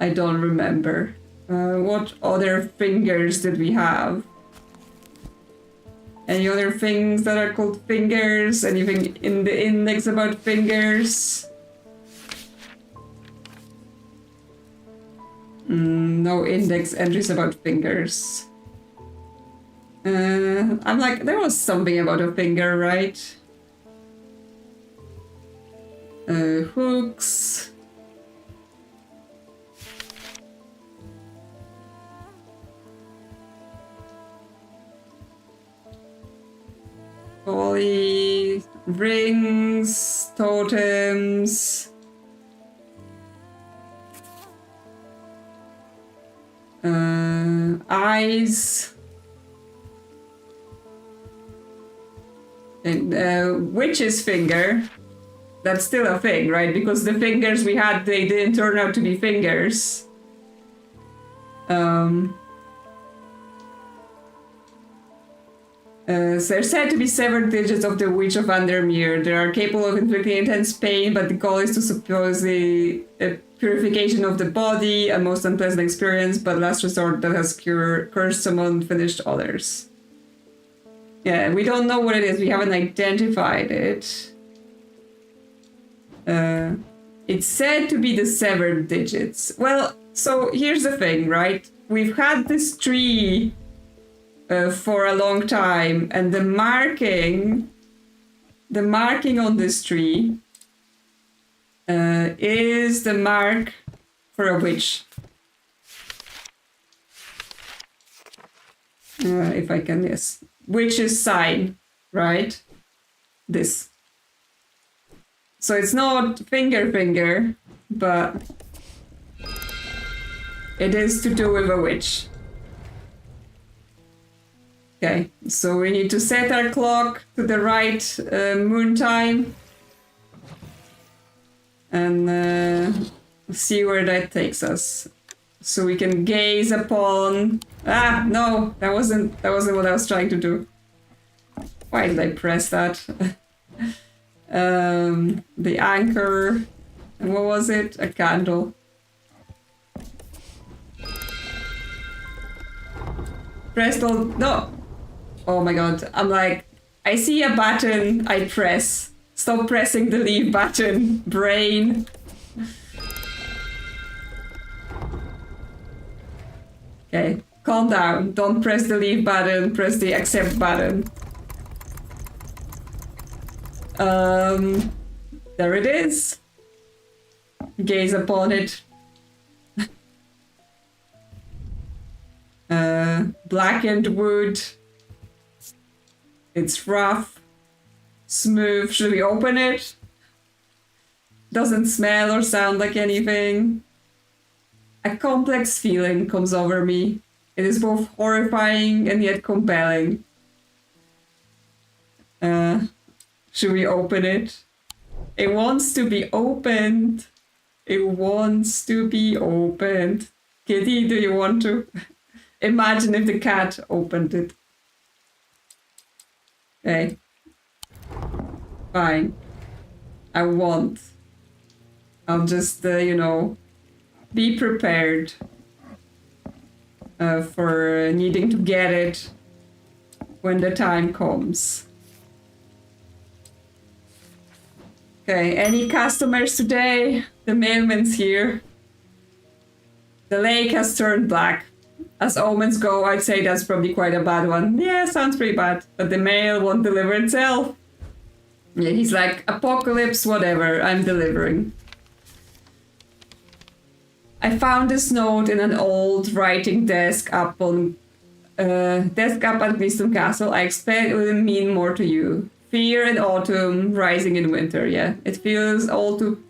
I don't remember. What other fingers did we have? Any other things that are called fingers? Anything in the index about fingers? No index entries about fingers. I'm like, there was something about a finger, right? Hooks. Holy rings, totems. Eyes. And witch's finger. That's still a thing, right? Because the fingers we had, they didn't turn out to be fingers. So they're said to be severed digits of the Witch of Undermere. They are capable of inflicting intense pain, but the goal is to suppose the purification of the body, a most unpleasant experience, but last resort that has cursed some unfinished others. Yeah, we don't know what it is. We haven't identified it. It's said to be the severed digits. Well, so here's the thing, right? We've had this tree for a long time, and the marking on this tree is the mark for a witch. If I can, yes. Witch's sign, right? This. So it's not finger, but it is to do with a witch. Okay, so we need to set our clock to the right moon time and see where that takes us. So we can gaze upon... Ah, no, that wasn't what I was trying to do. Why did I press that? The anchor, and what was it? A candle. Pressed all... No! Oh my god, I'm like, I see a button, I press. Stop pressing the leave button, brain. Okay, calm down. Don't press the leave button, press the accept button. There it is. Gaze upon it. Blackened wood. It's rough. Smooth. Should we open it? Doesn't smell or sound like anything. A complex feeling comes over me. It is both horrifying and yet compelling. Should we open it? It wants to be opened. It wants to be opened. Kitty, do you want to? Imagine if the cat opened it. Okay. Fine. I won't. I'll just, you know, be prepared for needing to get it when the time comes. Okay, any customers today? The mailman's here. The lake has turned black. As omens go, I'd say that's probably quite a bad one. Yeah, sounds pretty bad. But the mail won't deliver itself. Yeah, he's like, apocalypse, whatever, I'm delivering. I found this note in an old writing desk up at Gleeston Castle. I expect it will mean more to you. Fear in autumn, rising in winter. Yeah, it feels all too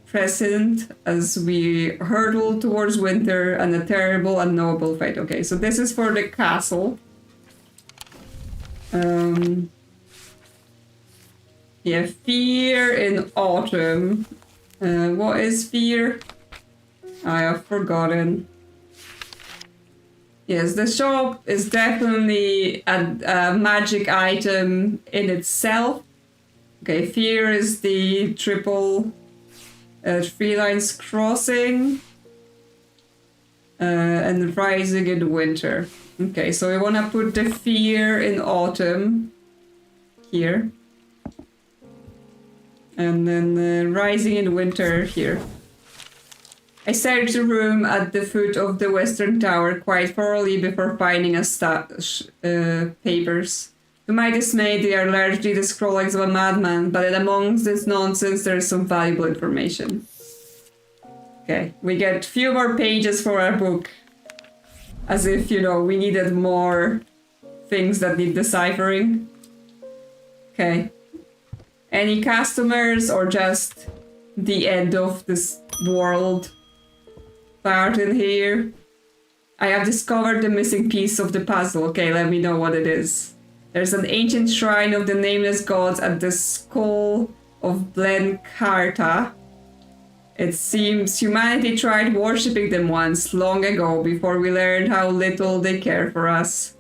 present as we hurtle towards winter and a terrible, unknowable fate. Okay, so this is for the castle. Yeah, fear in autumn. What is fear? I have forgotten. Yes, the shop is definitely a magic item in itself. Okay, fear is the triple 3 lines crossing and rising in winter. Okay, so we want to put the fear in autumn here. And then rising in winter here. I searched the room at the foot of the western tower quite thoroughly before finding papers. To my dismay, they are largely the scrawlings of a madman, but amongst this nonsense there is some valuable information. Okay, we get few more pages for our book. As if, you know, we needed more things that need deciphering. Okay. Any customers or just the end of this world part in here? I have discovered the missing piece of the puzzle. Okay, let me know what it is. There's an ancient shrine of the nameless gods at the skull of Blencarta. It seems humanity tried worshipping them once, long ago, before we learned how little they care for us.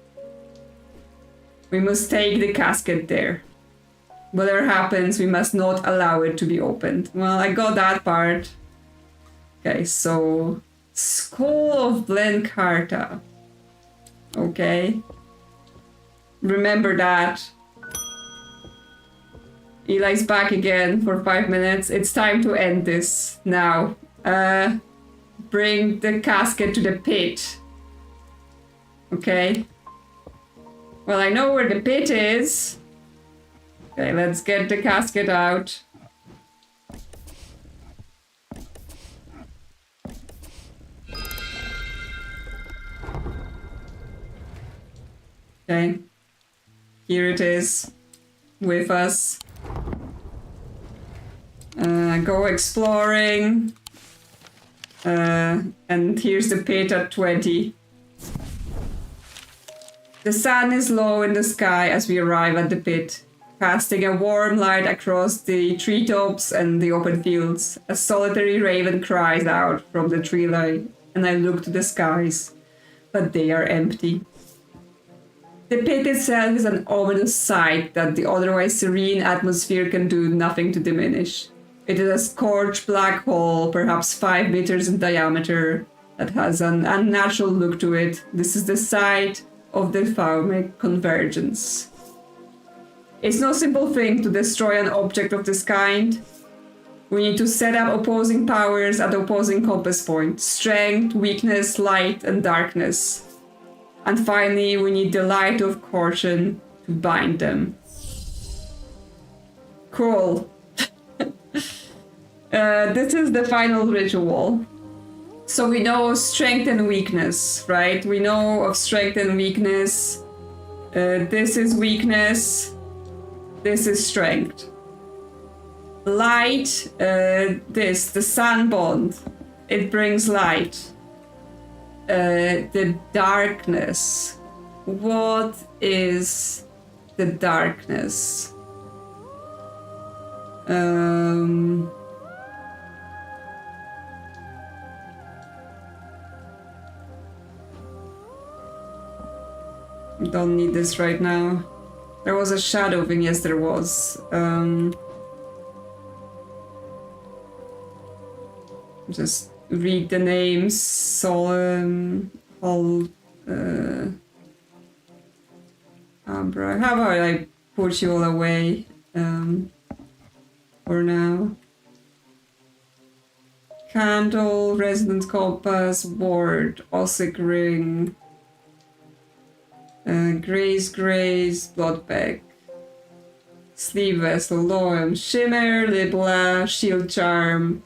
We must take the casket there. Whatever happens, we must not allow it to be opened. Well, I got that part. Okay, so... Skull of Blencarta. Okay. Remember that. Eli's back again for 5 minutes. It's time to end this now. Bring the casket to the pit. Okay. Well, I know where the pit is. Okay, let's get the casket out. Okay. Here it is. With us. Go exploring. And here's the pit at 20. The sun is low in the sky as we arrive at the pit, casting a warm light across the treetops and the open fields. A solitary raven cries out from the tree line, and I look to the skies, but they are empty. The pit itself is an ominous sight that the otherwise serene atmosphere can do nothing to diminish. It is a scorched black hole, perhaps 5 meters in diameter, that has an unnatural look to it. This is the site of the Phaumic convergence. It's no simple thing to destroy an object of this kind. We need to set up opposing powers at opposing compass points: strength, weakness, light, and darkness. And finally, we need the light of caution to bind them. Cool. This is the final ritual. So we know strength and weakness, right? We know of strength and weakness. This is weakness. This is strength. Light, the sun bond. It brings light. The darkness. What is the darkness? Don't need this right now. There was a shadow thing, yes there was. Just read the names. Solemn, Ambra. How about I put you all away for now? Candle, Resonant Compass, Ward, Ossic Ring, Grace, Bloodbag, Sleeve Vessel, Loam, Shimmer, Libla, Shield Charm,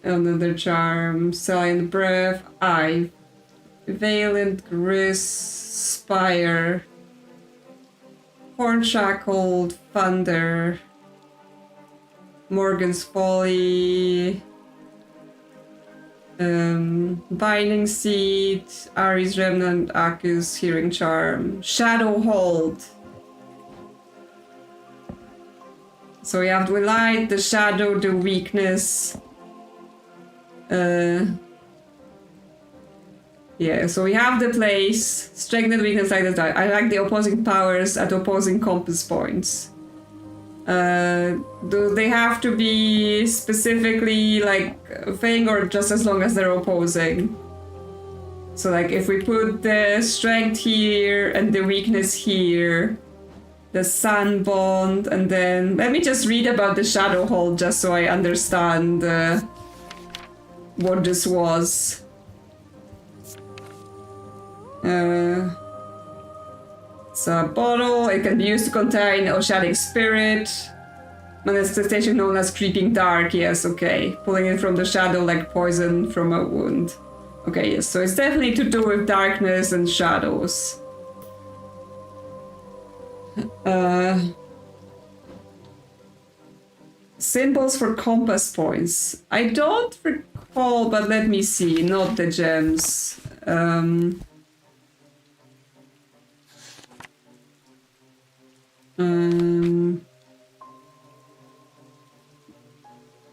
another charm, Silent Breath, Eye, Valent, Gris, Spire, Hornshackled, Thunder, Morgan's Folly, Binding Seed, Ari's Remnant, Akus, Hearing Charm, Shadow Hold. So we have the light, the shadow, the weakness. Yeah, so we have the place, strength and weakness like that. I like the opposing powers at opposing compass points. Do they have to be specifically like a thing, or just as long as they're opposing? So like if we put the strength here and the weakness here, the sun bond, and then let me just read about the shadow hold just so I understand what this was. It's a bottle. It can be used to contain oceanic spirit. Manifestation known as creeping dark. Yes, okay. Pulling it from the shadow like poison from a wound. Okay, yes. So it's definitely to do with darkness and shadows. Symbols for compass points. I don't recall, but let me see. Not the gems.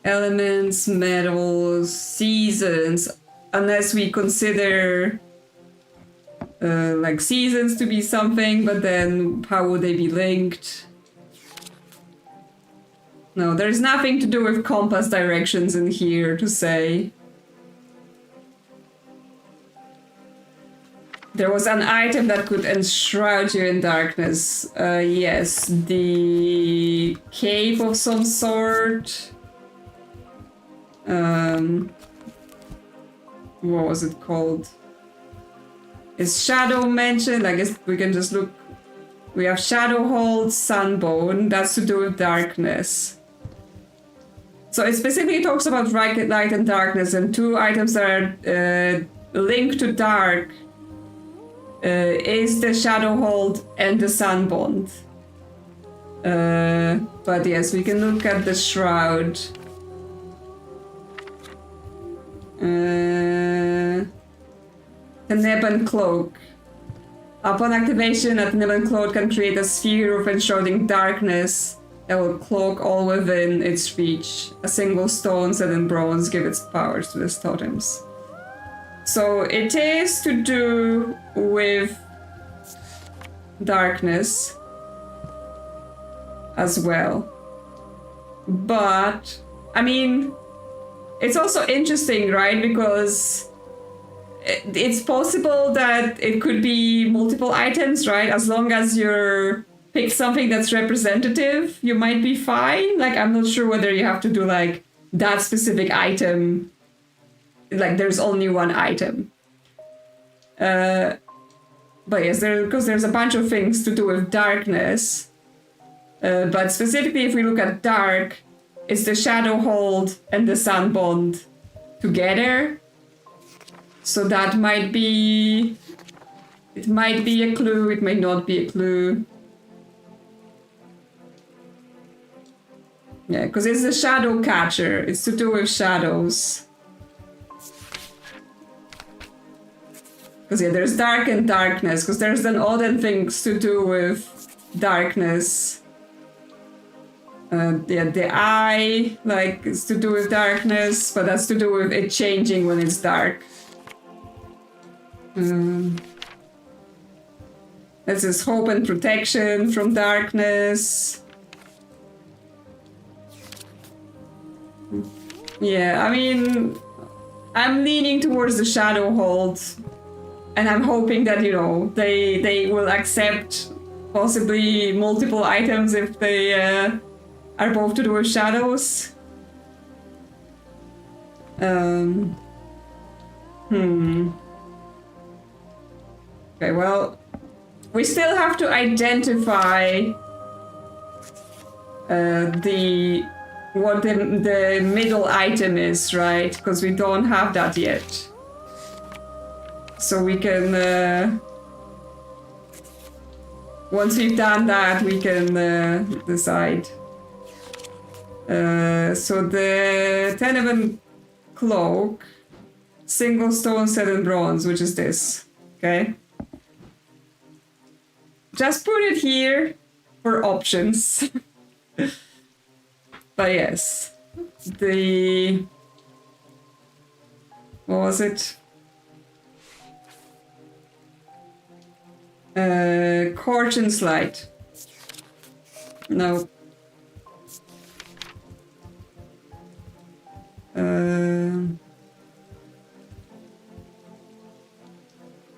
Elements, metals, seasons, unless we consider like seasons to be something, but then how would they be linked? No, there's nothing to do with compass directions in here to say. There was an item that could enshroud you in darkness. Yes, the cape of some sort. What was it called? Is shadow mentioned? I guess we can just look. We have Shadowhold, Sunbone. That's to do with darkness. So it specifically talks about light and darkness, and two items that are linked to dark is the Shadowhold and the Sunbond. But yes, we can look at the Shroud. The Neban Cloak. Upon activation, a Neban Cloak can create a sphere of enshrouding darkness that will cloak all within its reach. A single stone set in bronze gives its powers to the totems. So it is to do with darkness as well. But, I mean, it's also interesting, right? Because it's possible that it could be multiple items, right? As long as you pick something that's representative, you might be fine. Like, I'm not sure whether you have to do, like, that specific item. Like, there's only one item. But yes, because there's a bunch of things to do with darkness. But specifically, if we look at dark, it's the Shadowhold and the Sunbond together. So that might be... It might be a clue, it may not be a clue. Yeah, because it's the Shadow Catcher. It's to do with shadows. Because yeah, there's dark and darkness. Because there's then other things to do with darkness. Yeah, the eye, like, is to do with darkness, but that's to do with it changing when it's dark. This is hope and protection from darkness. Yeah, I mean, I'm leaning towards the Shadowhold, and I'm hoping that, you know, they will accept possibly multiple items if they are both to do with shadows. Okay, well, we still have to identify what the middle item is, right? Because we don't have that yet. So we can... once we've done that, we can decide. So the Tenevan Cloak, single stone set in bronze, which is this, okay? Just put it here for options. But yes, the... What was it? Corchin Slide. No.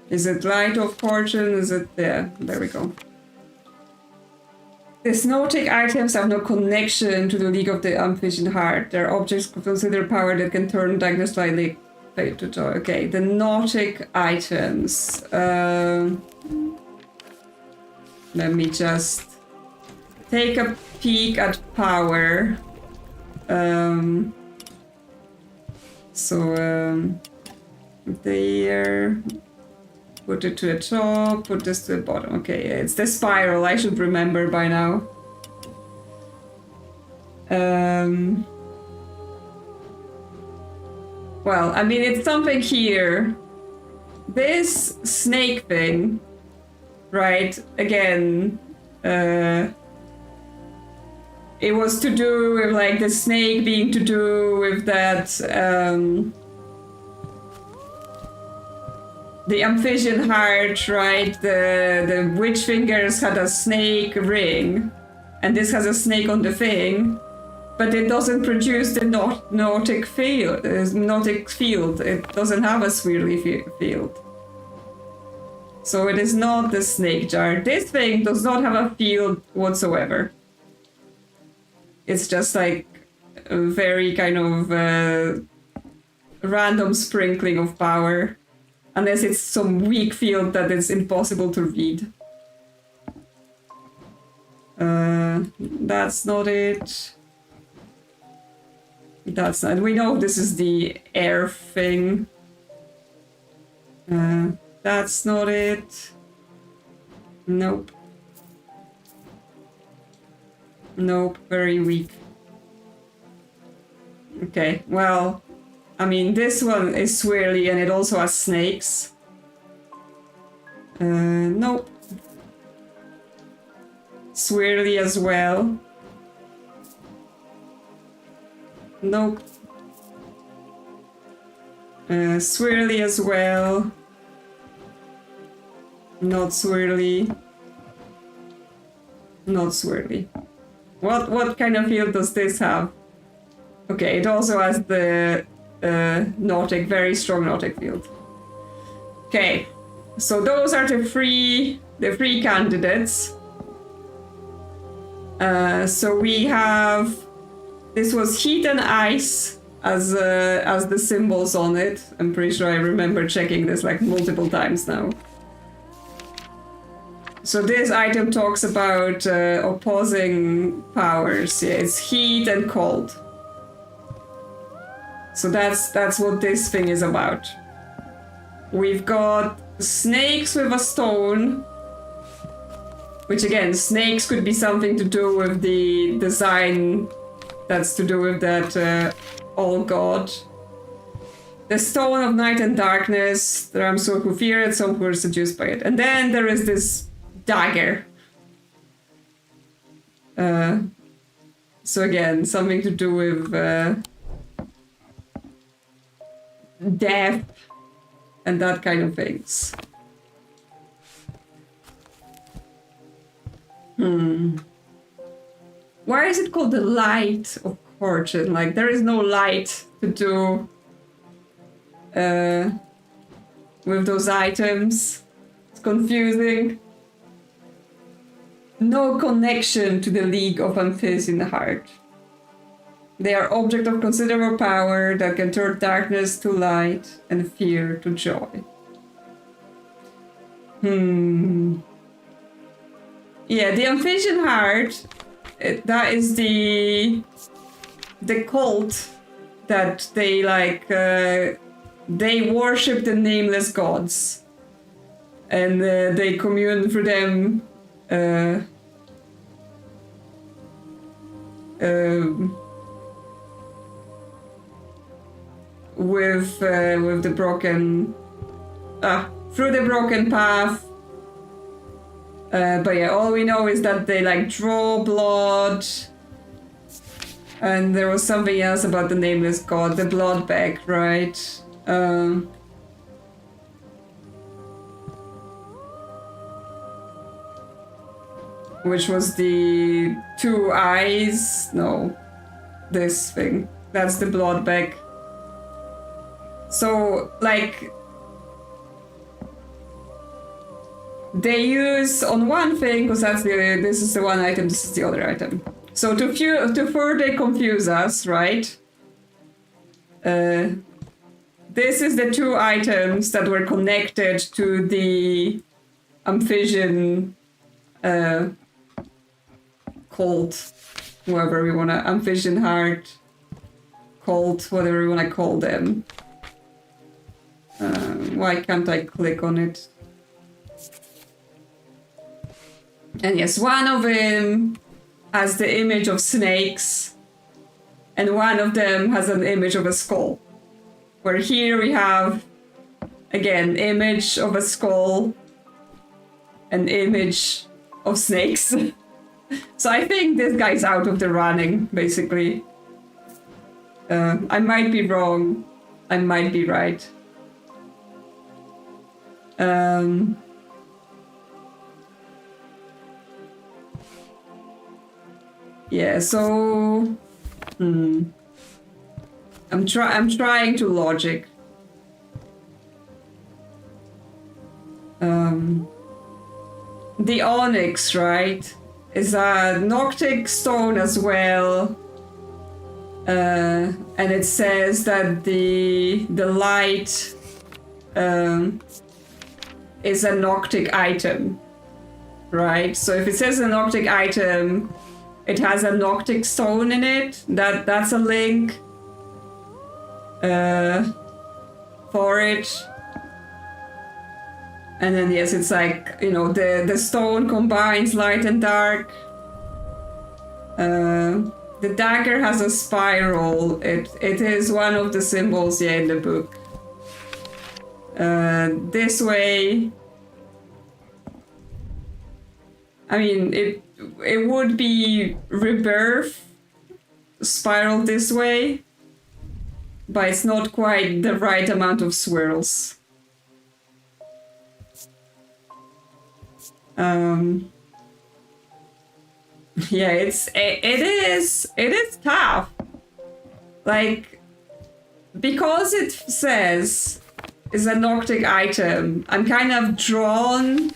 Is it Light of Fortune? Is it there? There we go. The Snowtic items have no connection to the League of the Unvisioned Heart. They're objects of considered power that can turn darkness slightly to joy. Okay, the Nautic items. Let me just take a peek at power. There. Put it to the top, put this to the bottom. Okay, it's the spiral, I should remember by now. Well, I mean, it's something here. This snake thing, right? Again, it was to do with like the snake being to do with that, the amphibian heart, right? The witch fingers had a snake ring, and this has a snake on the thing, but it doesn't produce the nautic field. It doesn't have a swirly field. So it is not the snake jar. This thing does not have a field whatsoever. It's just like a very kind of random sprinkling of power. Unless it's some weak field that is impossible to read. That's not it. That's not. We know this is the air thing. That's not it. Nope. Nope, very weak. Okay, well, I mean, this one is swirly and it also has snakes. Nope. Swirly as well. Nope. Swirly as well. Not swirly. Not swirly. What kind of field does this have? Okay, it also has the nautic, very strong nautic field. Okay, so those are the three candidates. So we have, this was heat and ice as the symbols on it. I'm pretty sure I remember checking this like multiple times now. So this item talks about opposing powers. Yeah, it's heat and cold. So that's what this thing is about. We've got snakes with a stone, which again, snakes could be something to do with the design that's to do with that all god. The stone of night and darkness. There are some who fear it, some who are seduced by it. And then there is this dagger. So again, something to do with death and that kind of things. Why is it called the light of fortune? Like, there is no light to do with those items. It's confusing. No connection to the League of Amphibian Heart. They are object of considerable power that can turn darkness to light and fear to joy. Yeah, the Amphibian Heart, that is the cult that they like, they worship the nameless gods. And they commune for them with the broken through the broken path. But yeah, all we know is that they like draw blood, and there was something else about the nameless god, the blood bag, right? Which was the two eyes. No, this thing. That's the blood bag. So, like, they use on one thing, because this is the one item, this is the other item. So to further confuse us, right? This is the two items that were connected to the amphibian cult, whoever we want to, amphibian heart cult, whatever we want to call them. Why can't I click on it? And yes, one of them has the image of snakes, and one of them has an image of a skull. Where here we have, again, image of a skull, an image of snakes. So I think this guy's out of the running, basically. I might be wrong. I might be right. Yeah, so I'm trying to logic. The onyx, right, is a Noctic stone as well. And it says that the light is a Noctic item, right? So if it says a Noctic item, it has a Noctic stone in it. That's a link for it. And then yes, it's like, you know, the stone combines light and dark. The dagger has a spiral. It is one of the symbols, yeah, in the book. This way, I mean, it would be rebirth spiral this way, but it's not quite the right amount of swirls. Yeah, it is tough. Like, because it says it's a Noctic item, I'm kind of drawn.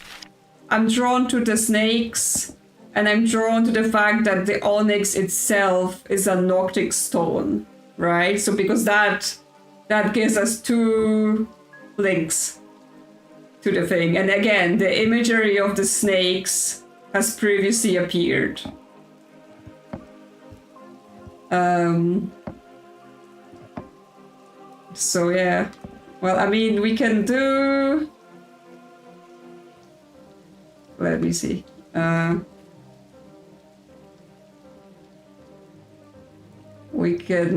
I'm drawn to the snakes, and I'm drawn to the fact that the onyx itself is a Noctic stone, right? So because that gives us two links to the thing. And again, the imagery of the snakes has previously appeared. So yeah. Well, I mean, we can do... Let me see. We can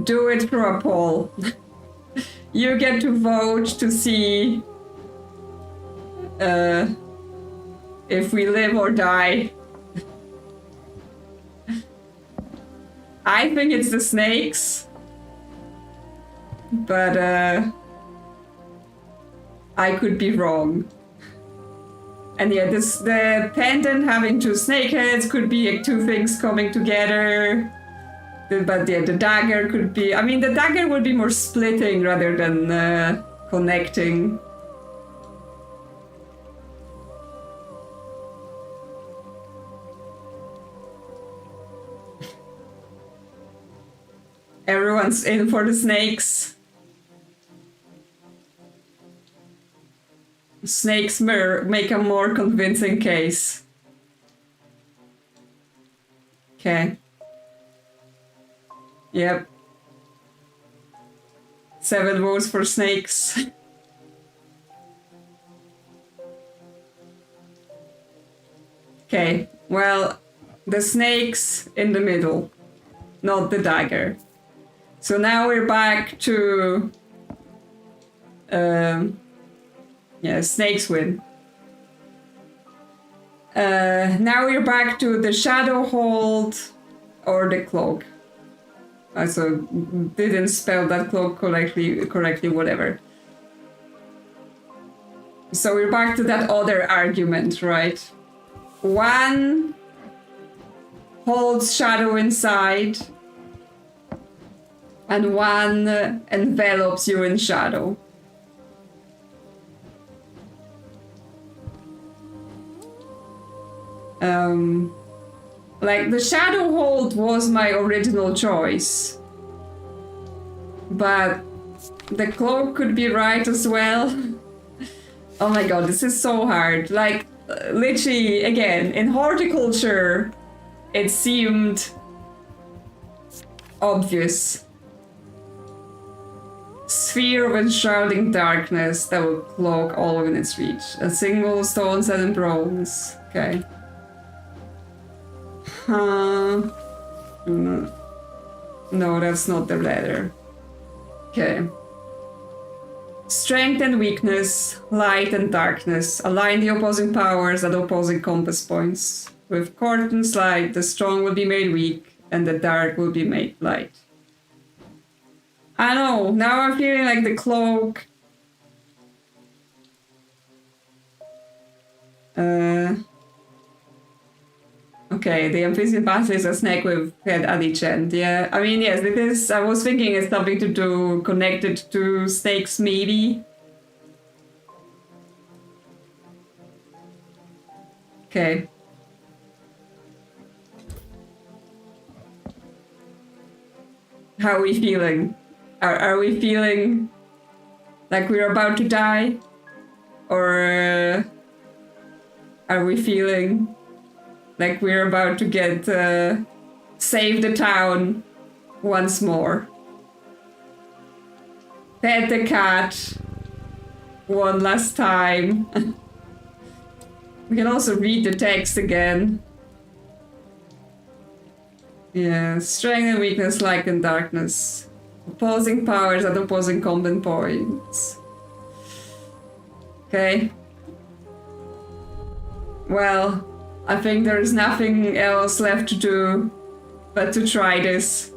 do it through a poll. You get to vote to see if we live or die. I think it's the snakes, but I could be wrong. And yeah, the pendant having two snake heads could be two things coming together. But yeah, the dagger could be... I mean, the dagger would be more splitting rather than connecting. Everyone's in for the snakes. Snakes make a more convincing case. Okay. Yep. 7 votes for snakes. Okay, well, the snakes in the middle, not the dagger. So now we're back to... yeah, snakes win. Now we're back to the shadow hold or the cloak. So didn't spell that cloak correctly, whatever. So we're back to that other argument, right? One holds shadow inside, and one envelops you in shadow. Like, the shadow hold was my original choice, but the cloak could be right as well. Oh my god, this is so hard. Like, literally, again, in horticulture, it seemed obvious. Sphere of enshrouding darkness that will cloak all within its reach. A single stone set in bronze. Okay. No, that's not the letter. Okay. Strength and weakness, light and darkness. Align the opposing powers at opposing compass points. With Corton's light, the strong will be made weak, and the dark will be made light. I know, now I'm feeling like the cloak. Okay, the amphibian path is a snake with head at each end. Yeah, I mean, yes, it is. I was thinking it's something to do connected to snakes, maybe. Okay. How are we feeling? Are we feeling like we're about to die? Or are we feeling like we're about to get save the town once more? Pet the cat one last time. We can also read the text again. Yeah, strength and weakness, light and darkness. Opposing powers at opposing combat points. Okay. Well, I think there is nothing else left to do but to try this.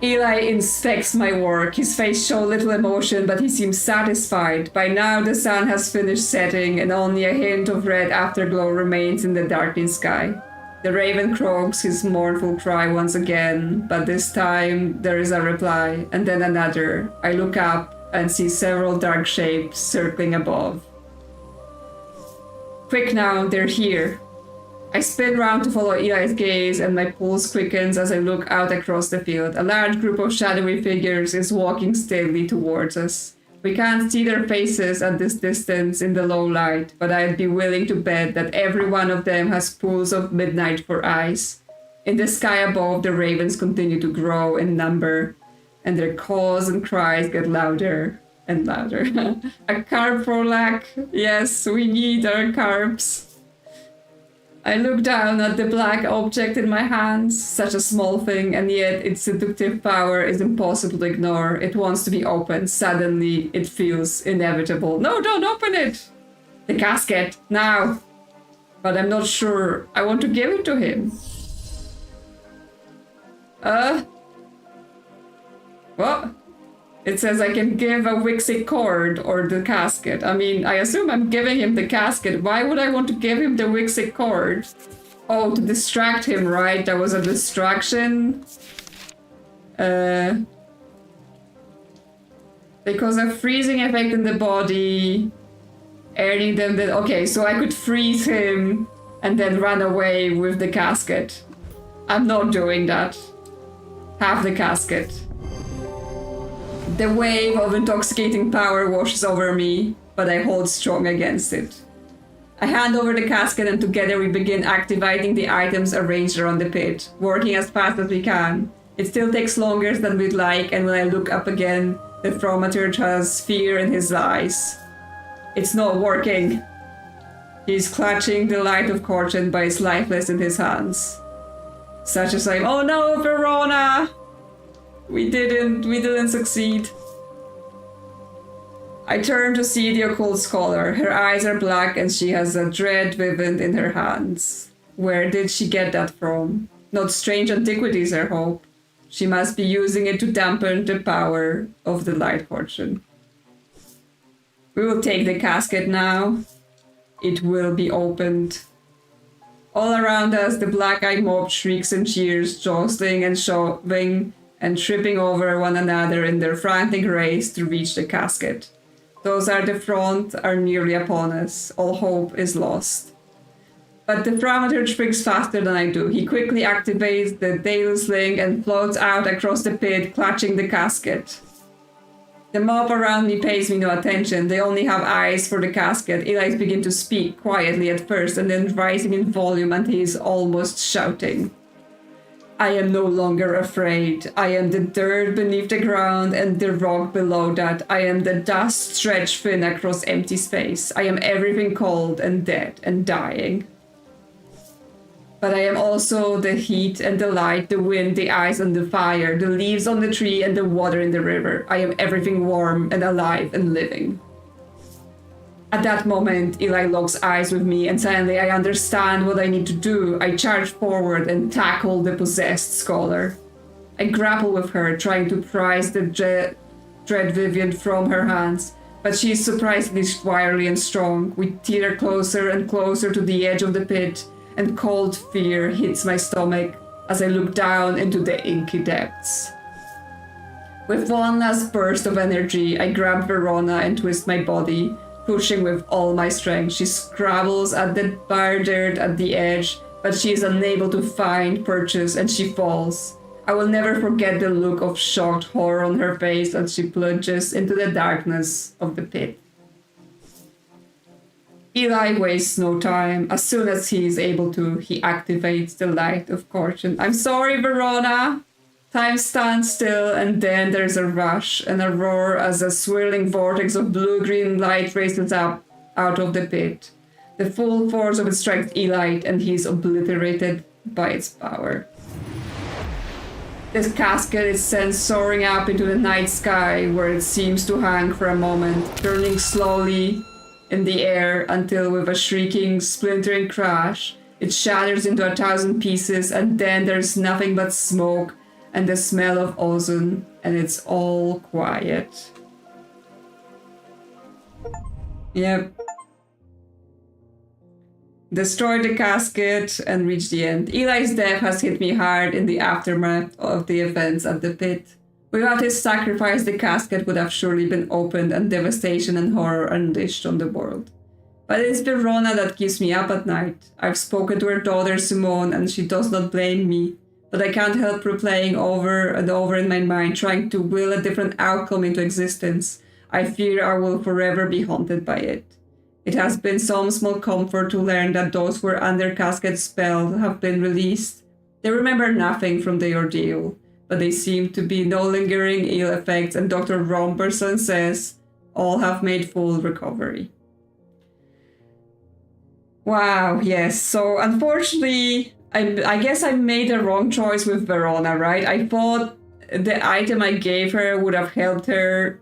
Eli inspects my work. His face shows little emotion, but he seems satisfied. By now, the sun has finished setting, and only a hint of red afterglow remains in the darkening sky. The raven croaks his mournful cry once again, but this time there is a reply, and then another. I look up and see several dark shapes circling above. Quick now, they're here. I spin round to follow Eli's gaze, and my pulse quickens as I look out across the field. A large group of shadowy figures is walking steadily towards us. We can't see their faces at this distance in the low light, but I'd be willing to bet that every one of them has pools of midnight for eyes. In the sky above, the ravens continue to grow in number, and their calls and cries get louder and louder. A carp for lack. Yes, we need our carps. I look down at the black object in my hands, such a small thing, and yet its seductive power is impossible to ignore. It wants to be opened. Suddenly, it feels inevitable. No, don't open it! The casket, now! But I'm not sure I want to give it to him. What? It says I can give a Wixie cord or the casket. I mean, I assume I'm giving him the casket. Why would I want to give him the Wixie cord? Oh, to distract him, right? That was a distraction. Because of freezing effect in the body. Earning them the... Okay, so I could freeze him and then run away with the casket. I'm not doing that. Have the casket. The wave of intoxicating power washes over me, but I hold strong against it. I hand over the casket and together we begin activating the items arranged around the pit, working as fast as we can. It still takes longer than we'd like, and when I look up again, the thaumaturge has fear in his eyes. It's not working. He's clutching the light of Corton, but it's lifeless in his hands. Such as I'm, oh no, Verona! We didn't succeed. I turn to see the occult scholar. Her eyes are black and she has a dread vivid in her hands. Where did she get that from? Not strange antiquities, I hope. She must be using it to dampen the power of the light fortune. We will take the casket now. It will be opened. All around us, the black-eyed mob shrieks and cheers, jostling and shoving and tripping over one another in their frantic race to reach the casket. Those at the front are nearly upon us. All hope is lost. But the thaumaturge springs faster than I do. He quickly activates the Daedal Sling and floats out across the pit, clutching the casket. The mob around me pays me no attention. They only have eyes for the casket. Eli's begin to speak quietly at first and then rising in volume until he is almost shouting. I am no longer afraid. I am the dirt beneath the ground and the rock below that. I am the dust stretched thin across empty space. I am everything cold and dead and dying. But I am also the heat and the light, the wind, the ice and the fire, the leaves on the tree and the water in the river. I am everything warm and alive and living. At that moment, Eli locks eyes with me and suddenly I understand what I need to do. I charge forward and tackle the possessed scholar. I grapple with her, trying to prise the dread Vivian from her hands. But she is surprisingly wiry and strong. We teeter closer and closer to the edge of the pit, and cold fear hits my stomach as I look down into the inky depths. With one last burst of energy, I grab Verona and twist my body, pushing with all my strength. She scrabbles at the bare dirt at the edge, but she is unable to find purchase and she falls. I will never forget the look of shocked horror on her face as she plunges into the darkness of the pit. Eli wastes no time. As soon as he is able to, he activates the light of fortune. I'm sorry, Verona. Time stands still, and then there's a rush and a roar as a swirling vortex of blue-green light races up out of the pit. The full force of it strikes Eli, and he is obliterated by its power. This casket is sent soaring up into the night sky, where it seems to hang for a moment, turning slowly in the air until with a shrieking, splintering crash, it shatters into 1,000 pieces, and then there's nothing but smoke and the smell of ozone, and it's all quiet. Yep. Destroy the casket and reach the end. Eli's death has hit me hard in the aftermath of the events at the pit. Without his sacrifice, the casket would have surely been opened and devastation and horror unleashed on the world. But it's Verona that keeps me up at night. I've spoken to her daughter Simone and she does not blame me, but I can't help replaying over and over in my mind, trying to will a different outcome into existence. I fear I will forever be haunted by it. It has been some small comfort to learn that those who were under casket spell have been released. They remember nothing from the ordeal, but they seem to be no lingering ill effects, and Dr. Romperson says all have made full recovery. Wow, yes. So unfortunately, I guess I made a wrong choice with Verona, right? I thought the item I gave her would have helped her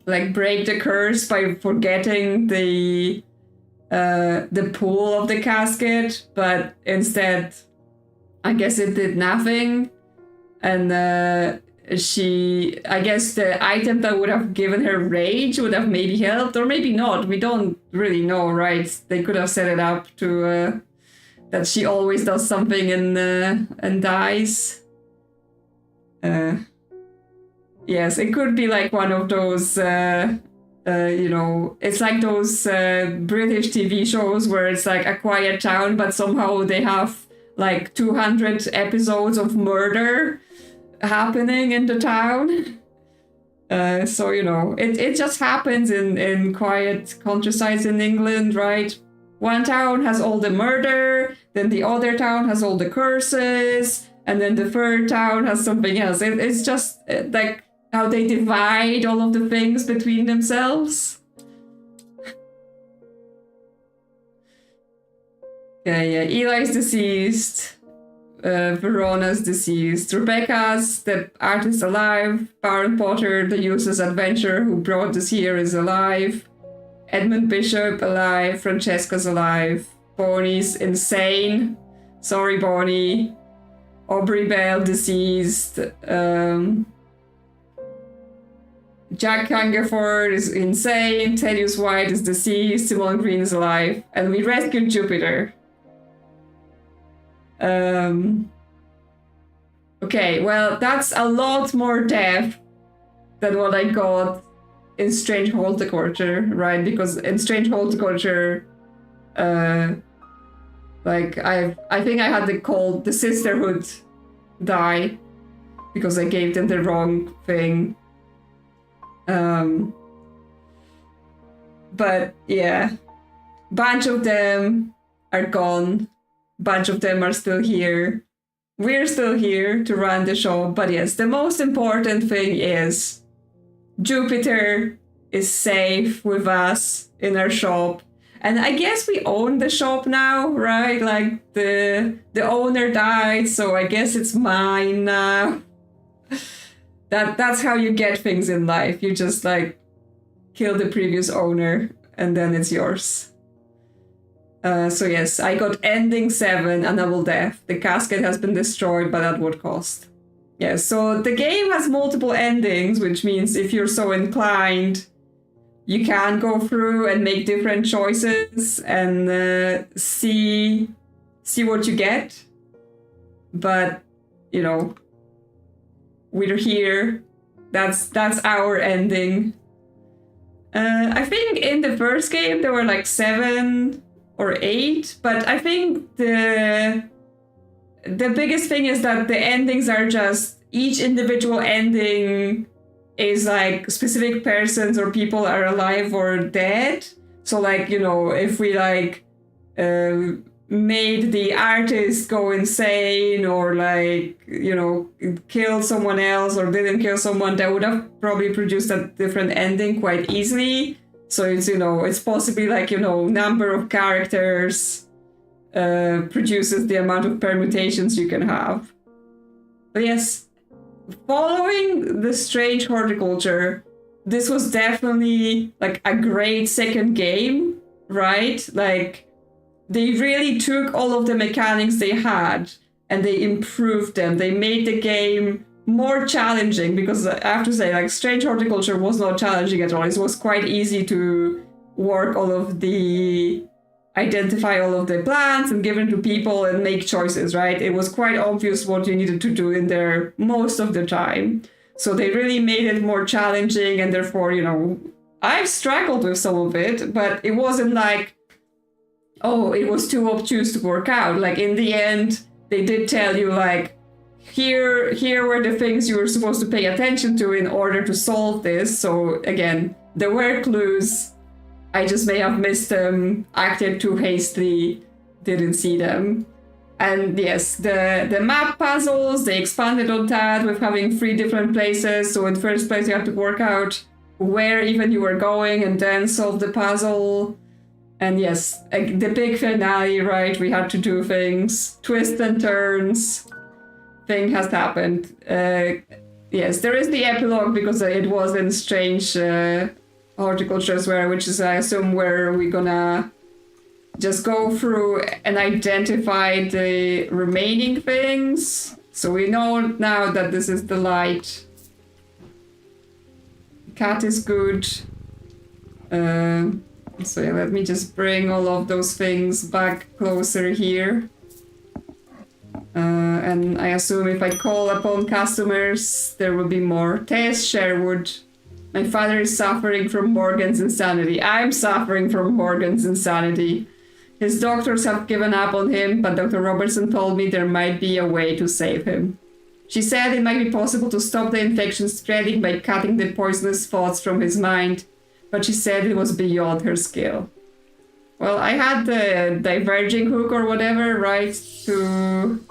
like break the curse by forgetting the pull of the casket, but instead I guess it did nothing. And I guess the item that would have given her rage would have maybe helped, or maybe not. We don't really know, right? They could have set it up to that she always does something and dies. Yes, it could be like one of those, it's like those British TV shows where it's like a quiet town, but somehow they have like 200 episodes of murder happening in the town. So, it just happens in quiet countrysides in England, right? One town has all the murder, then the other town has all the curses, and then the third town has something else. It's just like how they divide all of the things between themselves. Yeah, Eli's deceased. Verona's deceased. Rebecca's, the artist, alive. Baron Potter, the useless adventurer who brought us here, is alive. Edmund Bishop, alive. Francesca's alive. Bonnie's insane. Sorry, Bonnie. Aubrey Bell, deceased. Jack Hungerford is insane. Thaddeus White is deceased. Simone Green is alive. And we rescued Jupiter. Okay, well, that's a lot more death than what I got in Strange Horticulture, right? Because in Strange Horticulture, I think I had the Sisterhood die because I gave them the wrong thing. But yeah, bunch of them are gone. Bunch of them are still here. We're still here to run the show. But yes, the most important thing is Jupiter is safe with us in our shop. And I guess we own the shop now, right? Like the owner died, so I guess it's mine now. That's how you get things in life. You just like kill the previous owner and then it's yours. So yes, I got ending 7, a noble death. The casket has been destroyed, but at what cost? Yeah, so the game has multiple endings, which means if you're so inclined, you can go through and make different choices and see what you get. But, you know, we're here. That's our ending. I think in the first game there were like 7 or 8, but I think the biggest thing is that the endings are just each individual ending is like specific persons or people are alive or dead. So like, you know, if we like made the artist go insane or like, you know, kill someone else or didn't kill someone, that would have probably produced a different ending quite easily. So it's, you know, it's possibly like, you know, number of characters produces the amount of permutations you can have. But yes, following the Strange Horticulture, this was definitely like a great second game, right? Like they really took all of the mechanics they had and they improved them. They made the game more challenging, because I have to say, like, Strange Horticulture was not challenging at all. It was quite easy to work identify all of the plants and give them to people and make choices, right? It was quite obvious what you needed to do in there most of the time. So they really made it more challenging, and therefore, you know, I've struggled with some of it, but it wasn't like, oh, it was too obtuse to work out. Like, in the end, they did tell you, like, here were the things you were supposed to pay attention to in order to solve this. So again, there were clues. I just may have missed them, acted too hastily, didn't see them. And yes, the map puzzles, they expanded on that with having 3 different places. So in first place, you have to work out where even you were going and then solve the puzzle. And yes, the big finale, right? We had to do things, twists and turns. Thing has happened. Yes, there is the epilogue because it was in Strange Horticulture as well, which is, I assume, where we're gonna just go through and identify the remaining things. So we know now that this is the light. Cat is good. So yeah, let me just bring all of those things back closer here. And I assume if I call upon customers, there will be more. Tess Sherwood. My father is suffering from Morgan's insanity. I'm suffering from Morgan's insanity. His doctors have given up on him, but Dr. Robertson told me there might be a way to save him. She said it might be possible to stop the infection spreading by cutting the poisonous thoughts from his mind, but she said it was beyond her skill. Well, I had the diverging hook or whatever, right, to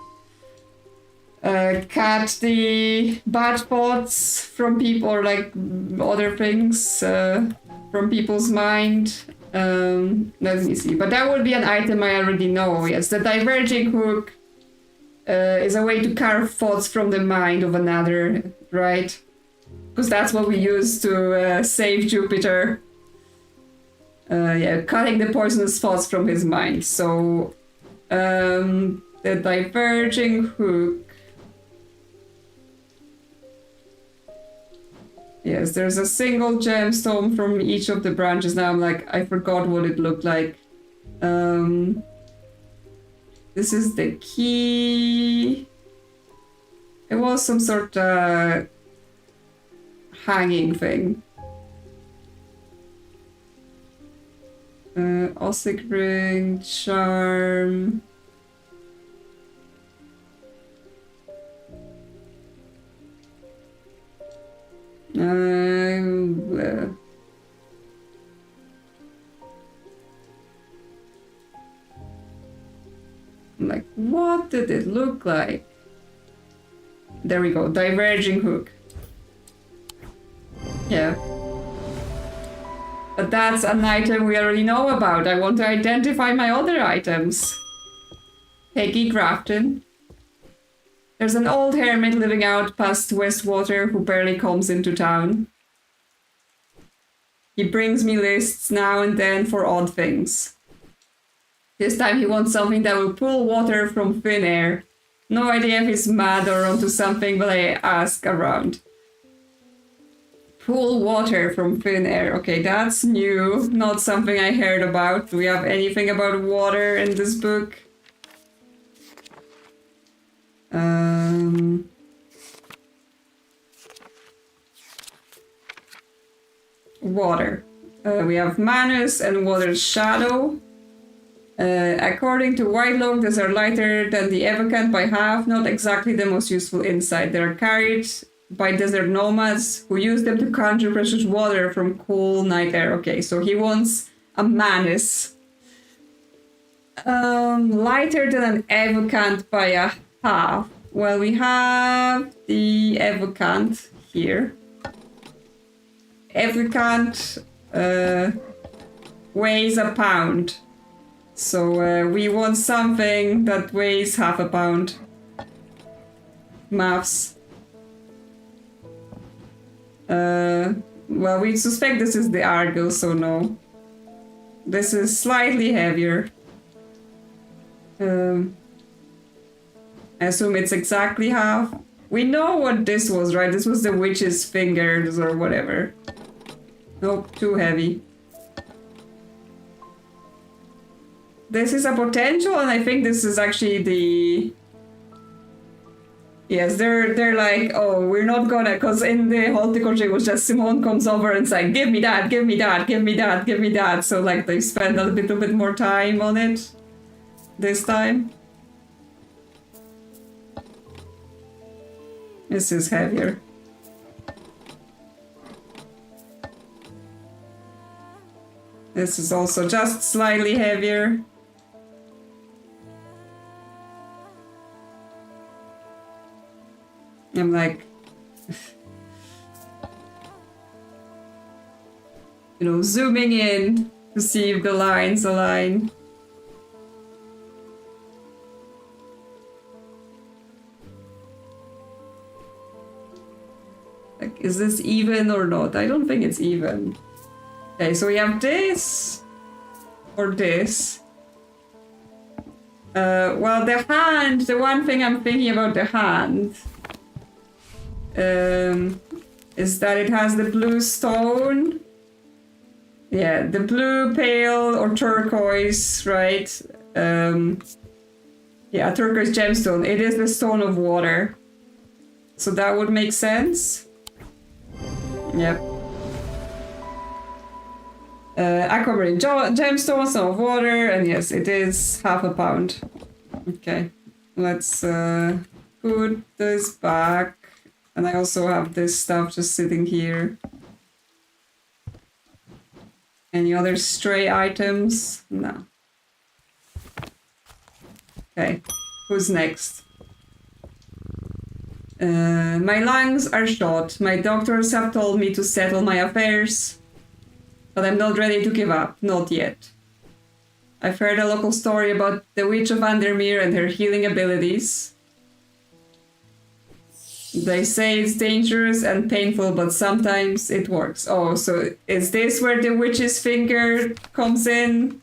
cut the bad thoughts from people or like other things from people's mind. Let me see. But that would be an item I already know. Yes, the diverging hook is a way to carve thoughts from the mind of another, right? Because that's what we use to save Jupiter. Yeah, cutting the poisonous thoughts from his mind. So the diverging hook. Yes, there's a single gemstone from each of the branches. Now I'm like, I forgot what it looked like. This is the key. It was some sort of hanging thing. Ossic ring, charm. Like, what did it look like? There we go, diverging hook. Yeah. But that's an item we already know about. I want to identify my other items. Peggy Grafton. There's an old hermit living out past Westwater who barely comes into town. He brings me lists now and then for odd things. This time he wants something that will pull water from thin air. No idea if he's mad or onto something, but I ask around. Pull water from thin air. Okay, that's new. Not something I heard about. Do we have anything about water in this book? Water. We have Manus and Water's Shadow. According to Whitelock, these are lighter than the Evocant by half. Not exactly the most useful insight. They are carried by desert nomads who use them to conjure precious water from cool night air. Okay, so he wants a Manus. Lighter than an Evocant by a half. Well, we have the Evocant here. Evocant weighs a pound. So we want something that weighs half a pound. Maths. Well, we suspect this is the Argo, so no. This is slightly heavier. I assume it's exactly half. We know what this was, right? This was the witch's fingers or whatever. Nope, too heavy. This is a potential, and I think this is actually the... Yes, they're like, oh, we're not gonna... Because in the horticulture, it was just Simone comes over and it's like, give me that, give me that, give me that, give me that. So, like, they spend a little bit more time on it this time. This is heavier. This is also just slightly heavier. I'm like, you know, zooming in to see if the lines align. Like, is this even or not? I don't think it's even. Okay, so we have this or this. Well, the hand, the one thing I'm thinking about the hand is that it has the blue stone. Yeah, the blue, pale, or turquoise, right? Yeah, turquoise gemstone. It is the stone of water. So that would make sense. Yep. Aquamarine gemstone, stone of water, and yes, it is half a pound. Okay, let's put this back. And I also have this stuff just sitting here. Any other stray items? No. Okay, who's next? My lungs are shot. My doctors have told me to settle my affairs. But I'm not ready to give up. Not yet. I've heard a local story about the Witch of Undermere and her healing abilities. They say it's dangerous and painful, but sometimes it works. Oh, so is this where the witch's finger comes in?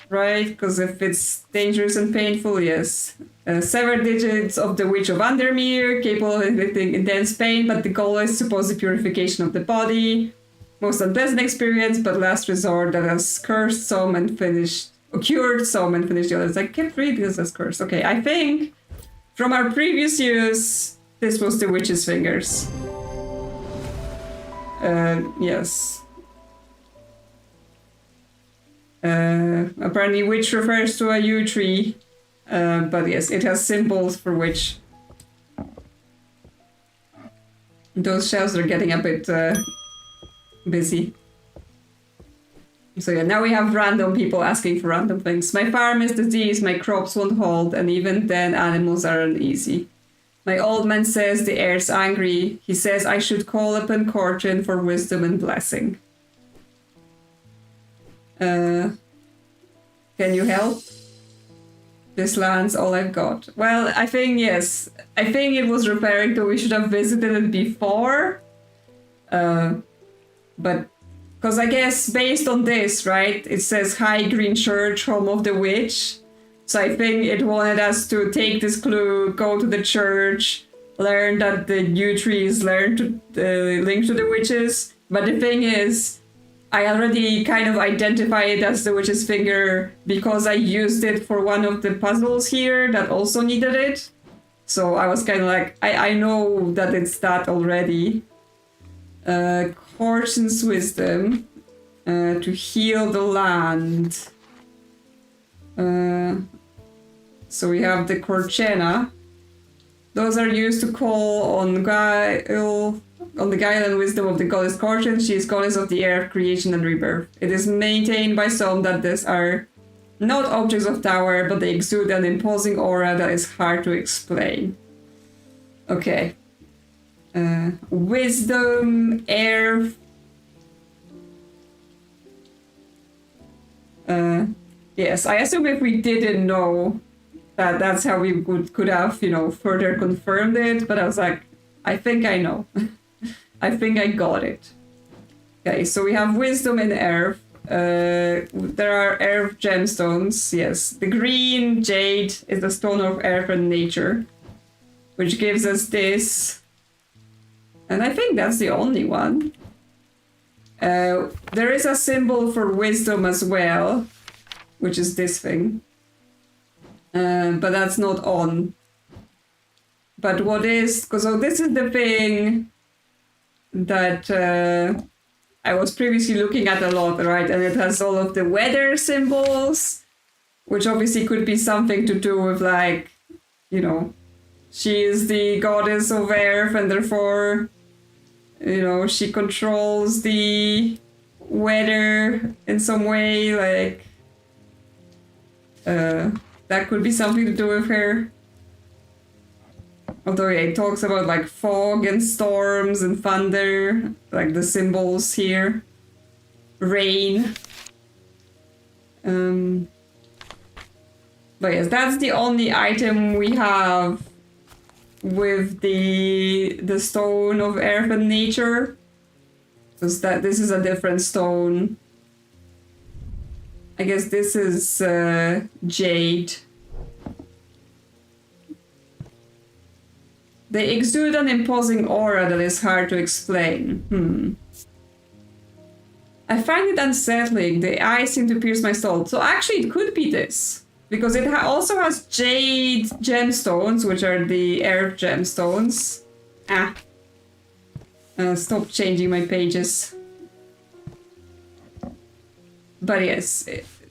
Right? Because if it's dangerous and painful, yes. Severed digits of the Witch of Undermere, capable of inflicting intense pain, but the goal is supposed purification of the body. Most unpleasant experience, but last resort that has cursed some and finished... cured some and finished the others. I kept reading this as cursed. Okay, I think... From our previous use, this was the witch's fingers. Yes. Apparently witch refers to a yew tree. But yes, it has symbols for witch. Those shelves are getting a bit busy. So yeah, now we have random people asking for random things. My farm is diseased, my crops won't hold, and even then animals are uneasy. My old man says the air's angry. He says I should call upon Cortin for wisdom and blessing. Can you help? This land's all I've got. Well, I think, yes. I think it was referring to we should have visited it before. But, because I guess based on this, right, it says High Green Church, Home of the Witch. So I think it wanted us to take this clue, go to the church, learn that the yew tree is linked to the witches. But the thing is, I already kind of identify it as the witch's finger because I used it for one of the puzzles here that also needed it. So I was kind of like, I know that it's that already. Court's wisdom to heal the land. So we have the Corchena. Those are used to call on the guile and wisdom of the goddess Corchen. She is goddess of the air, creation and rebirth. It is maintained by some that these are not objects of power, but they exude an imposing aura that is hard to explain. Okay. Wisdom, air. Yes, I assume if we didn't know that that's how we could have, further confirmed it, but I was like, I think I know. I think I got it. Okay, so we have wisdom in earth. There are earth gemstones, yes. The green jade is the stone of earth and nature, which gives us this. And I think that's the only one. There is a symbol for wisdom as well, which is this thing. But that's not on. But what is... So this is the thing that I was previously looking at a lot, right? And it has all of the weather symbols, which obviously could be something to do with, like, she is the goddess of earth and therefore, she controls the weather in some way, like... that could be something to do with her. Although yeah, it talks about like fog and storms and thunder, like the symbols here. Rain. But yes, that's the only item we have with the stone of earth and nature. Because this is a different stone. I guess this is jade. They exude an imposing aura that is hard to explain. I find it unsettling. The eyes seem to pierce my soul. So actually it could be this. Because it also has jade gemstones, which are the earth gemstones. Stop changing my pages. But yes,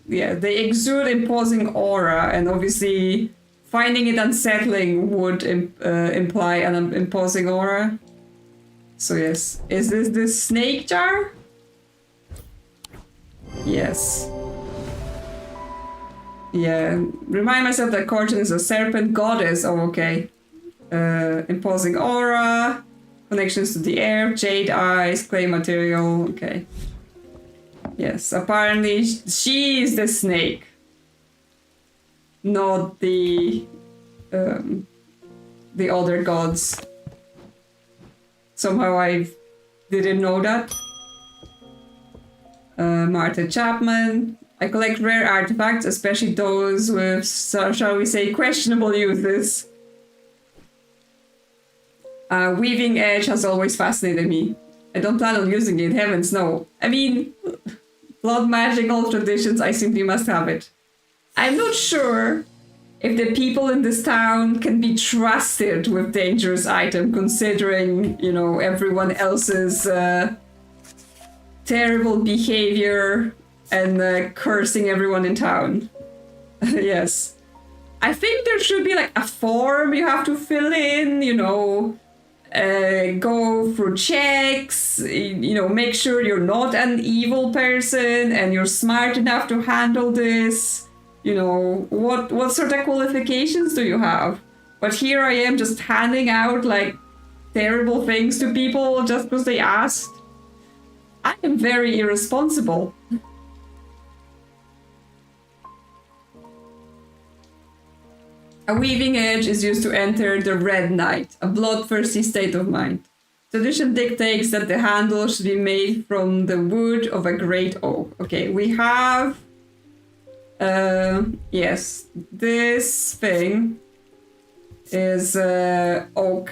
they exude imposing aura, and obviously finding it unsettling would imply an imposing aura. So yes, is this the snake jar? Yes. Yeah, remind myself that Corchen is a serpent goddess. Oh, okay. Imposing aura, connections to the air, jade eyes, clay material. Okay. Yes, apparently she is the snake, not the other gods. Somehow I didn't know that. Martha Chapman. I collect rare artifacts, especially those with, shall we say, questionable uses. Weaving edge has always fascinated me. I don't plan on using it, heavens no. I mean, blood magical traditions, I simply must have it. I'm not sure if the people in this town can be trusted with dangerous item, considering, everyone else's terrible behavior and cursing everyone in town. Yes. I think there should be like a form you have to fill in, go through checks, make sure you're not an evil person and you're smart enough to handle this. What sort of qualifications do you have? But here I am just handing out like terrible things to people just because they asked. I am very irresponsible. A weaving edge is used to enter the red night, a bloodthirsty state of mind. Tradition dictates that the handle should be made from the wood of a great oak. Okay, we have... yes, this thing is oak.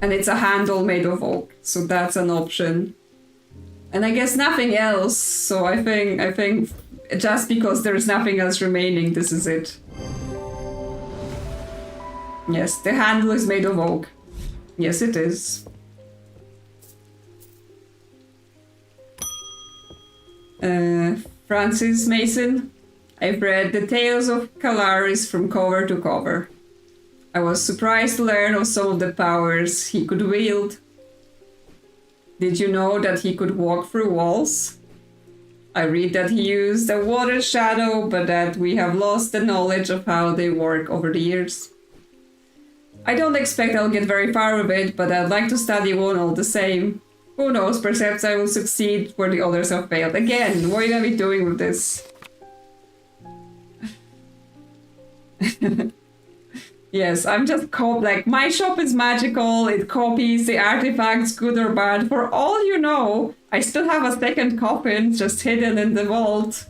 And it's a handle made of oak, so that's an option. And I guess nothing else, so I think just because there's nothing else remaining, this is it. Yes, the handle is made of oak. Yes, it is. Francis Mason. I've read the Tales of Calaris from cover to cover. I was surprised to learn of some of the powers he could wield. Did you know that he could walk through walls? I read that he used a water shadow, but that we have lost the knowledge of how they work over the years. I don't expect I'll get very far with it, but I'd like to study one all the same. Who knows, perhaps I will succeed where the others have failed. Again, what are you gonna be doing with this? Yes, I'm just like, my shop is magical, it copies the artifacts, good or bad. For all you know, I still have a second coffin just hidden in the vault.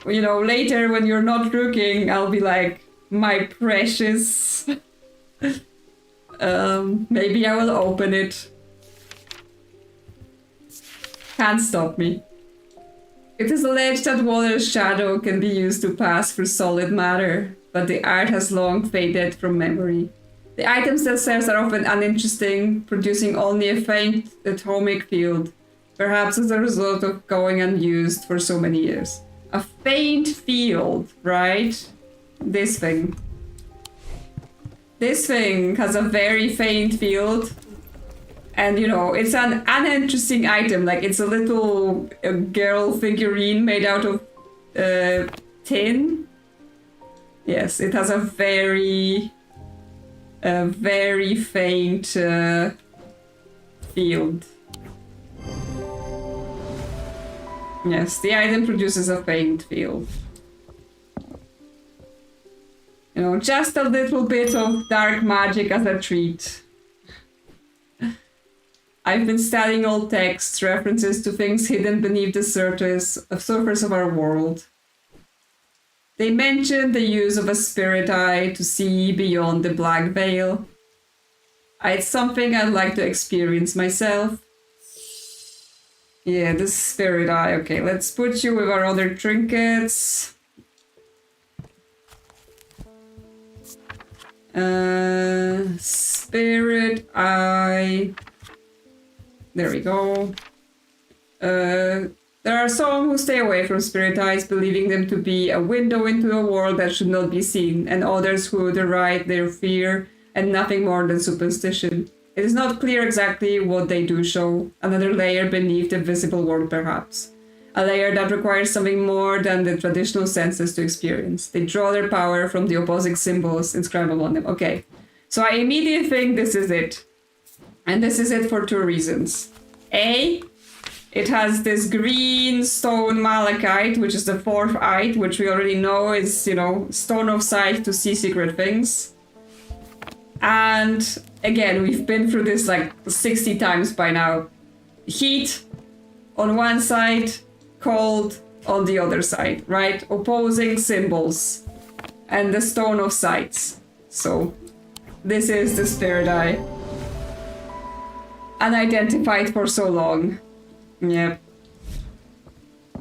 You know, later when you're not looking, I'll be like, my precious. Maybe I will open it. Can't stop me. It is alleged that water's shadow can be used to pass through solid matter, but the art has long faded from memory. The items themselves are often uninteresting, producing only a faint atomic field, perhaps as a result of going unused for so many years. A faint field, right? This thing. This thing has a very faint field. And, you know, it's an uninteresting item. Like, it's a little girl figurine made out of tin. Yes, it has a very faint field. Yes, the item produces a faint field. You know, just a little bit of dark magic as a treat. I've been studying old texts, references to things hidden beneath the surface of our world. They mention the use of a spirit eye to see beyond the black veil. It's something I'd like to experience myself. Yeah, the spirit eye. Okay, let's put you with our other trinkets. Spirit eye. There we go. There are some who stay away from spirit eyes, believing them to be a window into a world that should not be seen, and others who deride their fear and nothing more than superstition. It is not clear exactly what they do show, another layer beneath the visible world perhaps. A layer that requires something more than the traditional senses to experience. They draw their power from the opposing symbols inscribed on them. Okay, so I immediately think this is it. And this is it for two reasons. A, it has this green stone malachite, which is the fourth eye, which we already know is, you know, stone of sight to see secret things. And again, we've been through this like 60 times by now. Heat on one side, cold on the other side, right? Opposing symbols. And the stone of sights. So, this is the spirit eye. Unidentified for so long. Yep.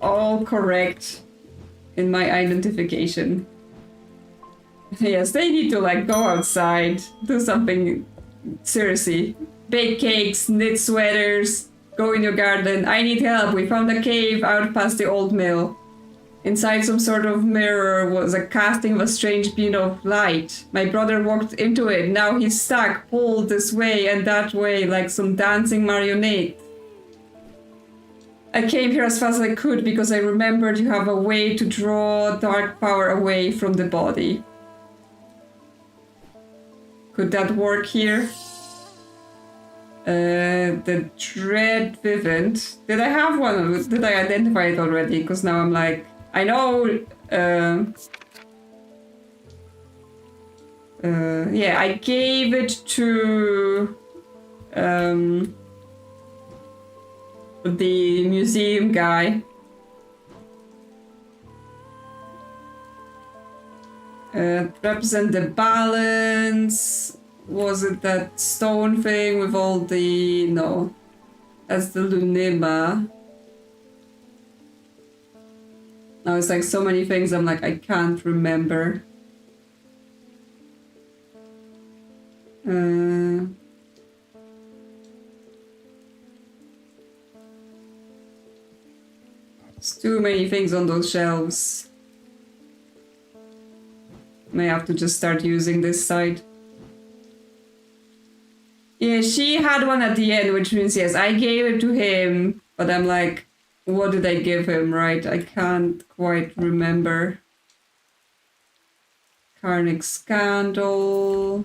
All correct in my identification. Yes, they need to like go outside, do something seriously. Bake cakes, knit sweaters, go in your garden. I need help. We found a cave out past the old mill. Inside some sort of mirror was a casting of a strange beam of light. My brother walked into it. Now he's stuck, pulled this way and that way like some dancing marionette. I came here as fast as I could because I remembered you have a way to draw dark power away from the body. Could that work here? The Dread Vivint. Did I have one? Did I identify it already? Because now I'm like... I know Yeah, I gave it to the museum guy. Represent the balance. Was it that stone thing with all the... No. That's the Lunima. Now it's like so many things I'm like, I can't remember. There's too many things on those shelves. May have to just start using this side. Yeah, she had one at the end, which means yes, I gave it to him, but I'm like, what did I give him, right? I can't quite remember. Karnic Scandal.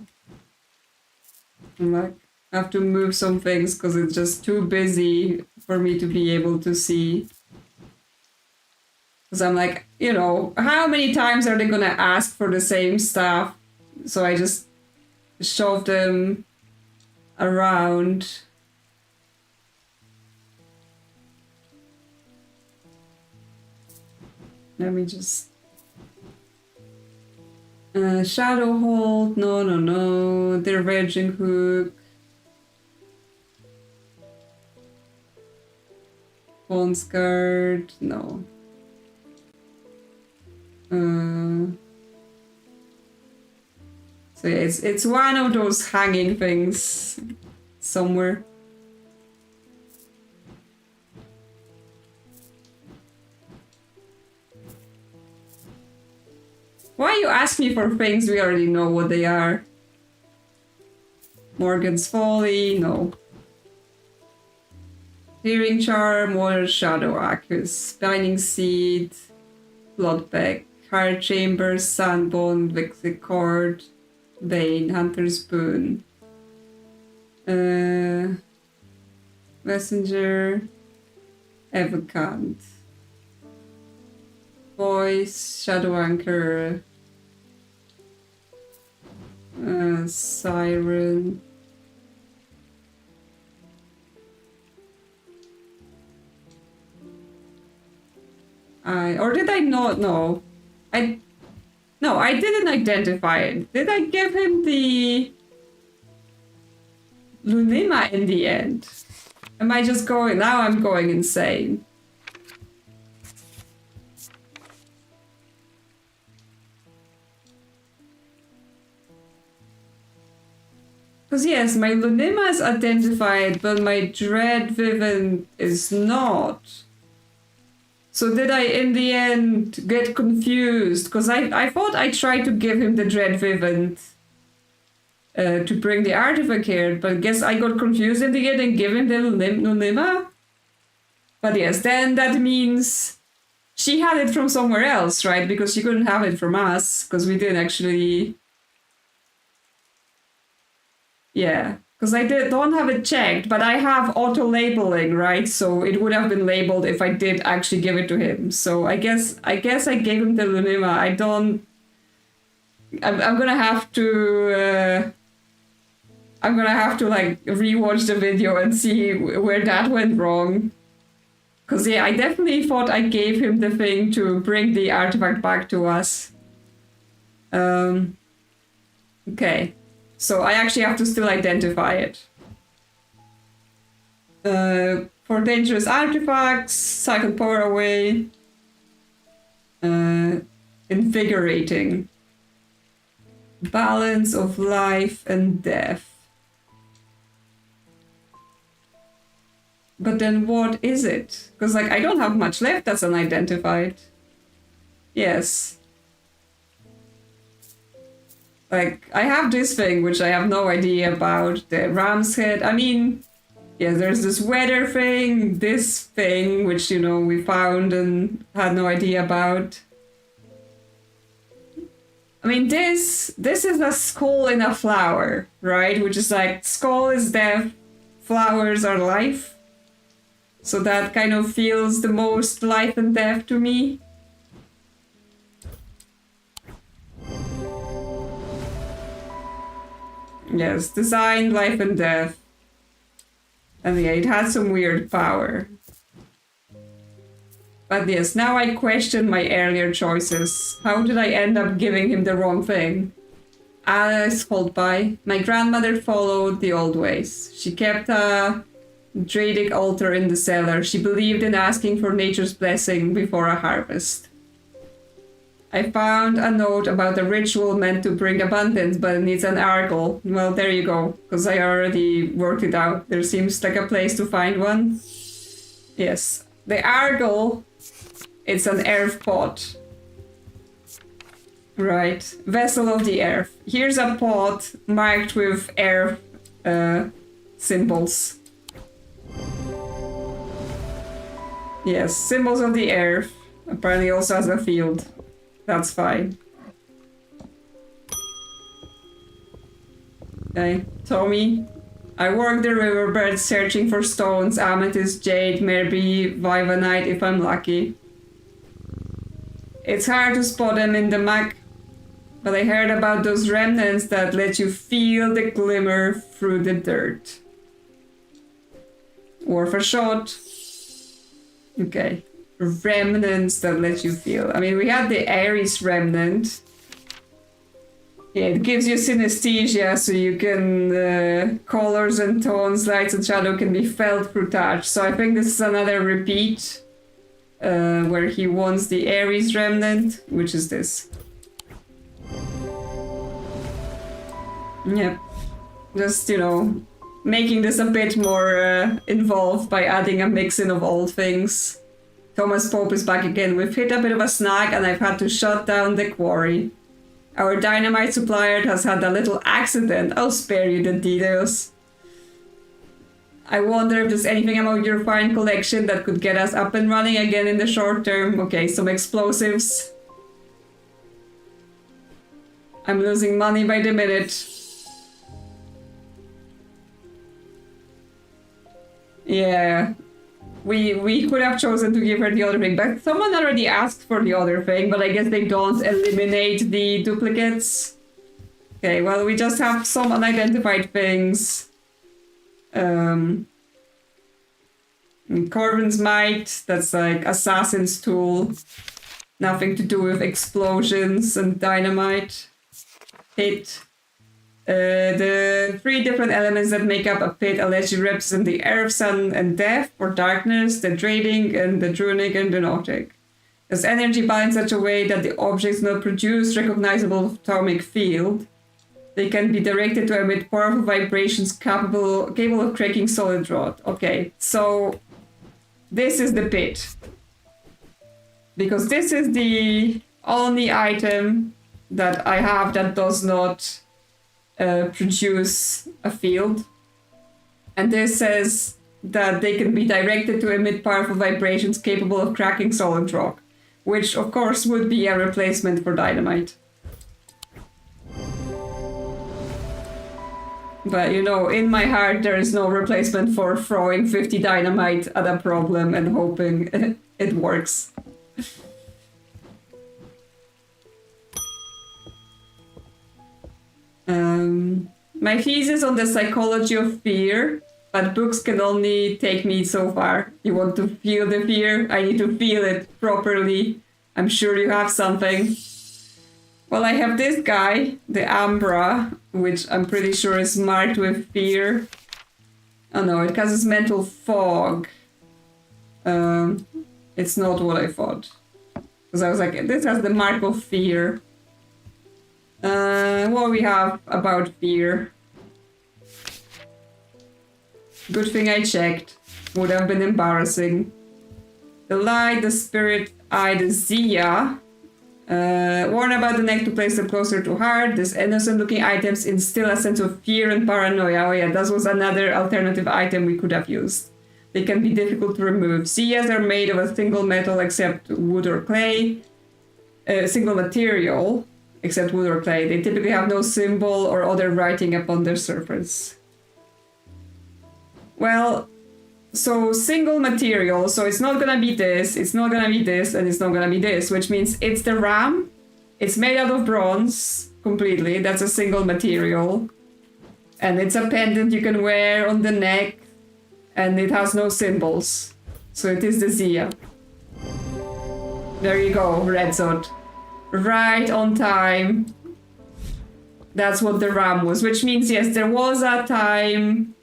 I'm like, I have to move some things because it's just too busy for me to be able to see. Because I'm like, you know, how many times are they gonna ask for the same stuff? So I just shove them around. Let me just... Shadow Hold, no. The Virgin Hook. Phone's Guard, no. So yeah, it's one of those hanging things somewhere. Why you ask me for things we already know what they are? Morgan's Folly, no. Hearing Charm, Water Shadow Accus, Binding Seed, Bloodbeck, Heart Chamber, Sandbone, Vixie Cord, Bane, Hunter's Boon, Messenger, Evocant, Voice, Shadow Anchor, Siren, or did I not know? No, I didn't identify it. Did I give him the Lunima in the end? Am I just going... Now I'm going insane. Because yes, my Lunima is identified, but my Dread Viven is not. So did I, in the end, get confused? Because I thought I tried to give him the Dread Vivant to bring the artifact here, but I guess I got confused in the end and gave him the Lunima? But yes, then that means she had it from somewhere else, right? Because she couldn't have it from us, because we didn't actually... Yeah. Because I don't have it checked, but I have auto-labeling, right? So it would have been labeled if I did actually give it to him. So I guess I gave him the Lunima. I'm gonna have to... I'm gonna have to, like, rewatch the video and see where that went wrong. Because, yeah, I definitely thought I gave him the thing to bring the artifact back to us. Okay. So I actually have to still identify it. For dangerous artifacts, cycle power away. Invigorating. Balance of life and death. But then what is it? Because like I don't have much left that's unidentified. Yes. Like, I have this thing, which I have no idea about, the ram's head. I mean, yeah, there's this weather thing, this thing, which, you know, we found and had no idea about. I mean, this is a skull in a flower, right? Which is like, skull is death, flowers are life. So that kind of feels the most life and death to me. Yes, design, life and death. And yeah, it had some weird power. But yes, now I question my earlier choices. How did I end up giving him the wrong thing? Alice Holtby. My grandmother followed the old ways. She kept a Druidic altar in the cellar. She believed in asking for nature's blessing before a harvest. I found a note about a ritual meant to bring abundance, but it needs an argle. Well, there you go, because I already worked it out. There seems like a place to find one. Yes. The argle, it's an earth pot. Right. Vessel of the earth. Here's a pot marked with earth symbols. Yes, symbols of the earth. Apparently also has a field. That's fine. Okay, Tommy. I work the riverbed searching for stones, amethyst, jade, maybe vivanite if I'm lucky. It's hard to spot them in the map, but I heard about those remnants that let you feel the glimmer through the dirt. Worth a shot. Okay. Remnants that let you feel. I mean, we had the Aries remnant. Yeah, it gives you synesthesia, so you can... colors and tones, lights and shadow can be felt through touch. So I think this is another repeat. Where he wants the Aries remnant, which is this. Yep. Just, you know, making this a bit more involved by adding a mixing of old things. Thomas Pope is back again. We've hit a bit of a snag and I've had to shut down the quarry. Our dynamite supplier has had a little accident. I'll spare you the details. I wonder if there's anything about your fine collection that could get us up and running again in the short term. Okay, some explosives. I'm losing money by the minute. Yeah. We could have chosen to give her the other thing, but someone already asked for the other thing, but I guess they don't eliminate the duplicates. Okay, well, we just have some unidentified things. Corvin's Might, that's like Assassin's Tool. Nothing to do with explosions and dynamite. Hit. The 3 different elements that make up a pit allegedly represent the earth, sun, and death, or darkness, the draining, and the drunic, and the nautic. There's energy balanced in such a way that the objects not produce recognizable atomic field. They can be directed to emit powerful vibrations capable of cracking solid rock. Okay, so this is the pit. Because this is the only item that I have that does not produce a field. And this says that they can be directed to emit powerful vibrations capable of cracking solid rock, which of course would be a replacement for dynamite. But you know, in my heart there is no replacement for throwing 50 dynamite at a problem and hoping it works. My thesis on the psychology of fear, but books can only take me so far. You want to feel the fear? I need to feel it properly. I'm sure you have something. Well, I have this guy, the Ambra, which I'm pretty sure is marked with fear. Oh no, it causes mental fog. It's not what I thought. Because I was like, this has the mark of fear. What we have about fear? Good thing I checked. Would have been embarrassing. The light, the spirit eye, the Zia. Warn about the neck to place them closer to heart. These innocent looking items instill a sense of fear and paranoia. Oh yeah, that was another alternative item we could have used. They can be difficult to remove. Zias are made of a single metal except wood or clay. Single material except wood or clay. They typically have no symbol or other writing upon their surface. Well, so single material, so it's not gonna be this, it's not gonna be this, and it's not gonna be this, which means it's the ram. It's made out of bronze completely. That's a single material. And it's a pendant you can wear on the neck, and it has no symbols. So it is the Zia. There you go, Red Zod. Right on time. That's what the ram was, which means, yes, there was a time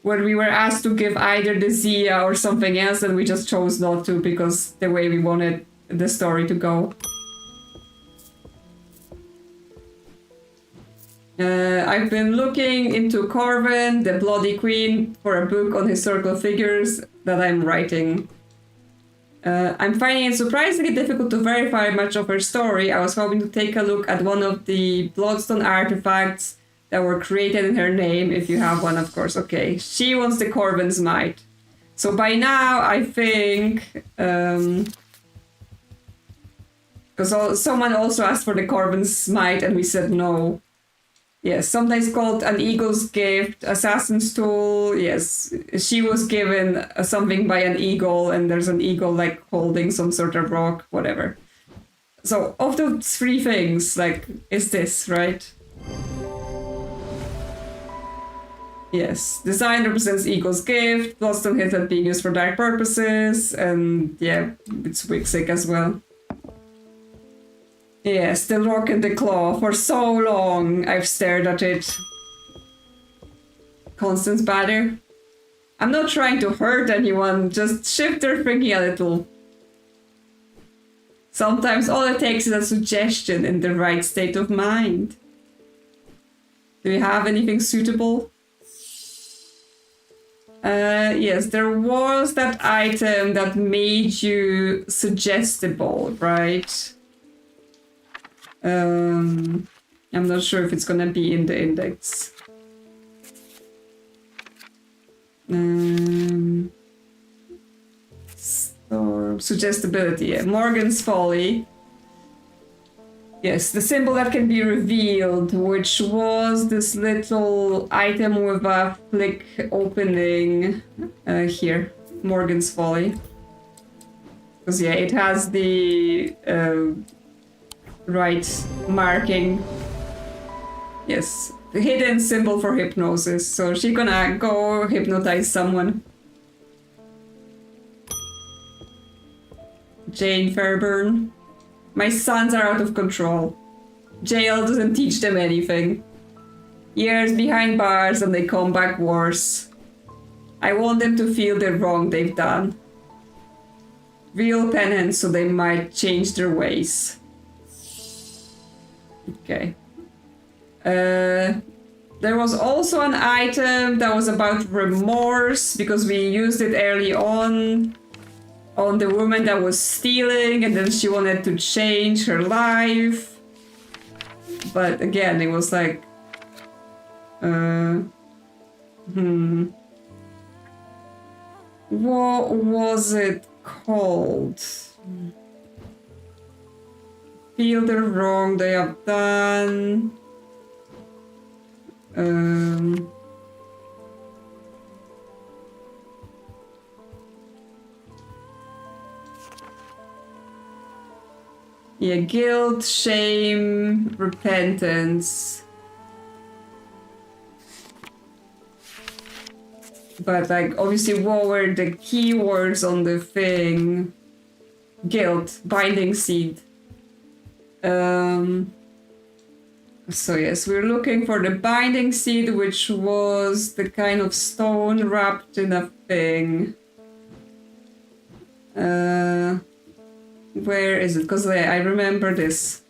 when we were asked to give either the Zia or something else, and we just chose not to because the way we wanted the story to go. I've been looking into Corvin, the Bloody Queen, for a book on historical figures that I'm writing. I'm finding it surprisingly difficult to verify much of her story. I was hoping to take a look at one of the Bloodstone artifacts that were created in her name, if you have one, of course. Okay, she wants the Corvin's Might. So by now, I think... because someone also asked for the Corvin's Might, and we said no. Yes, sometimes called an eagle's gift, assassin's tool. Yes, she was given something by an eagle, and there's an eagle like holding some sort of rock, whatever. So of those three things, like, is this, right? Yes, design represents eagle's gift, Bloodstone hits at being used for dark purposes, and yeah, it's Wixic as well. Yes, the rock and the claw. For so long, I've stared at it. Constance Batter. I'm not trying to hurt anyone, just shift their thinking a little. Sometimes all it takes is a suggestion in the right state of mind. Do you have anything suitable? Yes, there was that item that made you suggestible, right? I'm not sure if it's gonna be in the index. Storm, suggestibility, yeah. Morgan's Folly. Yes, the symbol that can be revealed, which was this little item with a flick opening here. Morgan's Folly. Because yeah, it has the right marking. Yes, the hidden symbol for hypnosis. So she's gonna go hypnotize someone. Jane Fairburn. My sons are out of control. Jail doesn't teach them anything. Years behind bars and they come back worse. I want them to feel the wrong they've done. Real penance so they might change their ways. Okay. There was also an item that was about remorse because we used it early on the woman that was stealing, and then she wanted to change her life. But again, it was like... What was it called? Feel the wrong they have done. Yeah, guilt, shame, repentance. But like, obviously, what were the keywords on the thing? Guilt, binding seed. So yes, we're looking for the binding seed, which was the kind of stone wrapped in a thing. Where is it? Because I remember this.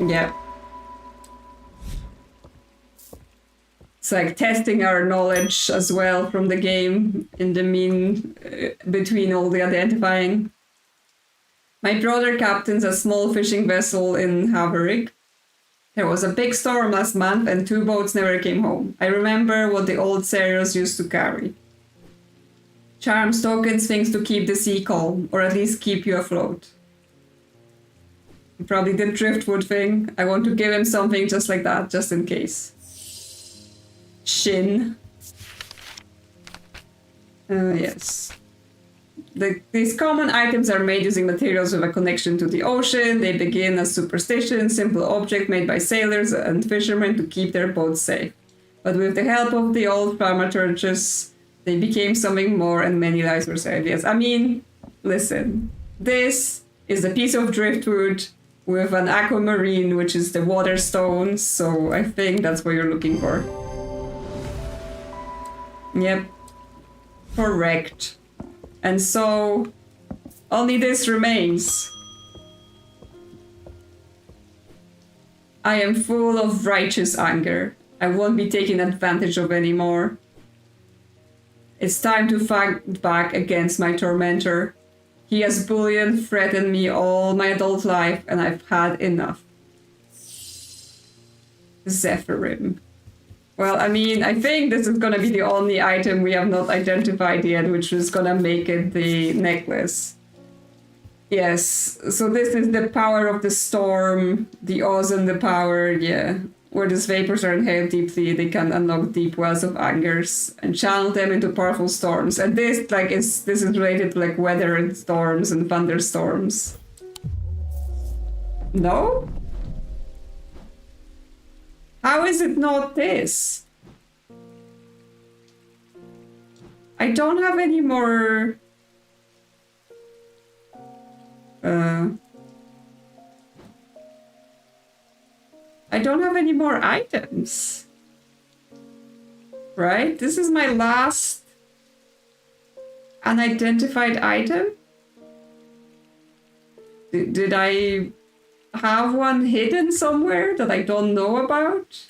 Yeah. It's like testing our knowledge as well from the game in the mean between all the identifying. My brother captains a small fishing vessel in Haverig. There was a big storm last month and 2 boats never came home. I remember what the old sailors used to carry. Charms, tokens, things to keep the sea calm, or at least keep you afloat. Probably the driftwood thing. I want to give him something just like that, just in case. Shin. Yes. These common items are made using materials with a connection to the ocean. They begin as superstitions, simple objects made by sailors and fishermen to keep their boats safe. But with the help of the old thaumaturges, they became something more and many lives were saved. Yes, I mean, listen, this is a piece of driftwood with an aquamarine, which is the water stone, so I think that's what you're looking for. Yep. Correct. And so, only this remains. I am full of righteous anger. I won't be taken advantage of anymore. It's time to fight back against my tormentor. He has bullied and threatened me all my adult life, and I've had enough. Zephyrim. Well, I mean, I think this is gonna be the only item we have not identified yet, which is gonna make it the necklace. Yes, so this is the power of the storm, the Oz and the power, yeah. Where these vapors are inhaled deeply, they can unlock deep wells of angers and channel them into powerful storms. And this, this is related to, weather and storms and thunderstorms. No? How is it not this? I don't have any more... I don't have any more items. Right? This is my last unidentified item? Did I have one hidden somewhere that I don't know about?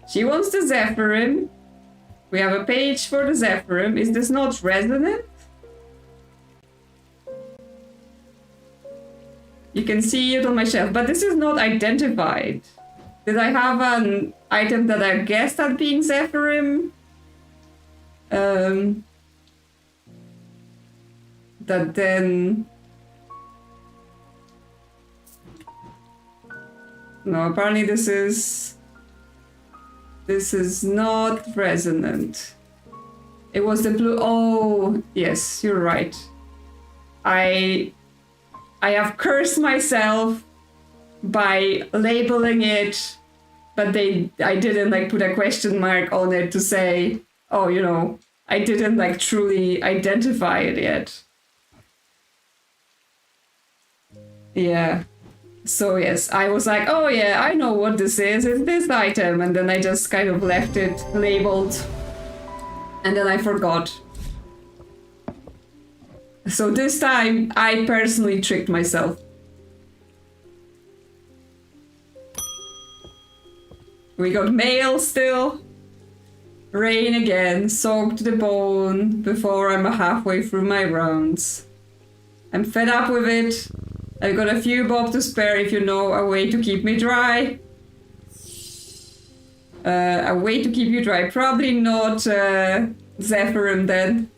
She wants the Zephyrim. We have a page for the Zephyrim. Is this not resonant? You can see it on my shelf, but this is not identified. Did I have an item that I guessed at being Zephyrim? That then... No, apparently this is not resonant. It was the blue... Oh, yes, you're right. I have cursed myself by labeling it, but I didn't put a question mark on it to say, oh, I didn't truly identify it yet. Yeah. So yes, I was like, oh yeah, I know what this is. It's this item. And then I just kind of left it labeled. And then I forgot. So this time, I personally tricked myself. We got mail still. Rain again, soaked to the bone before I'm halfway through my rounds. I'm fed up with it. I've got a few bob to spare if you know a way to keep me dry. A way to keep you dry. Probably not Zephyrim then.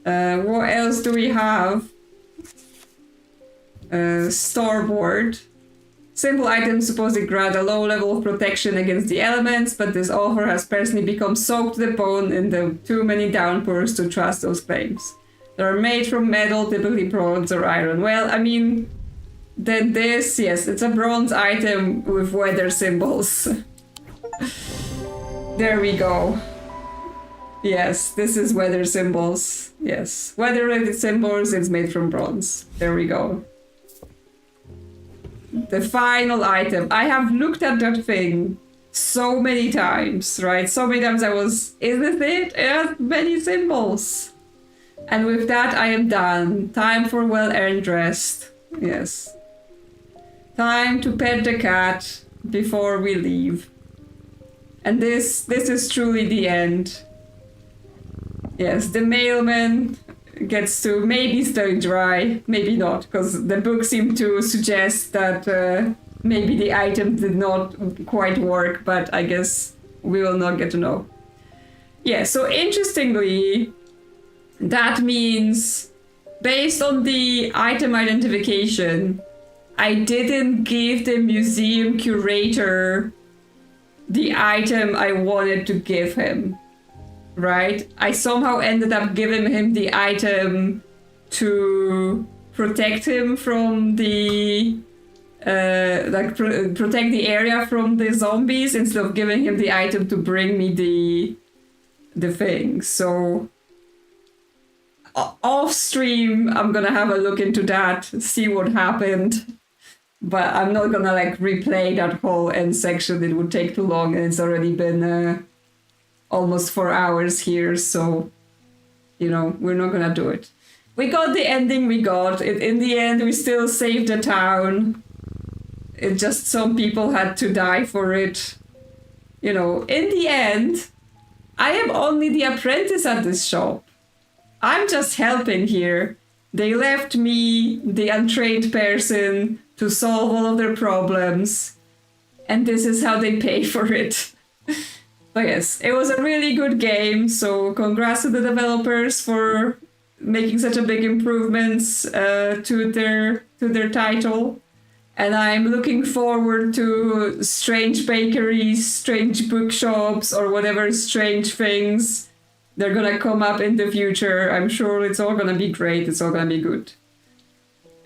What else do we have? Starboard. Simple items supposedly grant a low level of protection against the elements, but this offer has personally become soaked to the bone in the too many downpours to trust those claims. They are made from metal, typically bronze or iron. Well, I mean, then this, yes, it's a bronze item with weather symbols. There we go. Yes, this is weather symbols. Yes, weather-related symbols, it's made from bronze. There we go. The final item. I have looked at that thing so many times, right? So many times I was, is this it? It has many symbols. And with that, I am done. Time for well-earned rest. Yes. Time to pet the cat before we leave. And this is truly the end. Yes, the mailman gets to maybe stay dry, maybe not, because the book seemed to suggest that maybe the item did not quite work, but I guess we will not get to know. Yeah, so interestingly, that means based on the item identification, I didn't give the museum curator the item I wanted to give him, right? I somehow ended up giving him the item to protect him from the protect the area from the zombies instead of giving him the item to bring me the thing. So off stream, I'm gonna have a look into that, see what happened. But I'm not gonna like replay that whole end section. It would take too long, and it's already been almost 4 hours here. So, you know, we're not gonna do it. We got the ending we got. In the end, we still saved the town. It just some people had to die for it. You know, in the end, I am only the apprentice at this shop. I'm just helping here. They left me, the untrained person, to solve all of their problems. And this is how they pay for it. But yes, it was a really good game. So congrats to the developers for making such a big improvements to their title. And I'm looking forward to strange bakeries, strange bookshops, or whatever strange things they're gonna come up in the future. I'm sure it's all gonna be great. It's all gonna be good.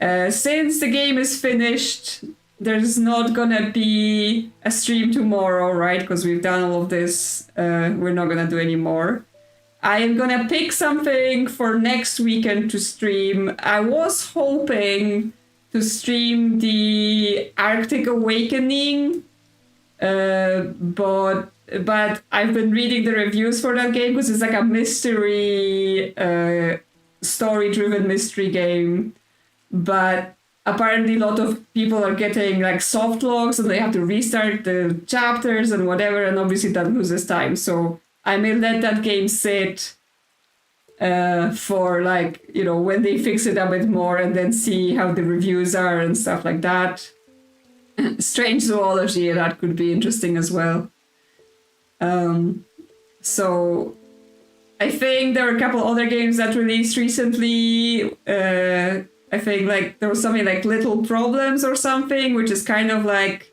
Since the game is finished, there's not gonna be a stream tomorrow, right? Because we've done all of this. We're not gonna do any more. I am gonna pick something for next weekend to stream. I was hoping to stream the Arctic Awakening, but I've been reading the reviews for that game because it's like a mystery, story-driven mystery game. But apparently a lot of people are getting like soft logs and they have to restart the chapters and whatever, and obviously that loses time. So I may let that game sit for like, you know, when they fix it a bit more and then see how the reviews are and stuff like that. Strange Zoology, that could be interesting as well. So I think there were a couple other games that released recently. I think like there was something like Little Problems or something, which is kind of like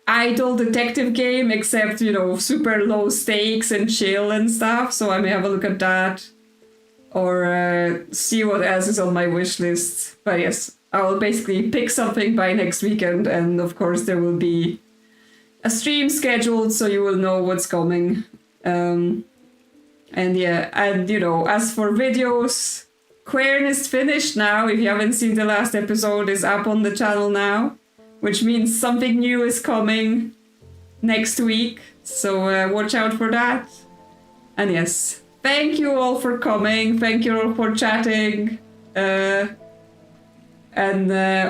idle detective game, except, you know, super low stakes and chill and stuff. So I may have a look at that or see what else is on my wish list. But yes, I will basically pick something by next weekend. And of course there will be a stream scheduled, so you will know what's coming. And yeah, and you know, as for videos, Quaint is finished now. If you haven't seen the last episode, it's up on the channel now, which means something new is coming next week. So watch out for that. And yes, thank you all for coming. Thank you all for chatting and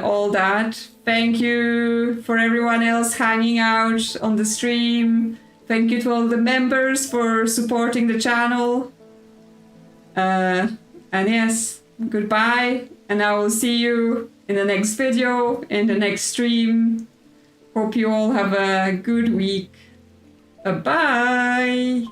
all that. Thank you for everyone else hanging out on the stream. Thank you to all the members for supporting the channel. And yes, goodbye. And I will see you in the next video, in the next stream. Hope you all have a good week. Bye-bye.